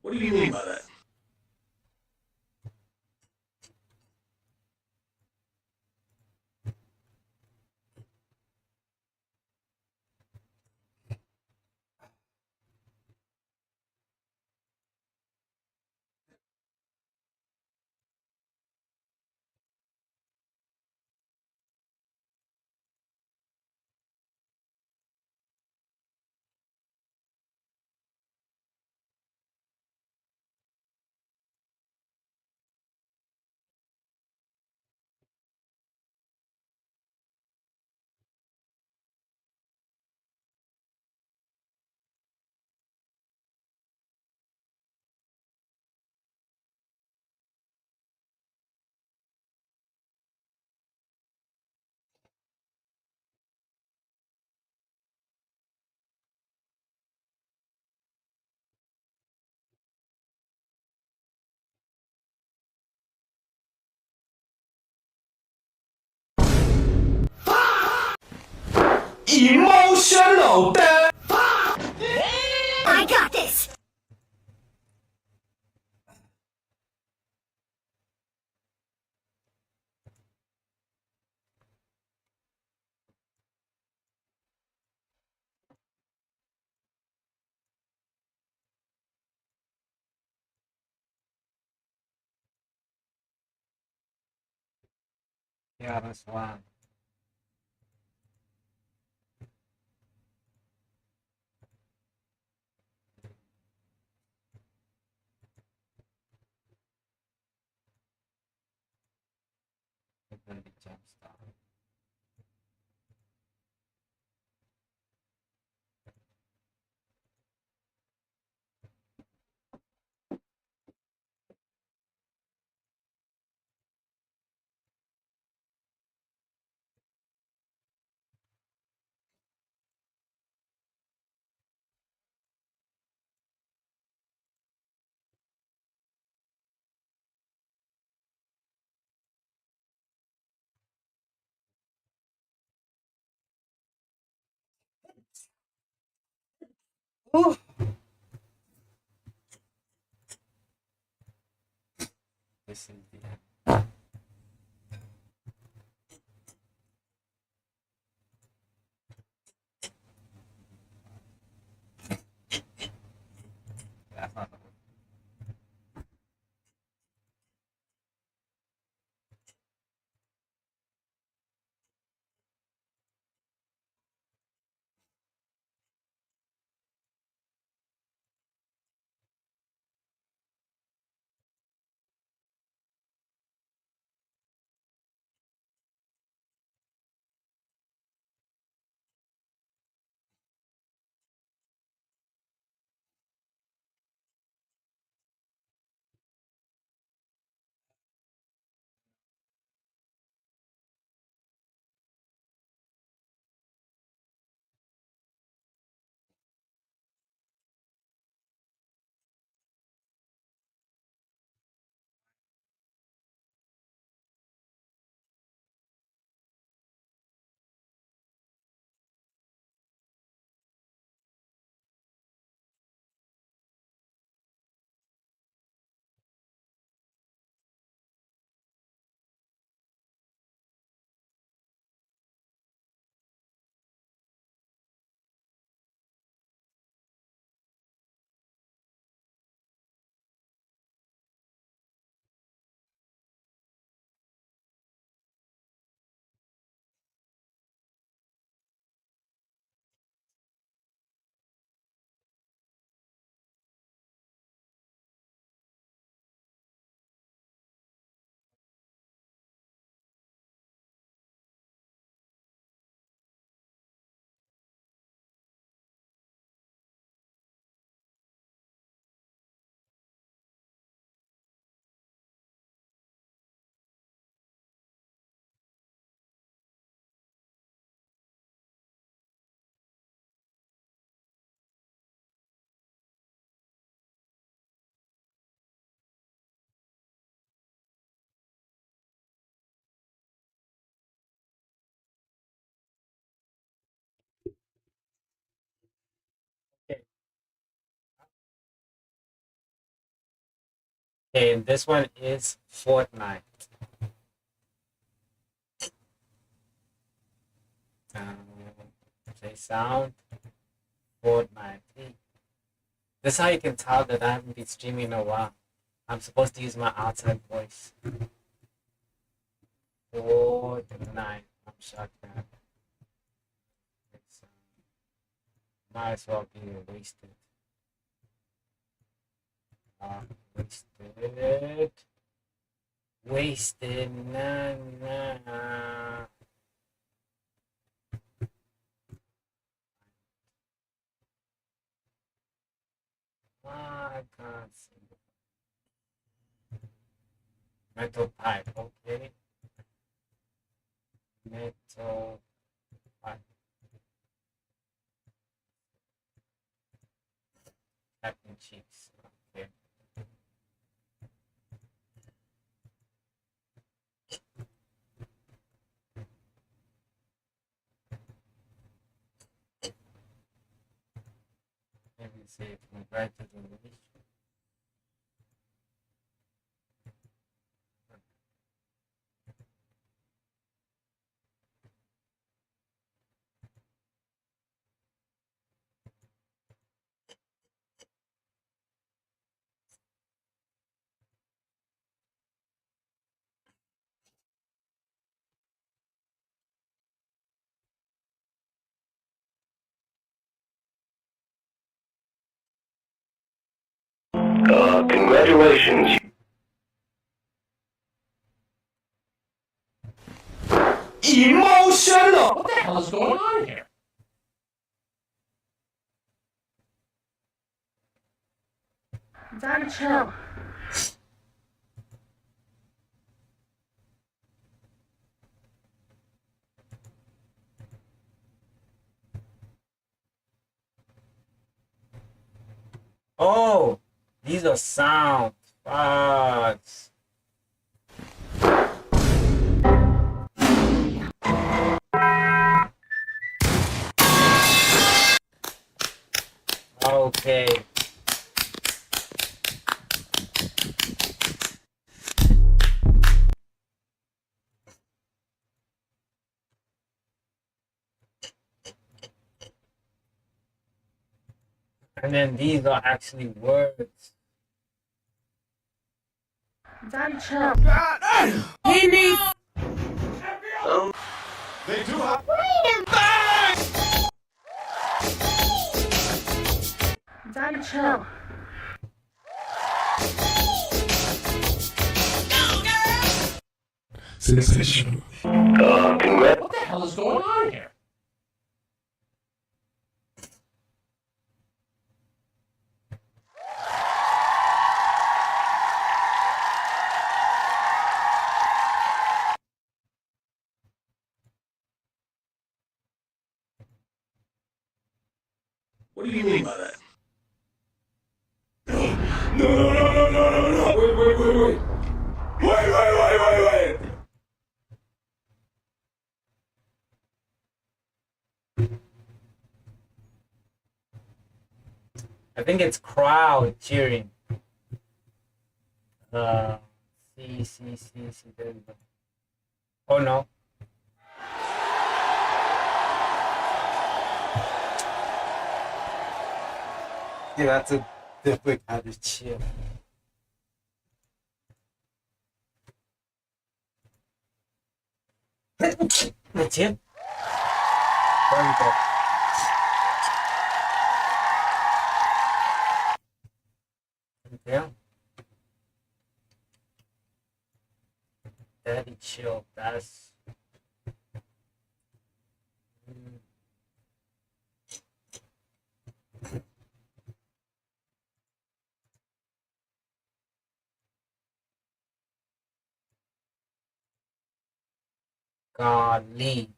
What do you mean by that? Emotional damage! I got this! Yeah, that's one. It's gonna be jump start. Ooh. This is the that's not the Okay, and this one is Fortnite. Okay, sound Fortnite. Hey, this is how you can tell that I haven't been streaming in a while. I'm supposed to use my outside voice. Fortnite. I'm shocked that it's, might as well be wasted. Wasted. Wasted. Nah, nah. I can't see. Metal pipe, okay. Metal pipe. Captain Cheeks. Okay. Let me see. Congratulations. Congratulations. Emotional! What the hell is going on here? Daddy, chill. Oh, these are sound. Fucks. Okay. And then these are actually words. Daddy, chill. He needs. They do have. Daddy, chill. Sensational. What the hell is going on here? What do you mean by that? No. Wait. Wait. I think it's crowd cheering. See. There we go. Oh no. Yeah, that's a different kind of cheer. That's it. There we go. Yeah. Daddy chill. That's. Golly.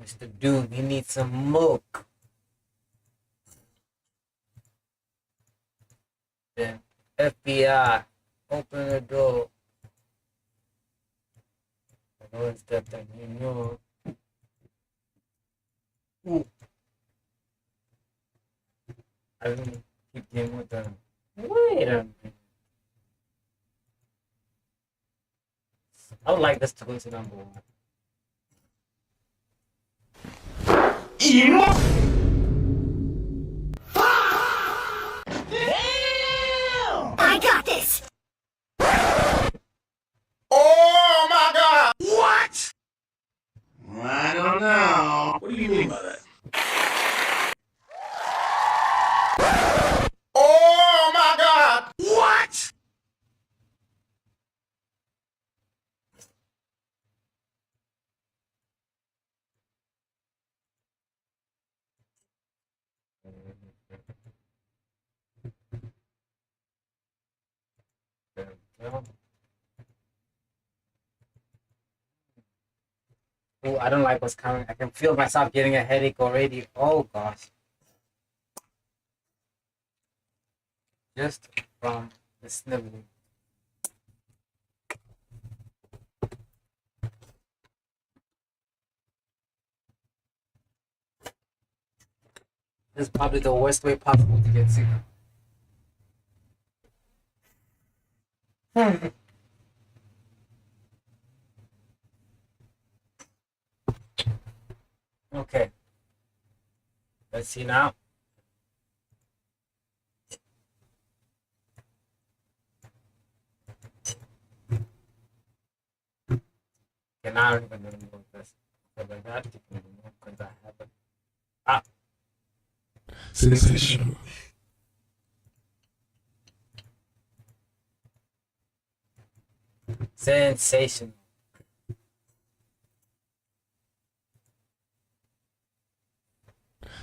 Mr. Dude, you need some milk. Then FBI, open the door. I know it's that thing, you know. Ooh. I didn't keep game with them. Wait a minute. I would like this to go to number 1. I got this! Oh my god! What? I don't know. What do you mean by that? Oh my god! What? Oh, I don't like what's coming. I can feel myself getting a headache already. Oh gosh. Just from the sniveling. This is probably the worst way possible to get sick. Okay. Let's see now. Okay, now I'm going to remove this. So like that, you can remove because I have it. Ah. Sensational. Sensational.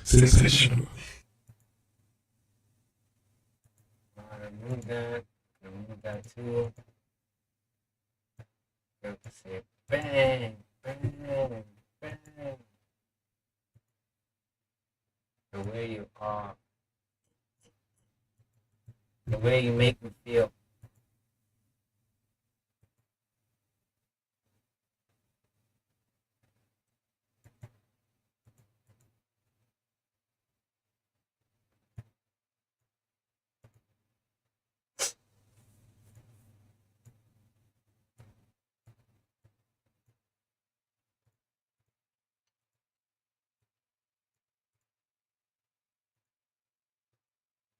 Sensational. Remove that too. Go to say bang, bang, bang. The way you are. The way you make me feel.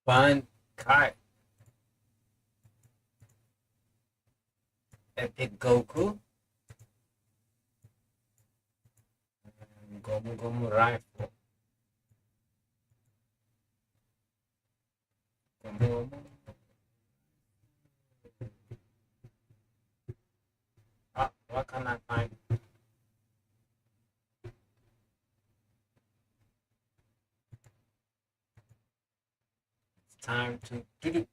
Fun card. Epic Goku. Gomu Gomu Rifle. Gomu Gomu. Ah, what can I find? It's time to do.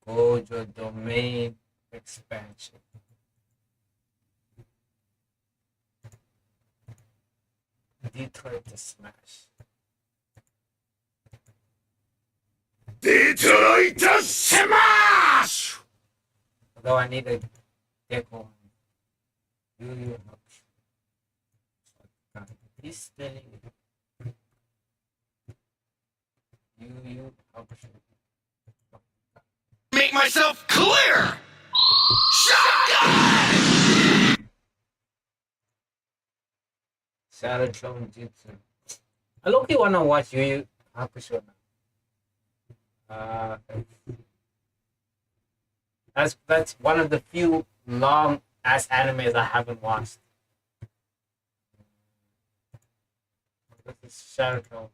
Gojo domain expansion. Detroit to smash. Detroit Smash! Although I need a Gecko. You he's stealing it. You Make myself clear! Shotgun! Shadow Clone Jutsu. I look wanna watch Yu Hakusho now. That's one of the few long ass animes I haven't watched. This is Shadow Clone.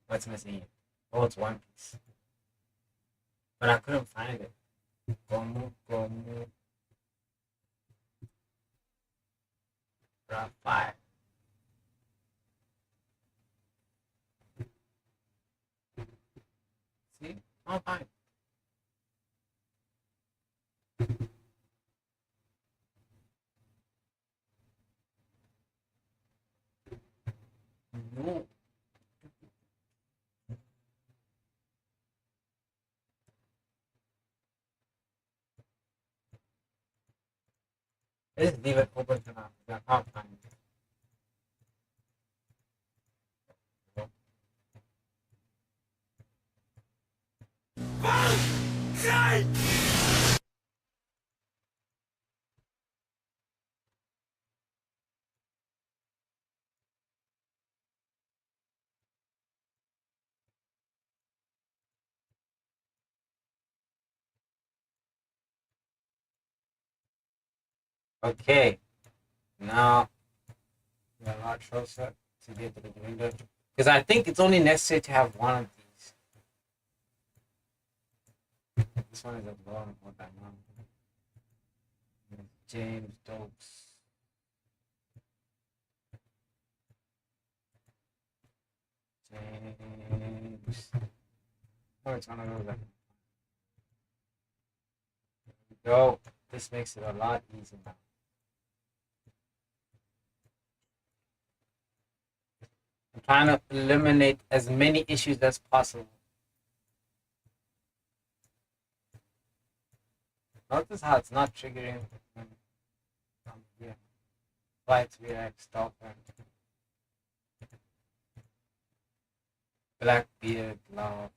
What's missing here? Oh, it's One Piece. But I couldn't find it. Gomu Gomu Raphael. See? Oh, fine. No. Let's leave it open for now. We have time. Okay, now we're not closer to get to the window because I think it's only necessary to have one of these. This one is a blonde. What that one? James Dokes. James. Oh, it's one of those. There we go. This makes it a lot easier now. I'm trying to eliminate as many issues as possible. Notice how it's not triggering from here. Lights react, stop, and Blackbeard, love.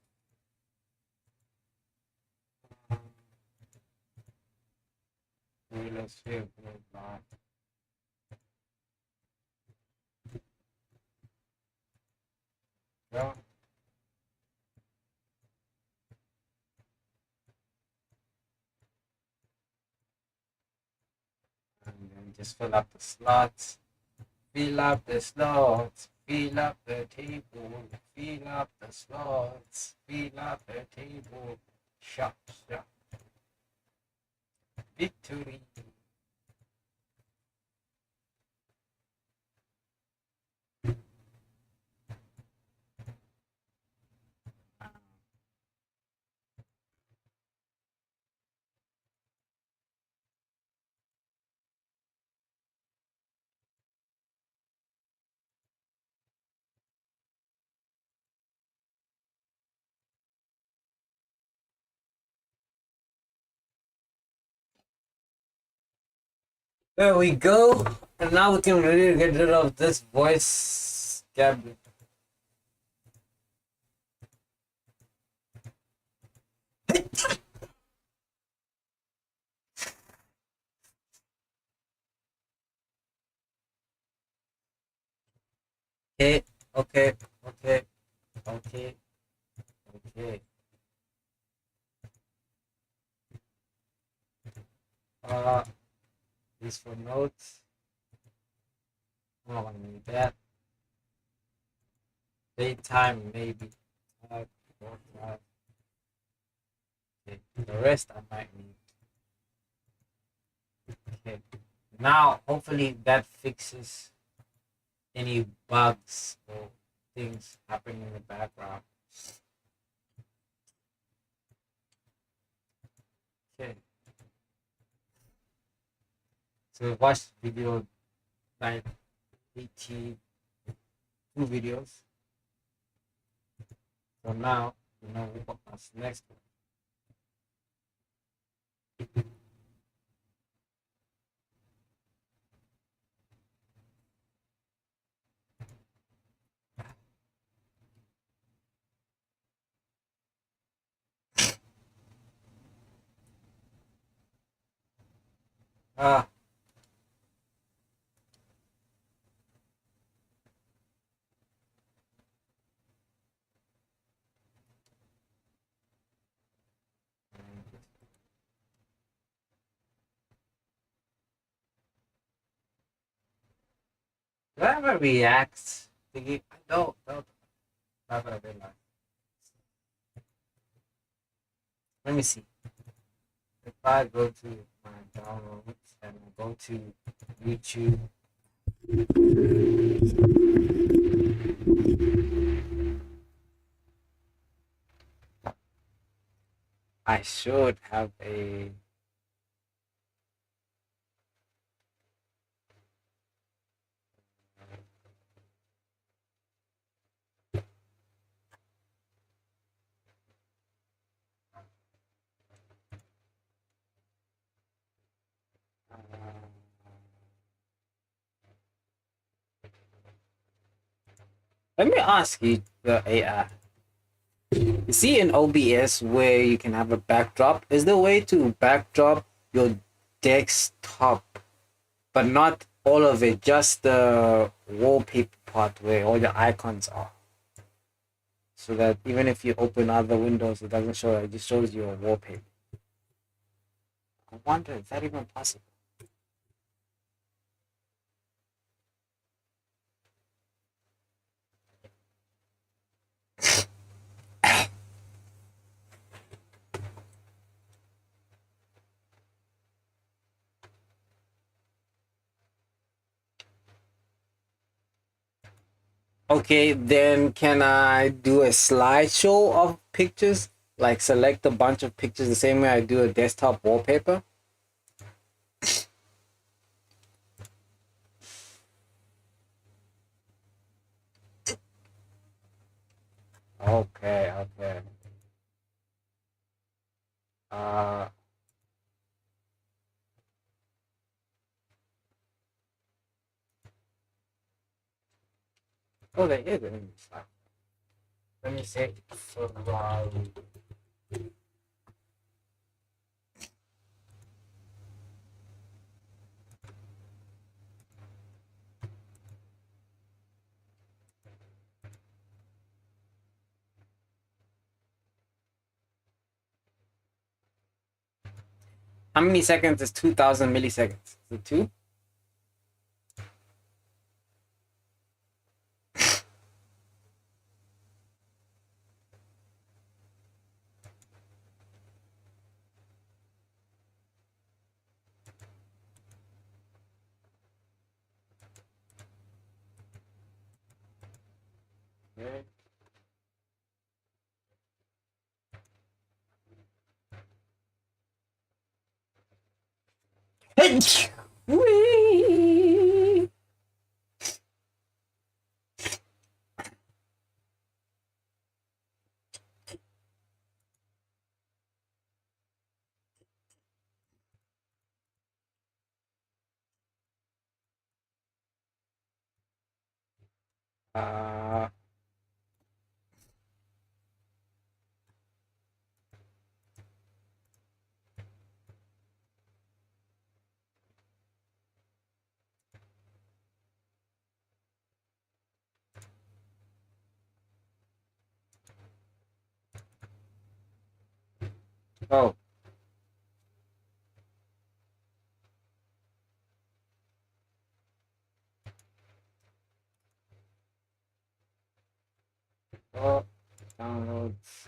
Let's feel good, love. Go. And then just fill up the slots. Fill up the slots. Fill up the table. Fill up the slots. Fill up the table. Shop, shop. Victory. There we go. And now we can really get rid of this voice gap. Okay, okay, okay, okay, okay. This for notes. I don't want to need that. Daytime maybe. Okay. The rest I might need. Okay. Now hopefully that fixes any bugs or things happening in the background. Okay. So watch video like 82 videos. So now you know what's next. Ah. Do I ever react? Thinking, no, not gonna be like. Let me see. If I go to my downloads and go to YouTube, I should have a. Let me ask you, the AI. You see in OBS where you can have a backdrop. Is there a way to backdrop your desktop, but not all of it, just the wallpaper part where all your icons are? So that even if you open other windows, it doesn't show. It just shows you a wallpaper. I wonder, is that even possible? Okay, then can I do a slideshow of pictures? Like select a bunch of pictures the same way I do a desktop wallpaper? Okay, okay. Uh, oh, there is an English slide. Let me see. How many seconds is 2,000 milliseconds? Is it 2? Okay. Whee! Uh, oh. Oh, downloads.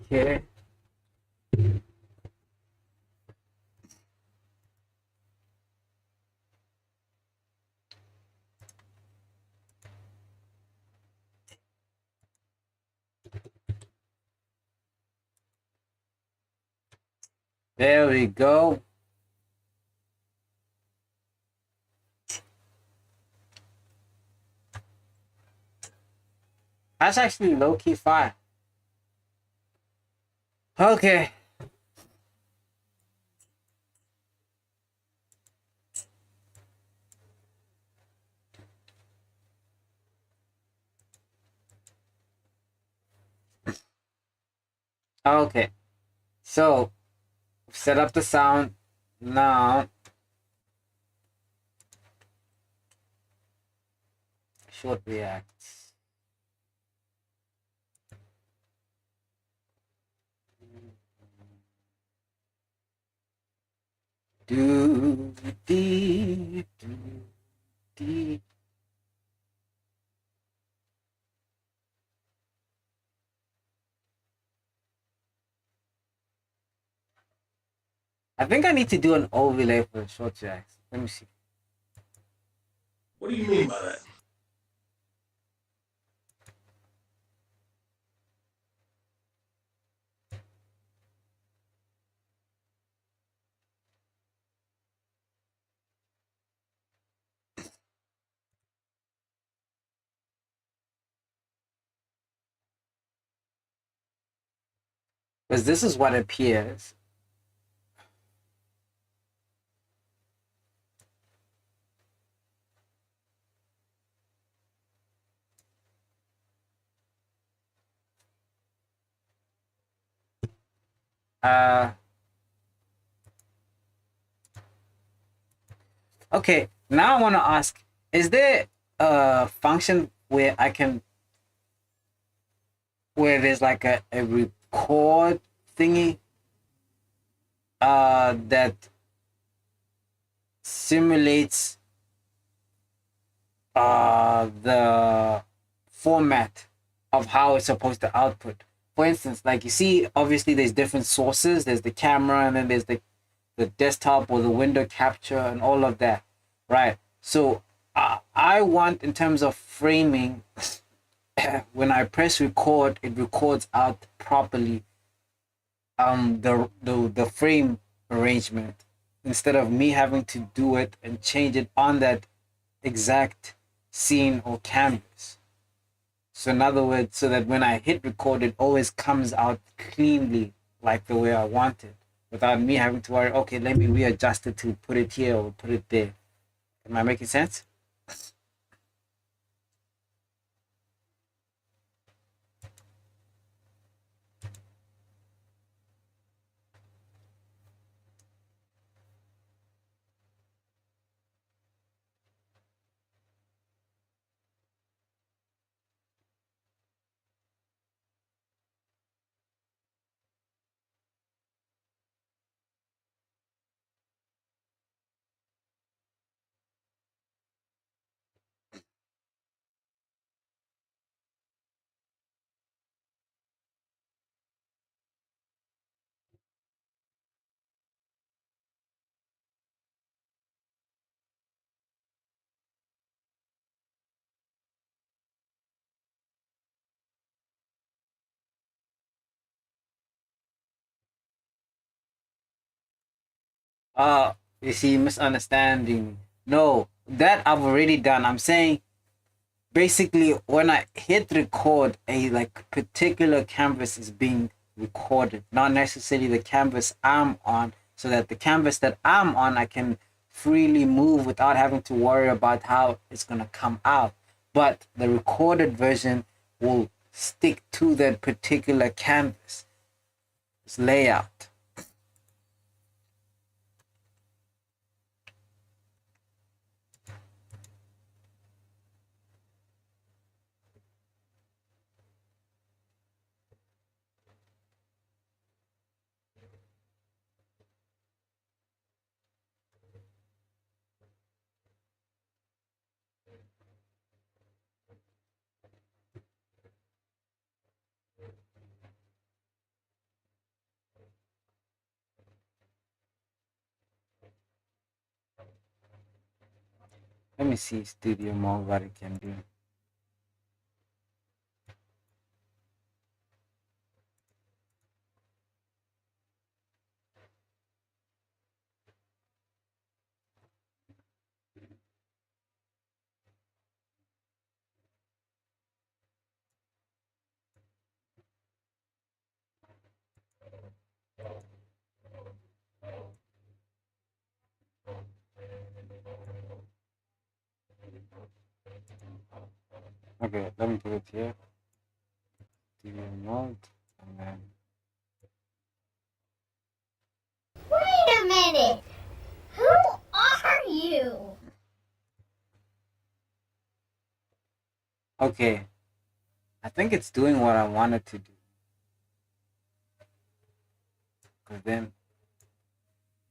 Okay. There we go. That's actually low-key fire. Okay. Okay. So, set up the sound. Now, short reacts. Do, dee, do, dee. I think I need to do an overlay for the short reacts. Let me see. What do you mean by that? because this is what appears. Okay, now I want to ask, is there a function where where there's like a record thingy that simulates the format of how it's supposed to output? For instance, like you see, obviously there's different sources. There's the camera, and then there's the desktop or the window capture and all of that, right? So I want, in terms of framing, when I press record, it records out properly the frame arrangement, instead of me having to do it and change it on that exact scene or canvas. So in other words, so that when I hit record, it always comes out cleanly, like the way I want it, without me having to worry, okay, let me readjust it to put it here or put it there. Am I making sense? You see, misunderstanding. No, that I've already done. I'm saying basically when I hit record, a like particular canvas is being recorded, not necessarily the canvas I'm on, so that the canvas that I'm on I can freely move without having to worry about how it's gonna come out. But the recorded version will stick to that particular canvas, its layout. Let me see studio mode what it can do. Okay, let me put it here. Studio mode, and then Wait a minute! Who are you? okay. I think it's doing what I wanted to do. Because then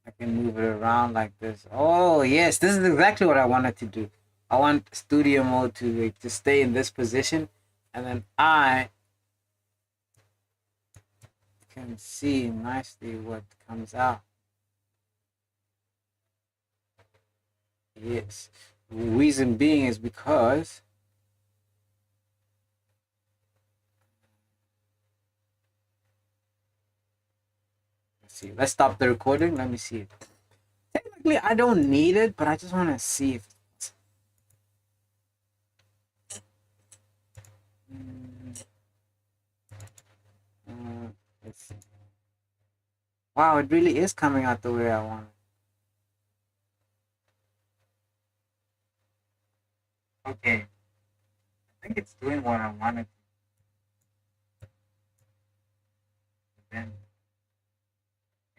I can move it around like this. Oh, yes, this is exactly what I wanted to do. I want studio mode to like just stay in this position, and then I can see nicely what comes out. Yes. Reason being is because let's see. Let's stop the recording. Let me see it. Technically, I don't need it, but I just want to see if it's... let's see. Wow, it really is coming out the way I want it. Okay. I think it's doing what I wanted. Then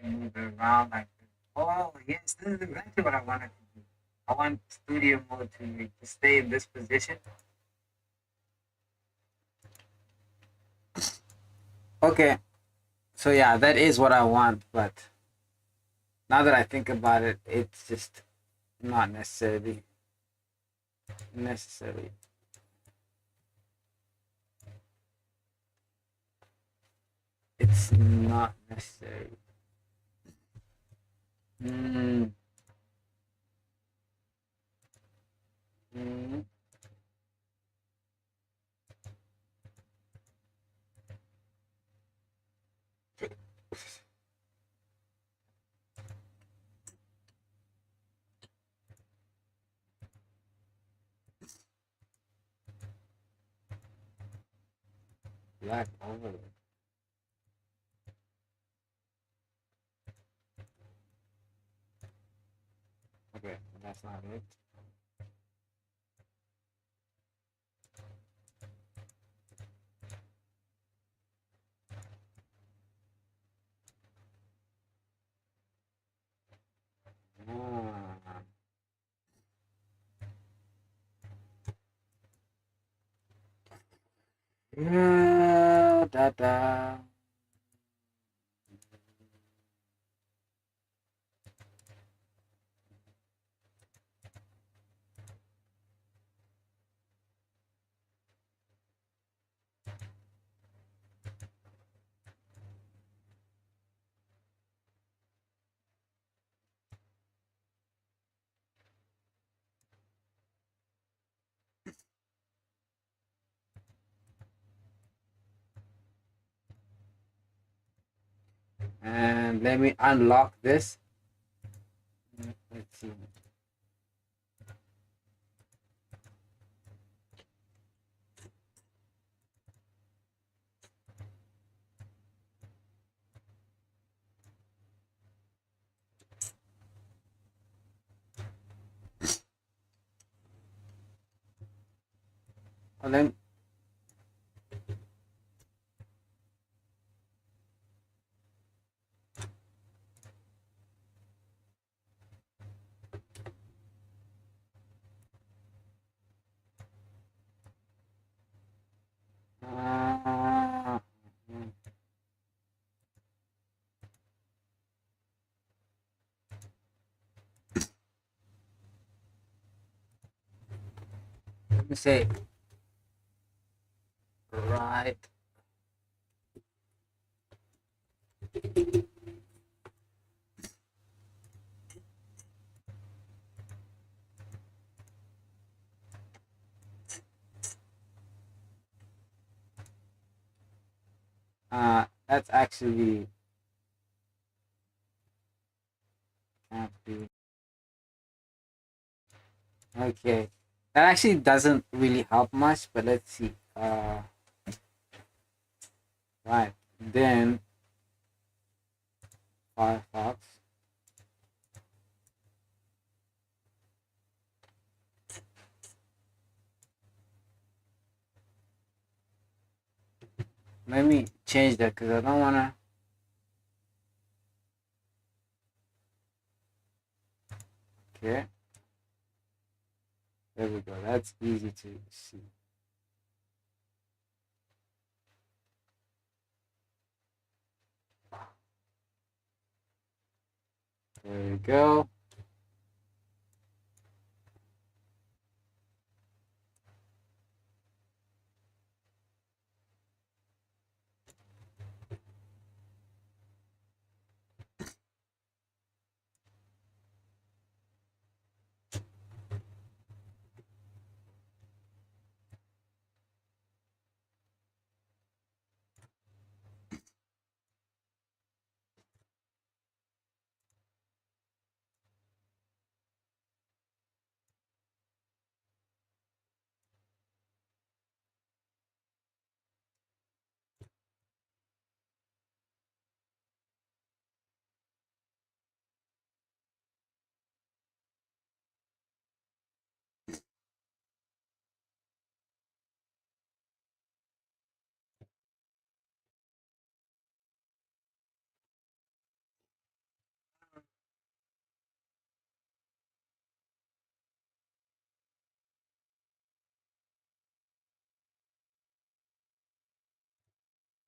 move it around like this. Oh, yes, this is exactly what I wanted to do. I want studio mode to stay in this position. Okay, so yeah, that is what I want, but now that I think about it, it's just not necessarily necessary. It's not necessary. Mm. Mm. Black overlay. Okay, that's not it. Ah. Da da. And let me unlock this. Let's see. And then uh, let me say right. That's actually can't be. Okay, that actually doesn't really help much. But let's see. Right then, Firefox. Let me change that because I don't wanna. Okay, there we go. That's easy to see. There we go.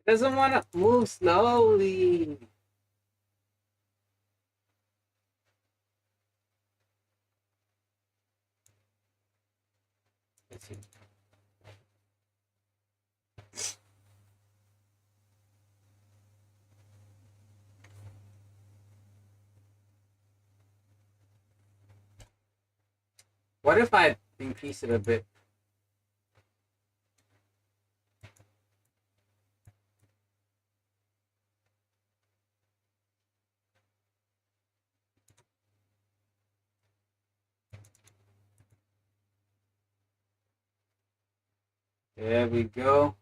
Doesn't want to move slowly. Let's see. What if I increase it a bit? There we go.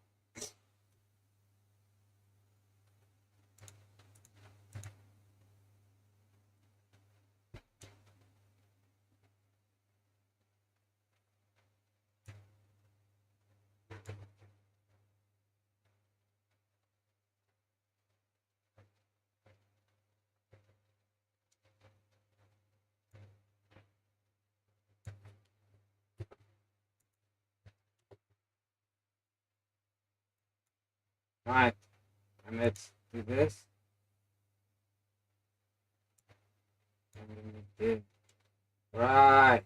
Right, and let's do this. And then we did. Right.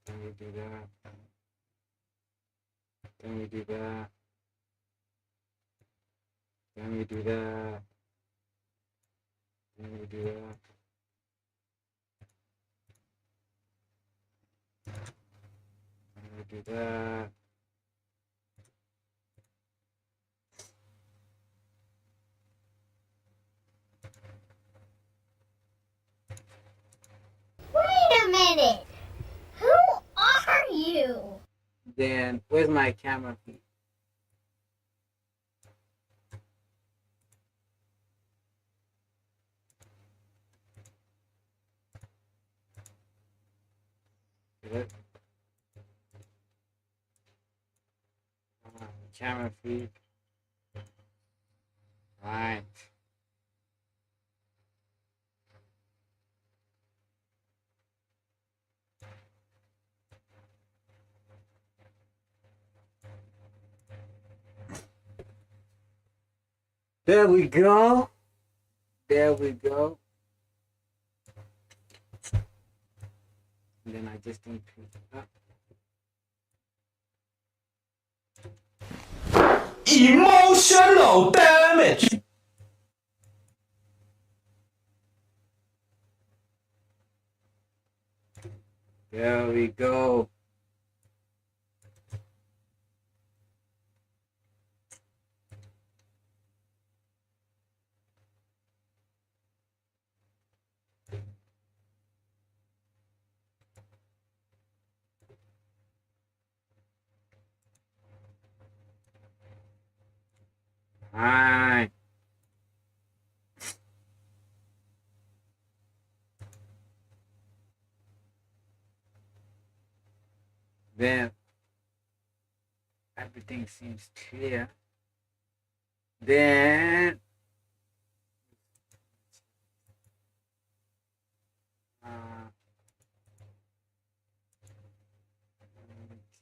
Then we do that. Then we do that. Then we do that. Then we do that. Then we do that. Wait a minute! Who are you? Then where's my camera feed? Good. Camera feed. Right. There we go. There we go. And then I just increase it up. Emotional damage. There we go. Alright. Then everything seems clear. Then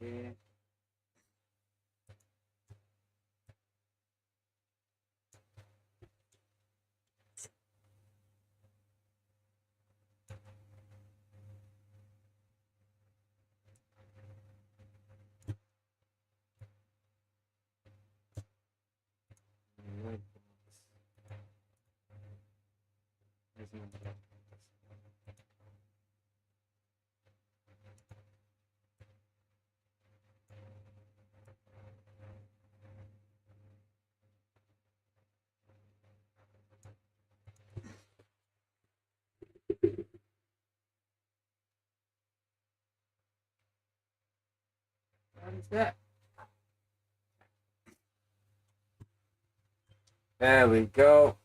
okay. What is that? There we go.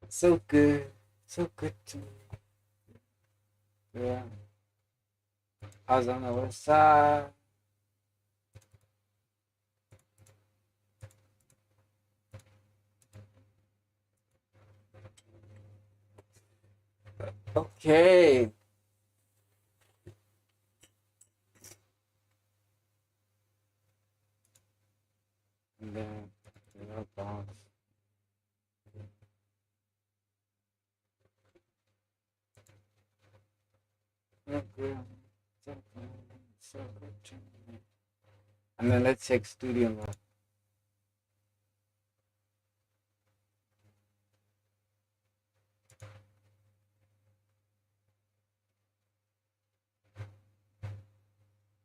So good. So good to me. Yeah. I was on the west side. Okay. And then the bounce. So good. So good. So good to me. And then let's check studio mode.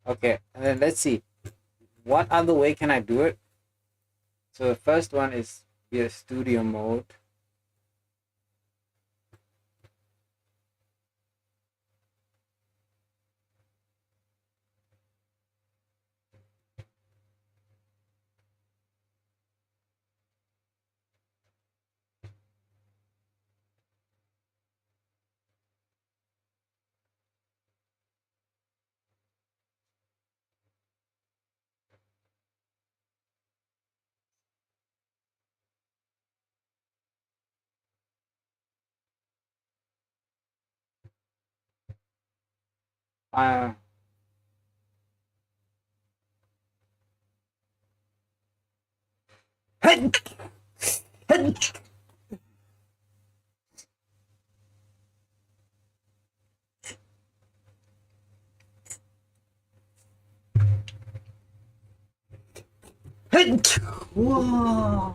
Okay, and then let's see. What other way can I do it? So the first one is via studio mode. Uh, Whoa.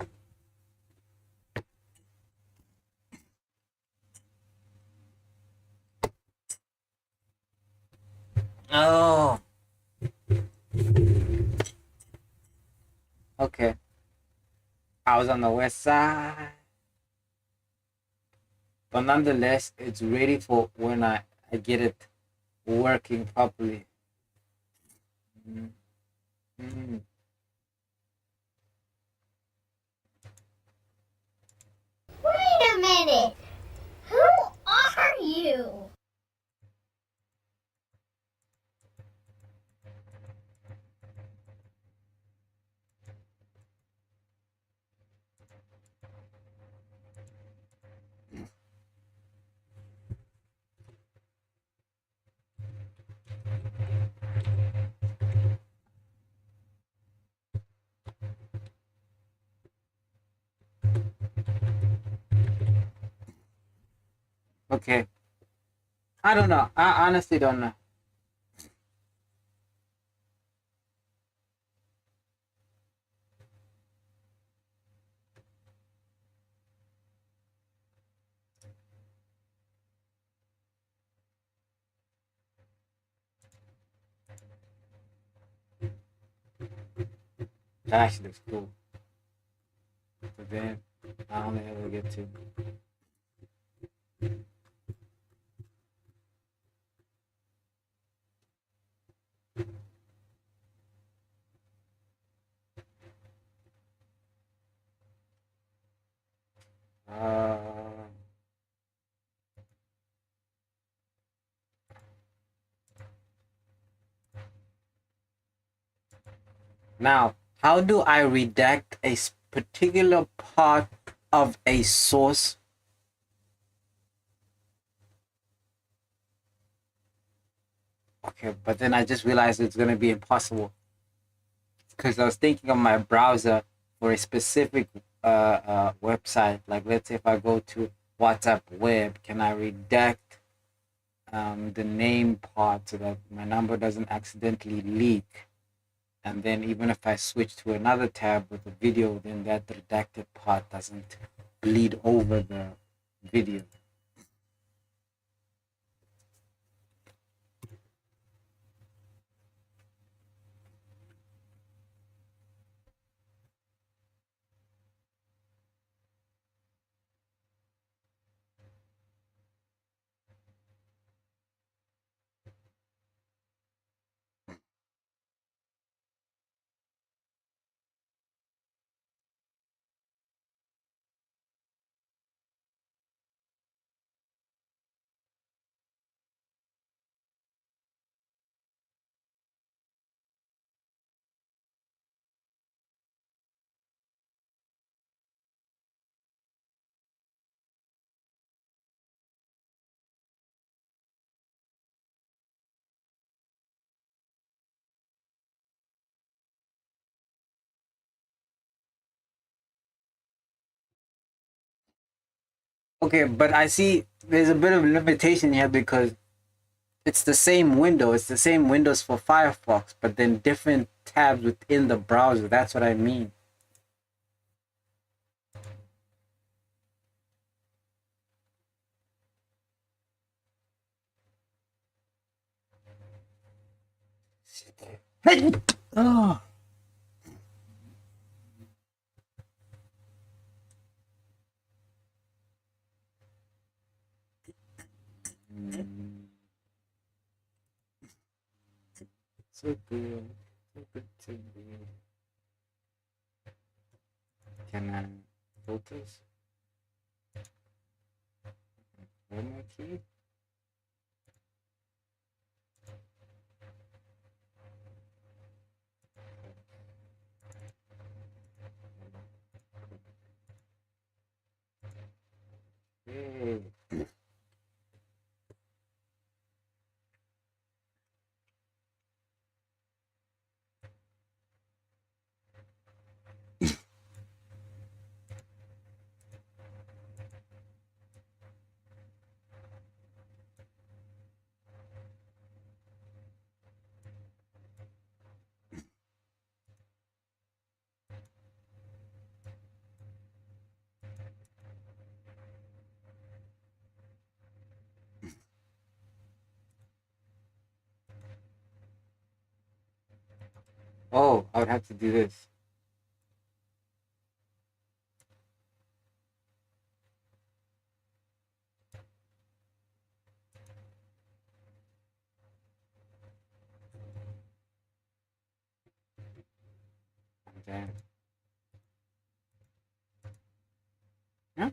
Oh. Okay. I was on the west side. But nonetheless, it's ready for when I get it working properly. Mm. Mm. Wait a minute. Who are you? Okay. I don't know. I honestly don't know. That actually looks cool. But then I only ever get to. Uh, Now, how do I redact a particular part of a source? Okay, but then I just realized it's going to be impossible because I was thinking of my browser for a specific website. Like, let's say if I go to WhatsApp web, can I redact the name part so that my number doesn't accidentally leak? And then even if I switch to another tab with a video, then that redacted part doesn't bleed over the video. Okay, but I see there's a bit of limitation here because it's the same window. It's the same windows for Firefox, but then different tabs within the browser. That's what I mean. Oh. So good. So good to be. Can I filters? Where my key? Hey. Oh, I would have to do this. And then. Huh?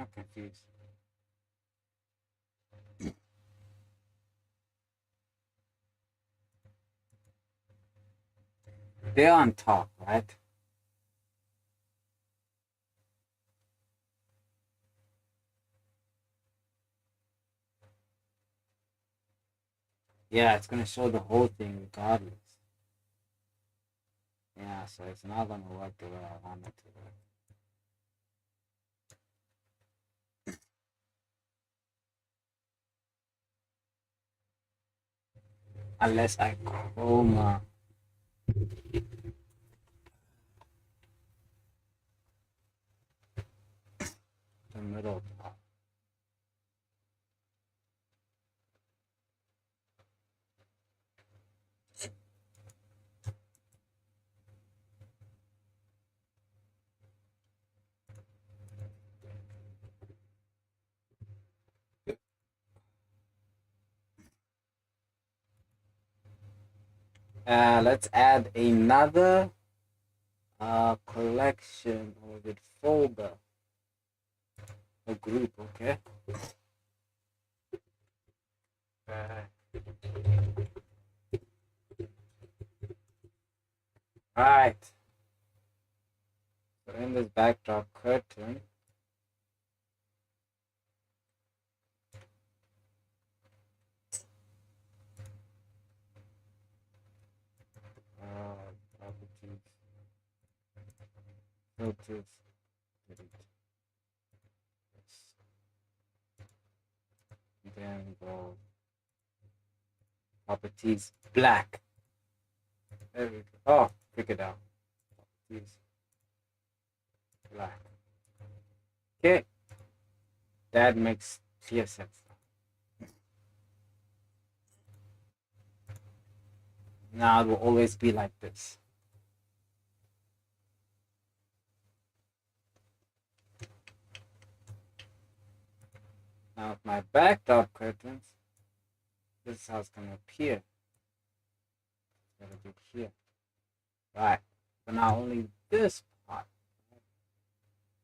I'm confused. They're on top, right? Yeah, it's gonna show the whole thing regardless. Yeah, so it's not gonna work the way I want it to work. Unless I chroma the middle part. Let's add another collection or with folder, a group, okay? Alright. So in this backdrop curtain, properties, filters, delete. Then go properties black. There we go. Oh, pick it out. Properties black. Okay. That makes clear sense. Now it will always be like this. Now with my backdrop curtains, this is how it's gonna appear. It's gonna be here. Right. But now only this part.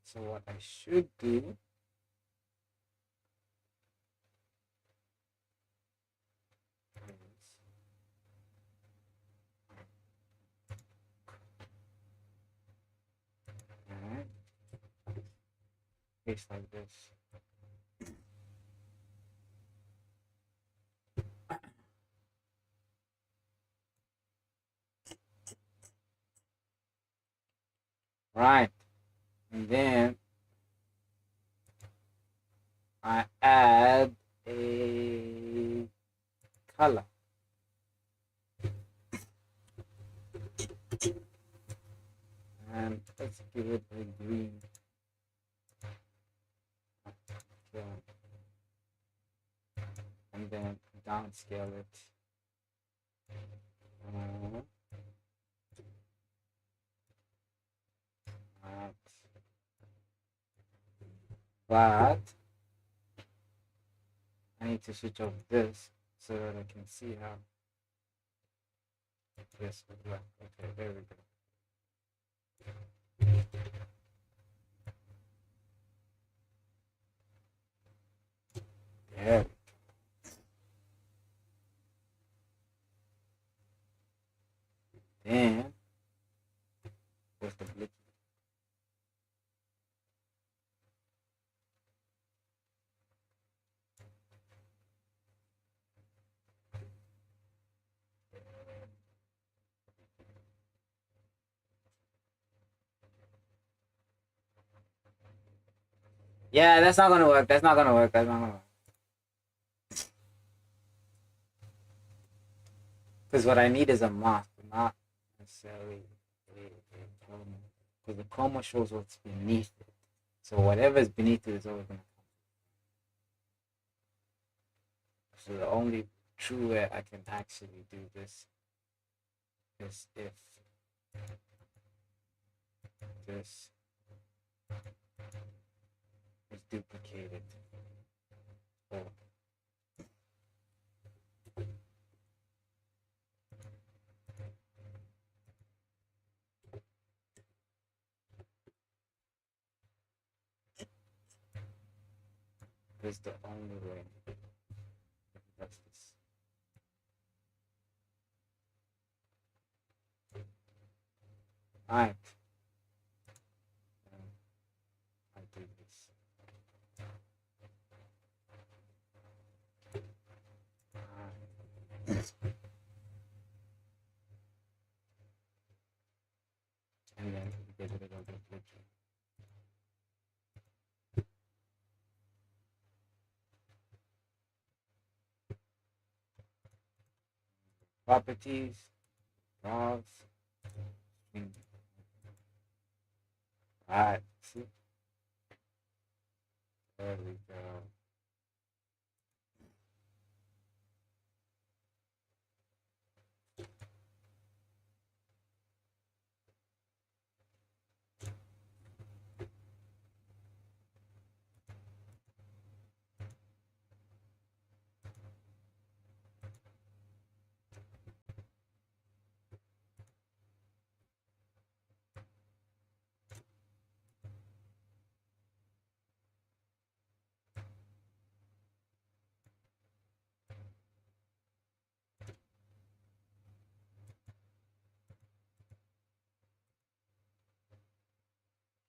So what I should do is paste like this. Right. And then I add a color. And let's give it a green. Okay. And then downscale it. Right. But I need to switch off this so that I can see how this would look. Okay, there we go. There. Then where's the blicky? Yeah, that's not gonna work. That's not gonna work. That's not gonna work. Because what I need is a mask, not necessarily a chroma. Because the chroma shows what's beneath it. So whatever is beneath it is always gonna come. So the only true way I can actually do this is if this is duplicated. Oh. This is the only way. That's this. Alright. I do this. And then get rid of the blicky. Properties, dogs. Alright, see? There we go.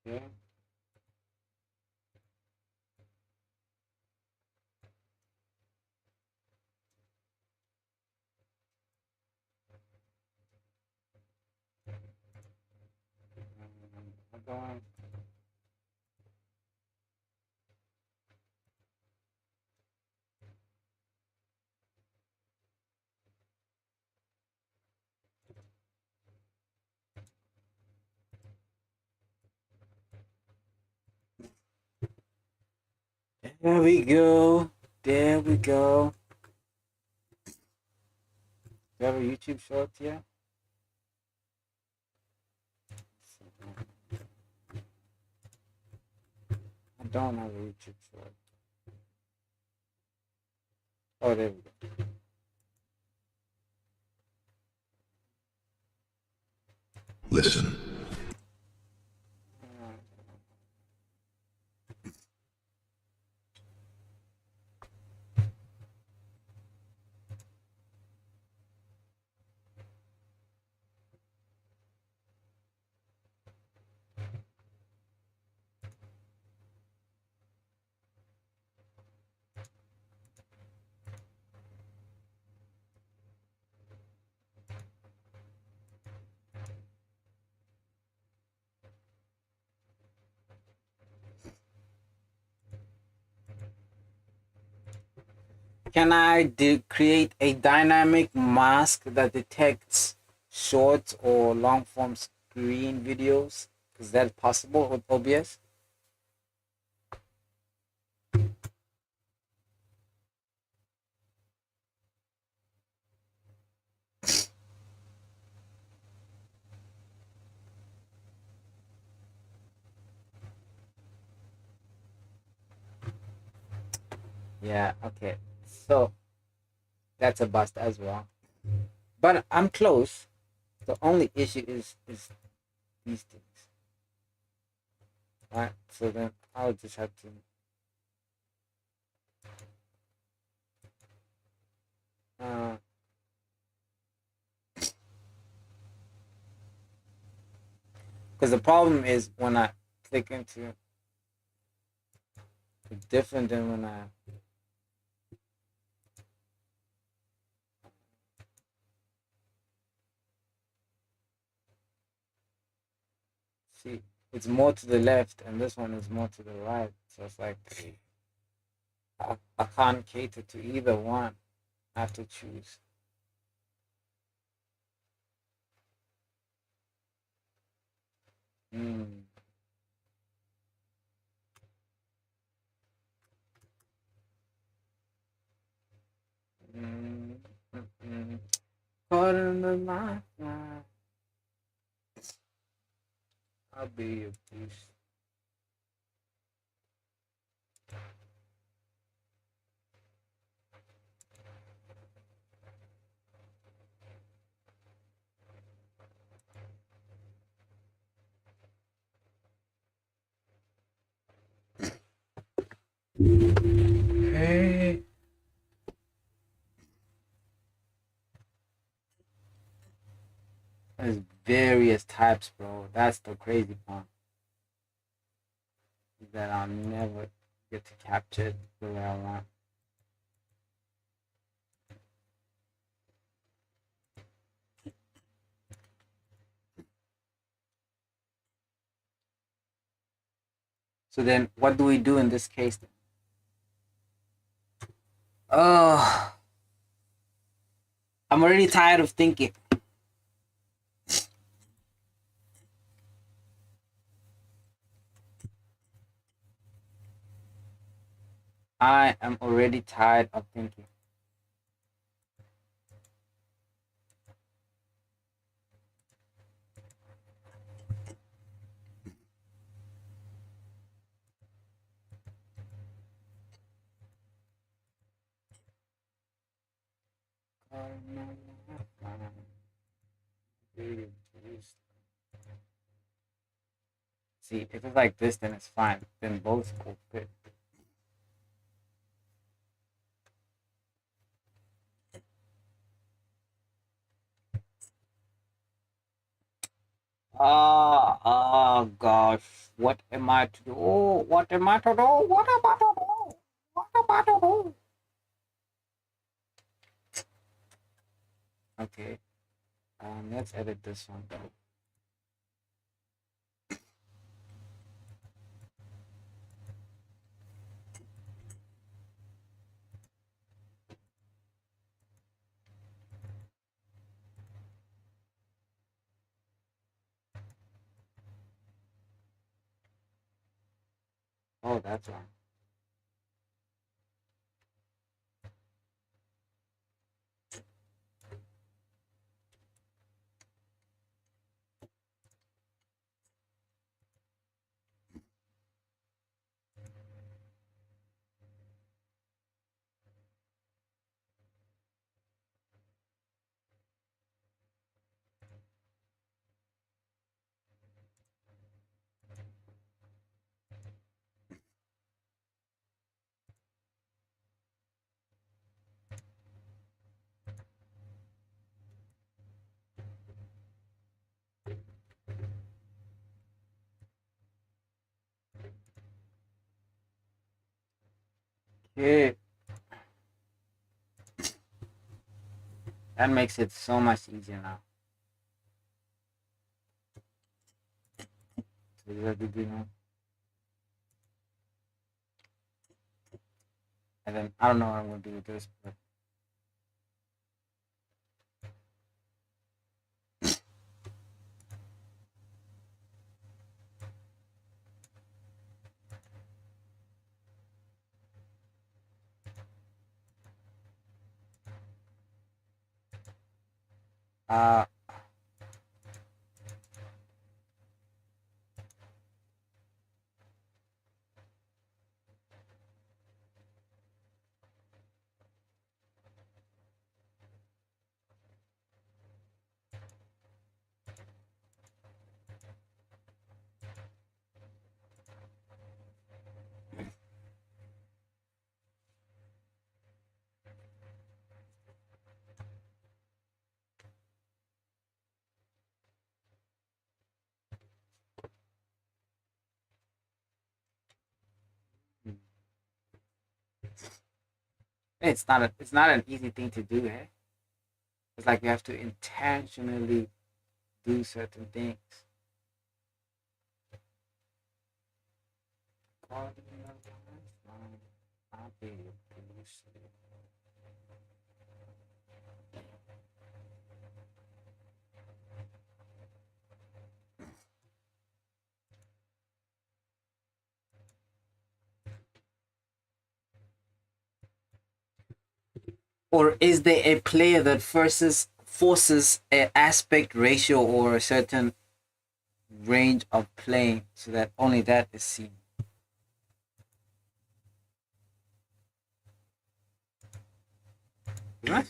Okay. Hold on. There we go. There we go. Do you have a YouTube short yet? I don't have a YouTube short. Oh, there we go. Listen. can I create a dynamic mask that detects short or long form screen videos? Is that possible with OBS? Yeah, okay. So that's a bust as well. But I'm close. The only issue is these things. Right? So then I'll just have to because the problem is when I click into it's different than when I see it's more to the left and this one is more to the right. So it's like I can't cater to either one. I have to choose. Hmm. Caught in the lifeline. I'll be your boost. Hey. There's various types, bro. That's the crazy part. That I'll never get to capture it the way I want. So then what do we do in this case then? Oh, I'm already tired of thinking. I am already tired of thinking. See, if it's like this, then it's fine. Then both will fit. Oh gosh. What am I to do? What am I to do? What am I to do? What am I to do? Okay. Let's edit this one. Oh, that's one. Okay. That makes it so much easier now. So what we do now? And then I don't know what I'm gonna do with this, but uh it's not an easy thing to do, eh? It's like you have to intentionally do certain things. Or is there a player that forces an aspect ratio or a certain range of playing so that only that is seen? What?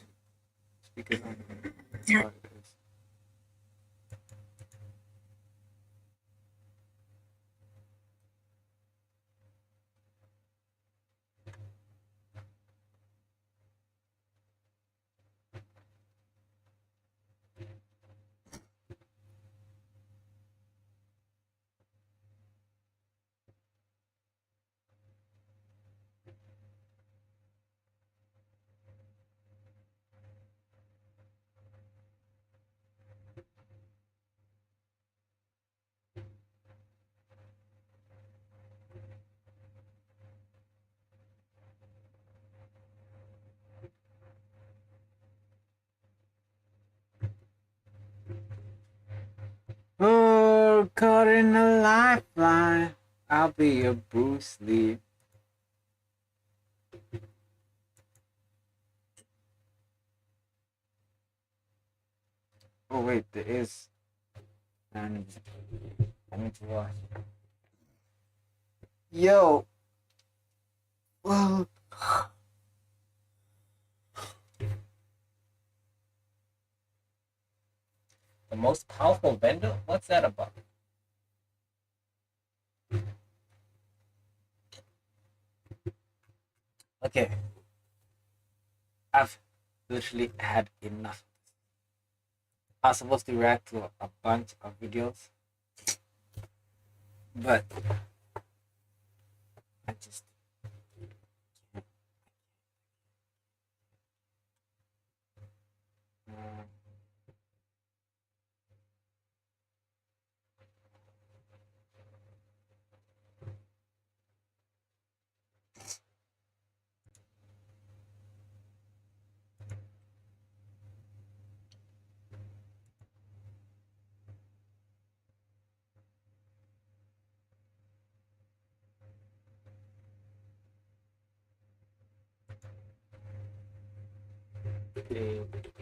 Speakers on. Oh, caught in a lifeline. I'll be a Bruce Lee. Oh wait, there is. I need to watch. Yo. Well. The most powerful vendor? What's that about? Okay. I've literally had enough. I was supposed to react to a bunch of videos, but I just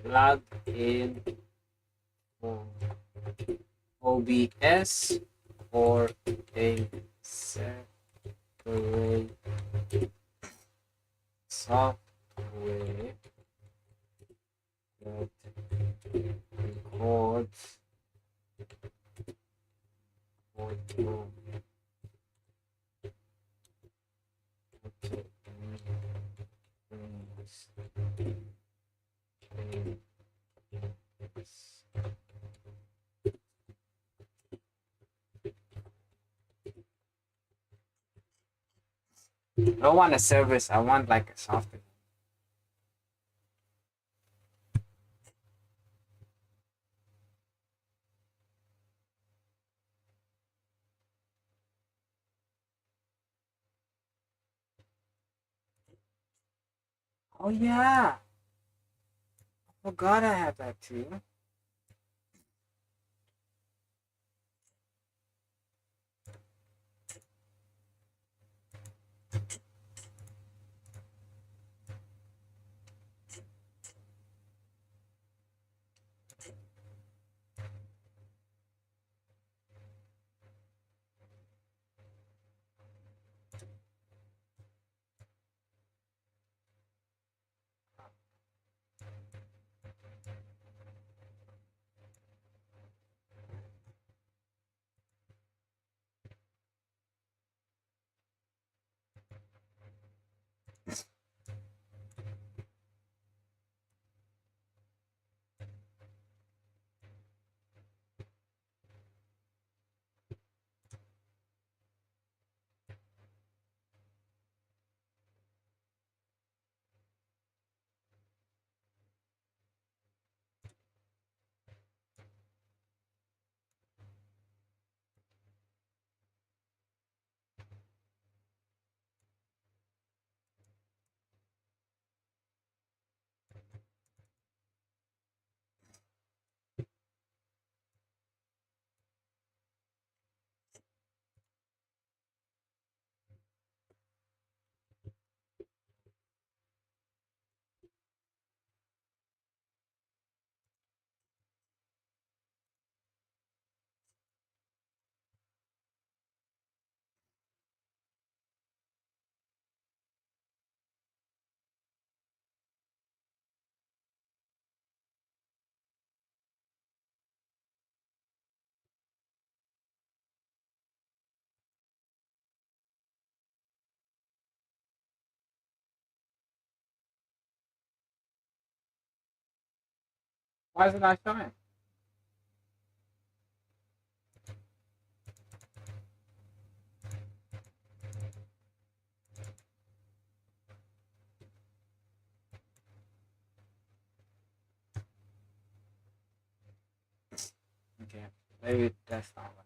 plug in for OBS or a separate software that records audio. I don't want a service, I want like a software. Oh yeah, I forgot I had that too. Why is it not showing? Okay, maybe that's not right.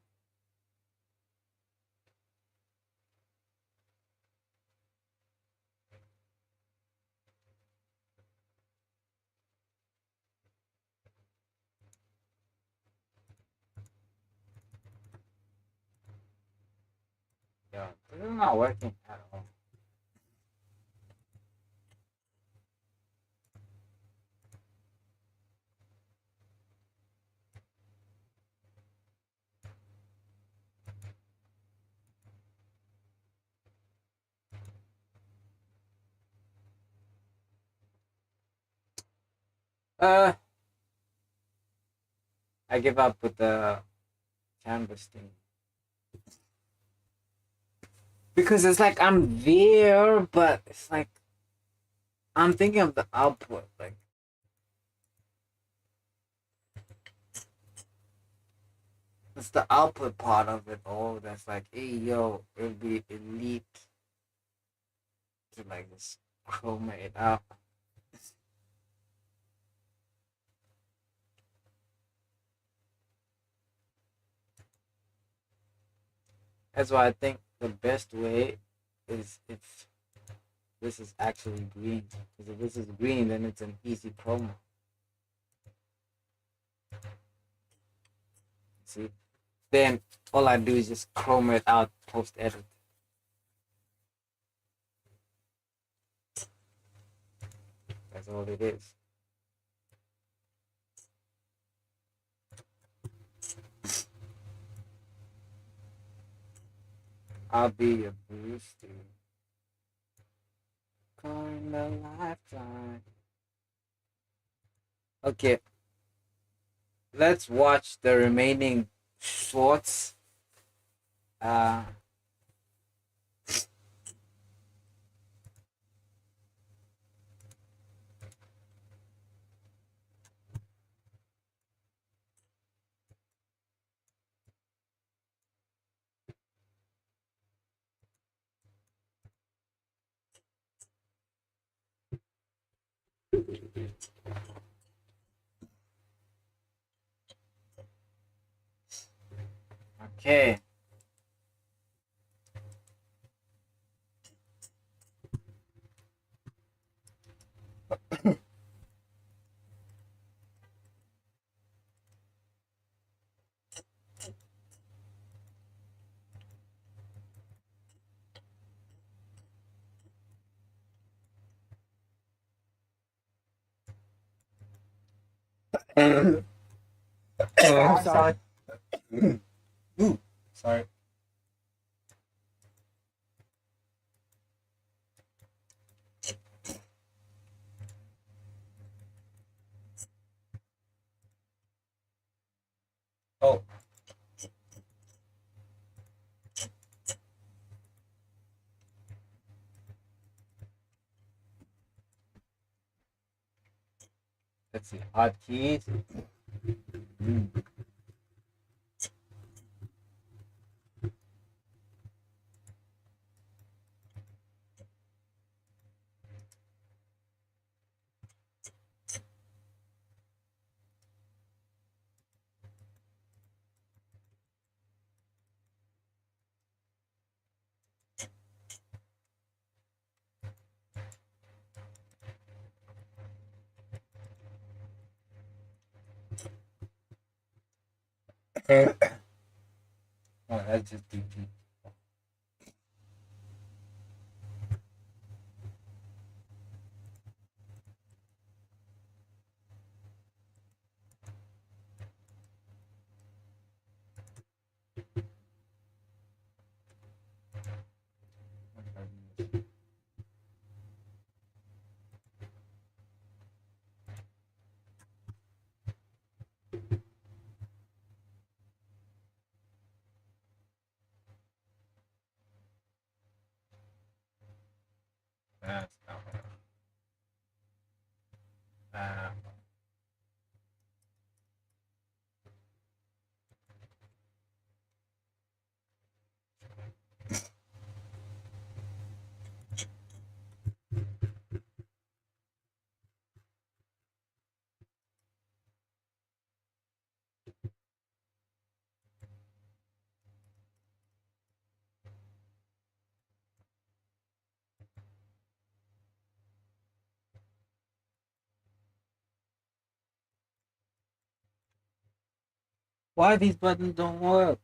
Yeah, this is not working at all. I give up with the canvas thing. Because it's like I'm there, but it's like I'm thinking of the output. Like it's the output part of it all that's like, hey yo, it'll be elite to like just chroma it out. That's why I think the best way is if this is actually green. Because if this is green, then it's an easy promo. See? Then all I do is just chroma it out post edit. That's all it is. I'll be a booster. Calling the lifetime. Okay. Let's watch the remaining shorts. Okay. Sorry. Ooh, sorry. Oh. Let's see. Hotkeys. Oh, that's just DP. That's not right. Why these buttons don't work?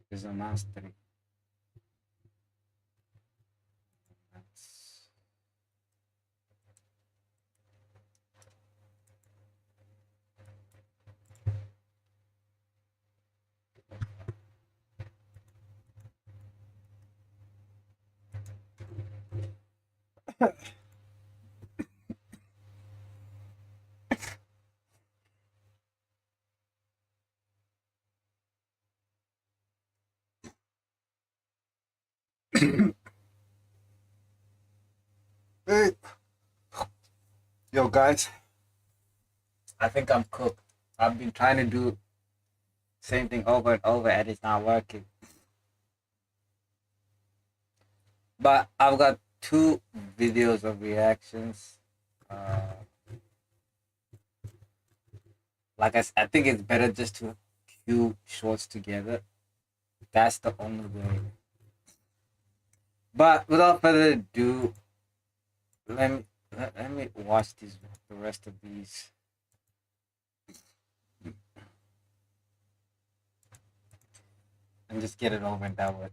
There's a mastery. That's... Hey. Yo, guys. I think I'm cooked. I've been trying to do same thing over and over and it's not working. But I've got 2 videos of reactions. Like I think it's better just to queue shorts together. That's the only way. But without further ado, let me watch the rest of these. And just get it over and done with.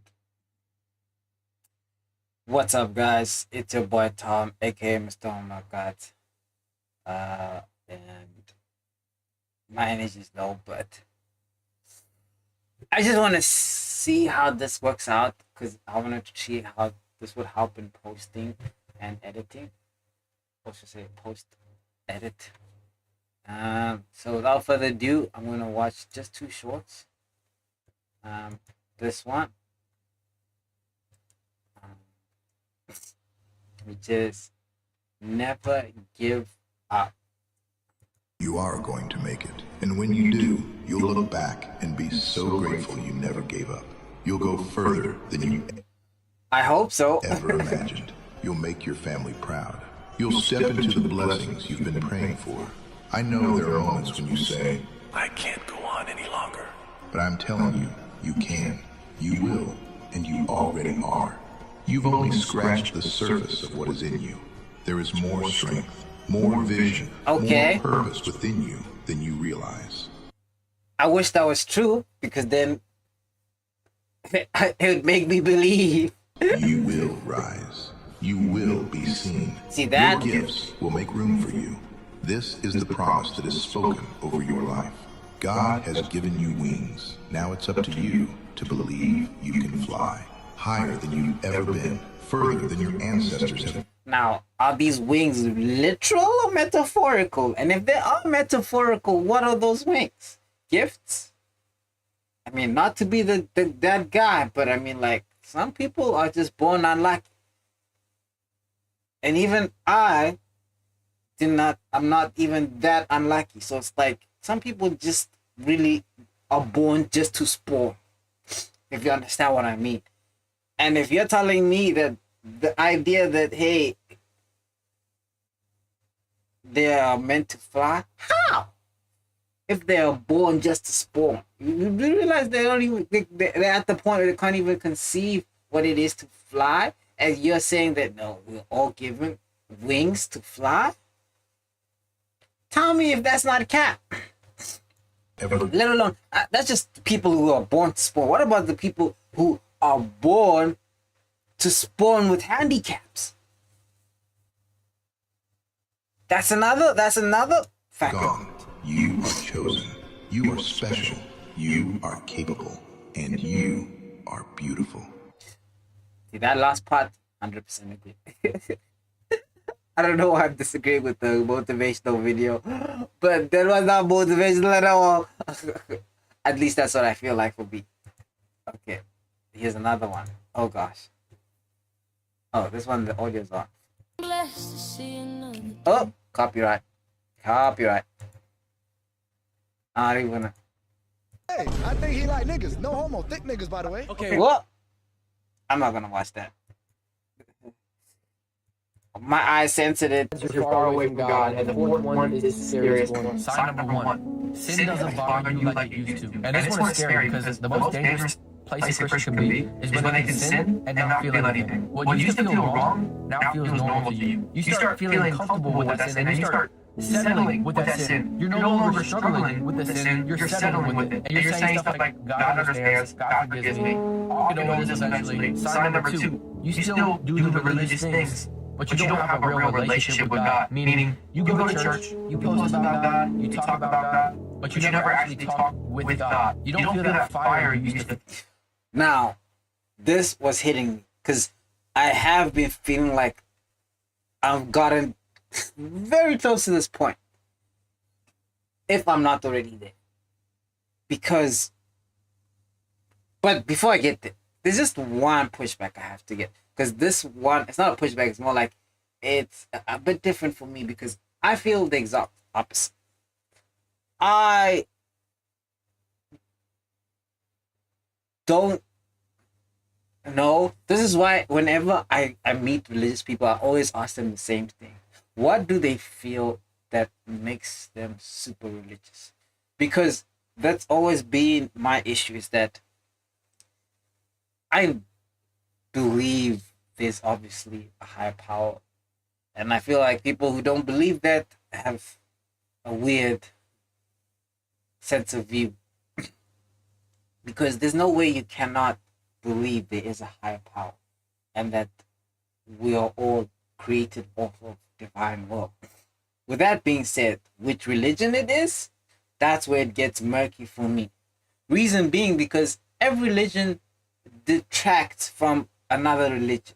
What's up, guys? It's your boy Tom, aka Mr. Oh My God. And my energy is low, but I just want to see how this works out because I want to see how this would help in posting and editing. Or should I say post edit. So without further ado, I'm gonna watch just 2 shorts. This one, which is never give up. You are going to make it. And when you do, you'll look back and be so grateful you never gave up. You'll go further than you I hope so. ever imagined. You'll make your family proud. You'll step into the blessings you've been praying for. I know there are moments when you say, I can't go on any longer. But I'm telling you, you can. You will. and you already are. You've only scratched the surface of what is in you. There is more strength, more vision, Okay. more purpose within you than you realize. I wish that was true, because then it would make me believe. You will rise. You will be seen. See that? Your gifts will make room for you. This is the promise that is spoken over your life. God has given you wings. Now it's up to you to believe you can fly higher than you've ever been, further than your ancestors have. Now, are these wings literal or metaphorical? And if they are metaphorical, what are those wings? Gifts? I mean, not to be that guy, but I mean, like, some people are just born unlucky. And even I'm not even that unlucky. So it's like, some people just really are born just to spawn, if you understand what I mean. And if you're telling me that the idea that, hey, they are meant to fly, how? If they are born just to spawn, you realize they don't even, they're at the point where they can't even conceive what it is to fly. And you're saying that, no, we're all given wings to fly? Tell me if that's not a cap. Let alone, that's just people who are born to spawn. What about the people who are born to spawn with handicaps? That's another factor. God, you are chosen. You are special. You are capable. And you are beautiful. See, that last part, 100% agree. I don't know why I'm disagreeing with the motivational video, but that was not motivational at all. At least that's what I feel like for me. Okay, here's another one. Oh gosh. Oh, this one, the audio's on. Oh, copyright. Copyright. I'm not even gonna. Hey, I think he like niggas. No homo. Thick niggas, by the way. Okay, what? I'm not gonna watch that. My eyes sensitive. You're far away from God, and the fourth one is the serious one. Sign number one. Sin doesn't bother you like it used to. And this one is scary because the most dangerous place a Christian can be is when they can sin and not feel anything. What used to feel wrong now feels normal to you. You start feeling comfortable with that sin, and you start settling with that sin. You're no longer struggling with the sin, you're settling with it. And you're saying stuff like, God understands, God forgives me. All you know is essentially, sign number two, you still do the religious things, but you don't have a real relationship with God. Meaning, you go to church, you post about God, you talk about God, but you never actually talk with God. You don't feel that fire you used to. Now, this was hitting me because I have been feeling like I've gotten very close to this point, if I'm not already there. Because, but before I get there, there's just one pushback I have to get. Because this one, it's not a pushback, it's more like, it's a bit different for me because I feel the exact opposite. I don't know. This is why whenever I meet religious people, I always ask them the same thing. What do they feel that makes them super religious? Because that's always been my issue, is that I believe there's obviously a higher power. And I feel like people who don't believe that have a weird sense of view. Because there's no way you cannot believe there is a higher power and that we are all created off of divine will. With that being said, which religion it is, that's where it gets murky for me. Reason being because every religion detracts from another religion,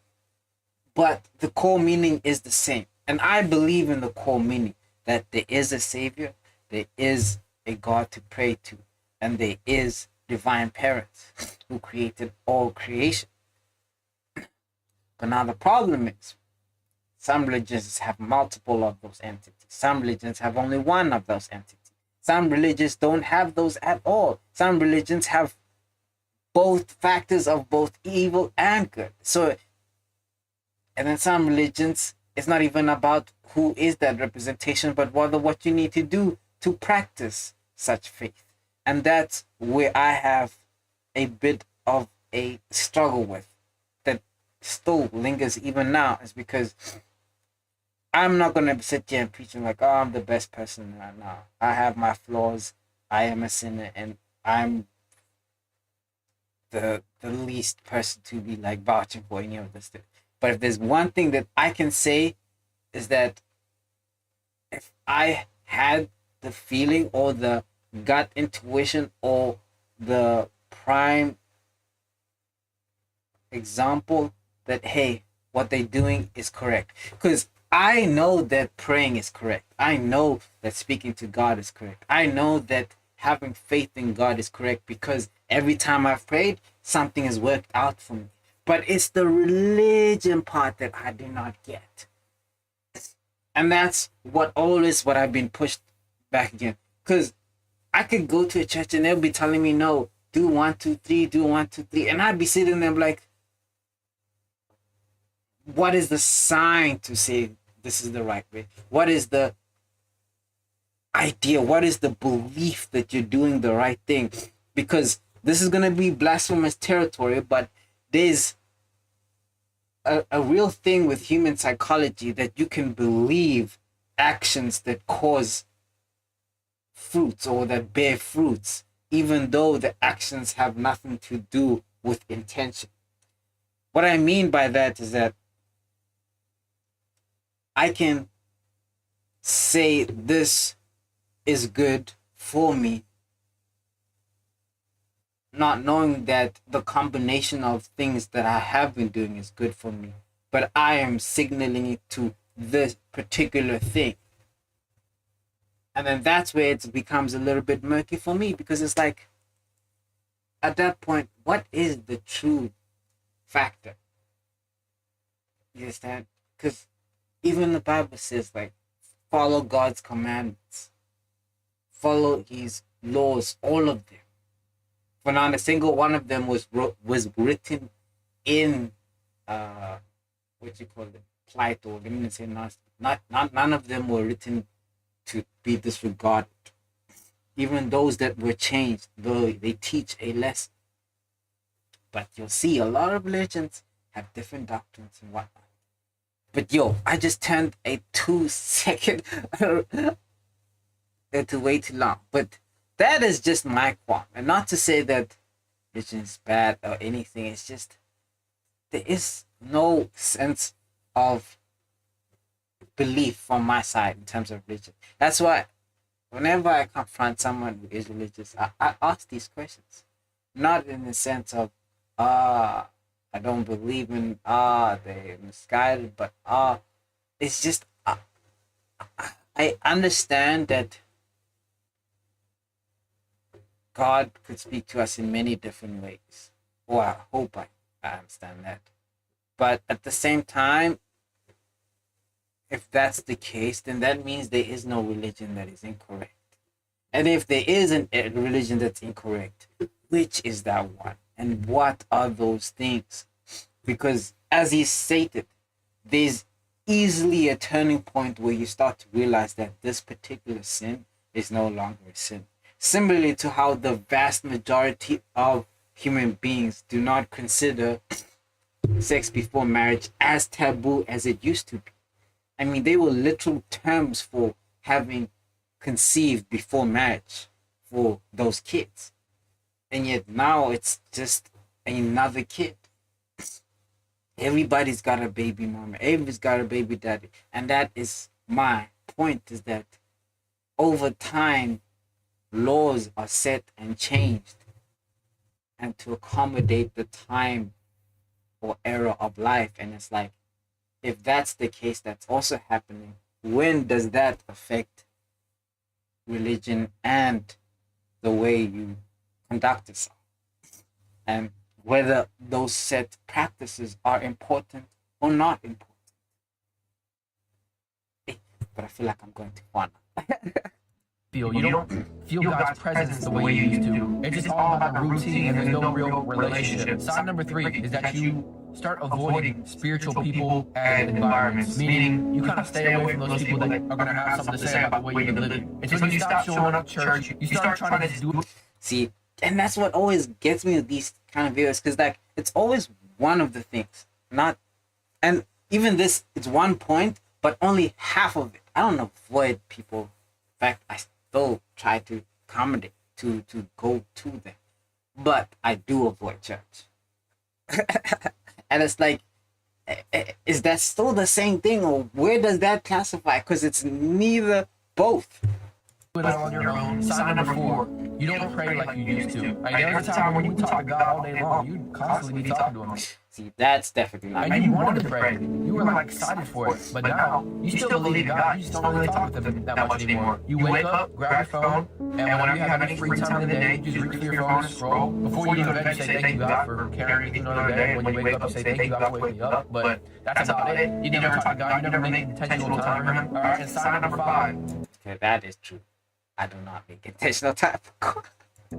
but the core meaning is the same. And I believe in the core meaning that there is a savior, there is a God to pray to, and there is divine parents who created all creation. But now the problem is, some religions have multiple of those entities. Some religions have only one of those entities. Some religions don't have those at all. Some religions have both factors of both evil and good. So, and then some religions, it's not even about who is that representation, but rather what you need to do to practice such faith. And that's where I have a bit of a struggle with, that still lingers even now, is because I'm not gonna sit here and preach like, oh, I'm the best person right now. I have my flaws. I am a sinner, and I'm the least person to be like vouching for any of this stuff. But if there's one thing that I can say, is that if I had the feeling or the gut intuition or the prime example that, hey, what they're doing is correct, because I know that praying is correct, I know that speaking to God is correct, I know that having faith in God is correct, because every time I've prayed, something has worked out for me. But it's the religion part that I do not get. And that's what I've been pushed back again. Because I could go to a church and they'll be telling me, no, do 1, 2, 3, do 1, 2, 3. And I'd be sitting there like, what is the sign to say this is the right way? What is the idea? What is the belief that you're doing the right thing? Because this is going to be blasphemous territory, but there's a real thing with human psychology, that you can believe actions that cause fruits or that bear fruits, even though the actions have nothing to do with intention. What I mean by that is that I can say this is good for me, not knowing that the combination of things that I have been doing is good for me, but I am signaling it to this particular thing. And then that's where it becomes a little bit murky for me, because it's like, at that point, what is the true factor? You understand? Because even the Bible says, like, follow God's commandments, follow his laws, all of them. For not a single one of them was written in what you call it, plight, or let me say not none of them were written to be disregarded. Even those that were changed, though they teach a lesson. But you'll see a lot of religions have different doctrines and whatnot. But yo, I just turned a 2-second into way too long. But that is just my qualm. And not to say that religion is bad or anything. It's just, there is no sense of belief from my side in terms of religion. That's why whenever I confront someone who is religious, I ask these questions. Not in the sense of, I don't believe in, they're misguided, but, it's just, I understand that God could speak to us in many different ways. Or I hope I understand that. But at the same time, if that's the case, then that means there is no religion that is incorrect. And if there is a religion that's incorrect, which is that one? And what are those things? Because as he stated, there's easily a turning point where you start to realize that this particular sin is no longer a sin. Similarly to how the vast majority of human beings do not consider sex before marriage as taboo as it used to be. I mean, they were literal terms for having conceived before marriage for those kids. And yet now it's just another kid. Everybody's got a baby mama. Everybody's got a baby daddy. And that is my point, is that over time, laws are set and changed, and to accommodate the time or era of life. And it's like, if that's the case, that's also happening, when does that affect religion and the way you conduct yourself? And whether those set practices are important or not important. But I feel like I'm going to fun. You don't feel God's presence the way you used to. It's just all about the routine and there's no real relationship. Sign number 3 is that you start avoiding spiritual people and environments, meaning you kind of stay away from those people that are going to have something to say about the way you've been living. It's when you stop showing up to church, you start trying to do. See, and that's what always gets me with these kind of videos, because like it's always one of the things, not, and even this, it's one point, but only half of it. I don't avoid people. In fact, I still try to accommodate to go to them, but I do avoid church. And it's like, is that still the same thing, or where does that classify? Because it's neither both. Do it all on your own. Sign number 4. You don't pray like you used to. Like, there's a time when you talk to God all day long. You constantly be talking to Him. See, that's definitely not. And you wanted to pray. You were like excited for it. But now, you still believe in God. You just don't really talk with Him that much anymore. You wake up, grab your phone, and whenever you have any free time in the day, you just reach for your phone and scroll. Before you go to bed, you say thank you, God, for carrying me through another day. When you wake up, you say thank you, God, for waking me up. But that's about it. You never talk to God. You never make intentional time for Him. All right, and sign number 5. Okay, that is true. I do not make intentional time for God.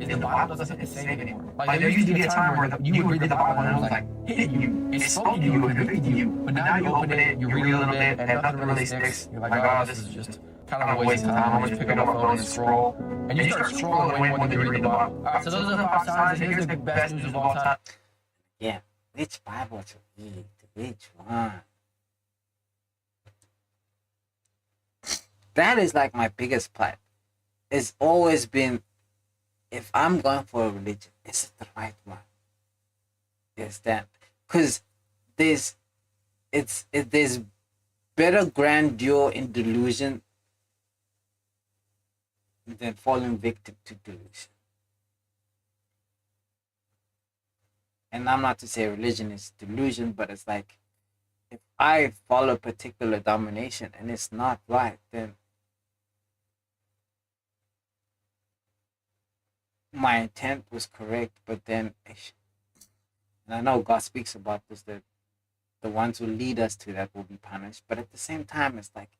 Is the Bible doesn't say anymore. Like, there used to be a time where you would read the Bible and it was like hitting you, it spoke to you, it convicted you. But now you open it, you read a little bit, and nothing really sticks. You're like, oh, this is just kind of a waste of time. I'll just pick up my phone and scroll. And you start scrolling way more than you read the Bible. Alright, so those are the 5 signs, and here's the best news of all time. Yeah, which Bible to read? Which one? That is like my biggest plight. It's always been, if I'm going for a religion, is it the right one? Is that because there's there's better grandeur in delusion than falling victim to delusion. And I'm not to say religion is delusion, but it's like, if I follow a particular domination and it's not right, then my intent was correct, but then, and I know God speaks about this, that the ones who lead us to that will be punished, but at the same time, it's like,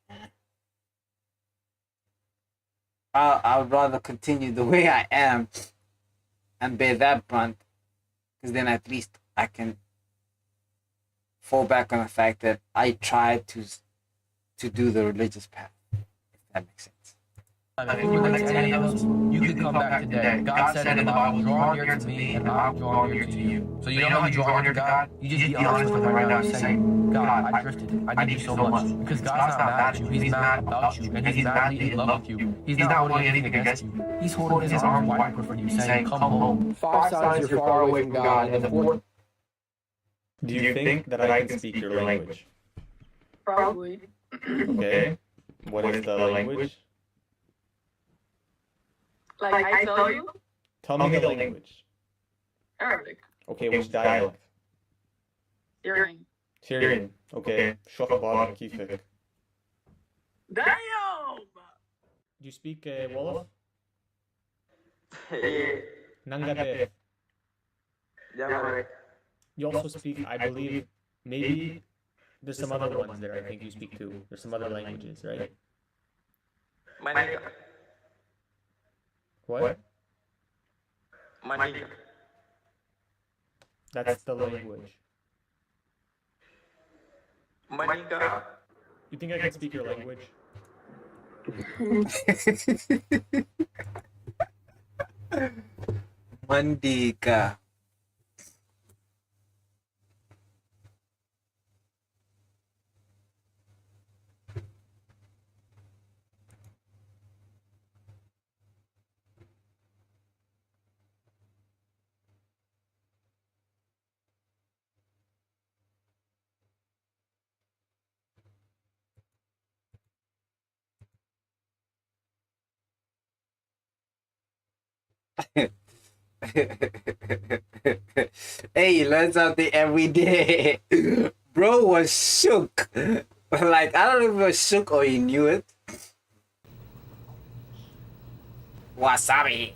I would rather continue the way I am and bear that brunt, because then at least I can fall back on the fact that I tried to do the religious path, if that makes sense. If you relate to any of those, you could come back today. God said in the Bible, draw near to me and I'll draw near to you. So you know how you draw near to God? You just be honest with him right now and say, God, I drifted. I need you so much. Because God's not mad at you. He's mad about you. And he's madly in love with you. He's not holding anything against you. He's holding his arms wide open for you, saying, come home. 5 signs you're far away from God. And the 4th, do you think that I can speak your language? Probably. Okay. What is the language? Like I tell you? Tell me the language. Arabic. Okay, which dialect? Syrian. Syrian. Okay. Shokbar kifik. Damn! Do you speak Wolof? Yeah. Nangabe. Yeah, right. You also speak, I believe, maybe there's some other ones there I think you speak too. There's some other languages, right? Manika. What? Manika. That's the language. Manika. You think I can speak your language? Mandika. Hey, you learn something every day. Bro was shook. Like, I don't know if he was shook or he knew it. Wasabi.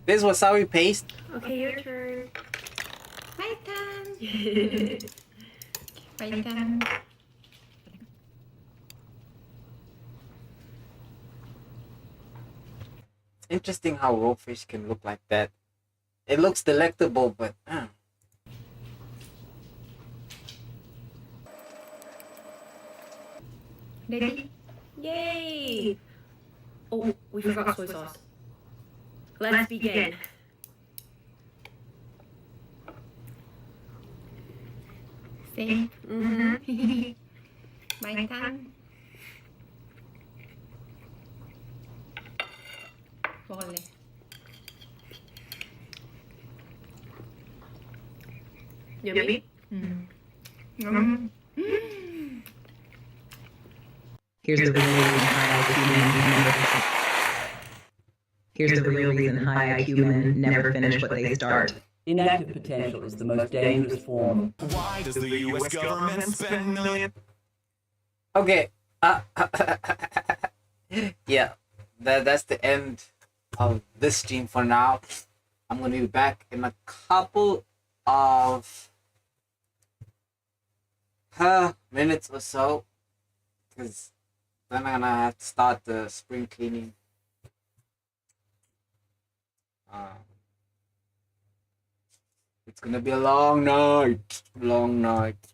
This wasabi paste. Okay, your turn. My turn. My turn. Interesting how raw fish can look like that. It looks delectable, but Ready? Yay! Oh, we forgot soy sauce. Let's begin. See? Mm-hmm. My time. Vole. Yummy? Mm. Here's the real reason high IQ men never. Here's the real reason high IQ men never finish what they start. Inactive potential is the most dangerous form. Why does the US government spend millions? Okay. Yeah, that's the end of this stream for now. I'm gonna be back in a couple of minutes or so, because then I'm gonna have to start the spring cleaning. It's gonna be a long night.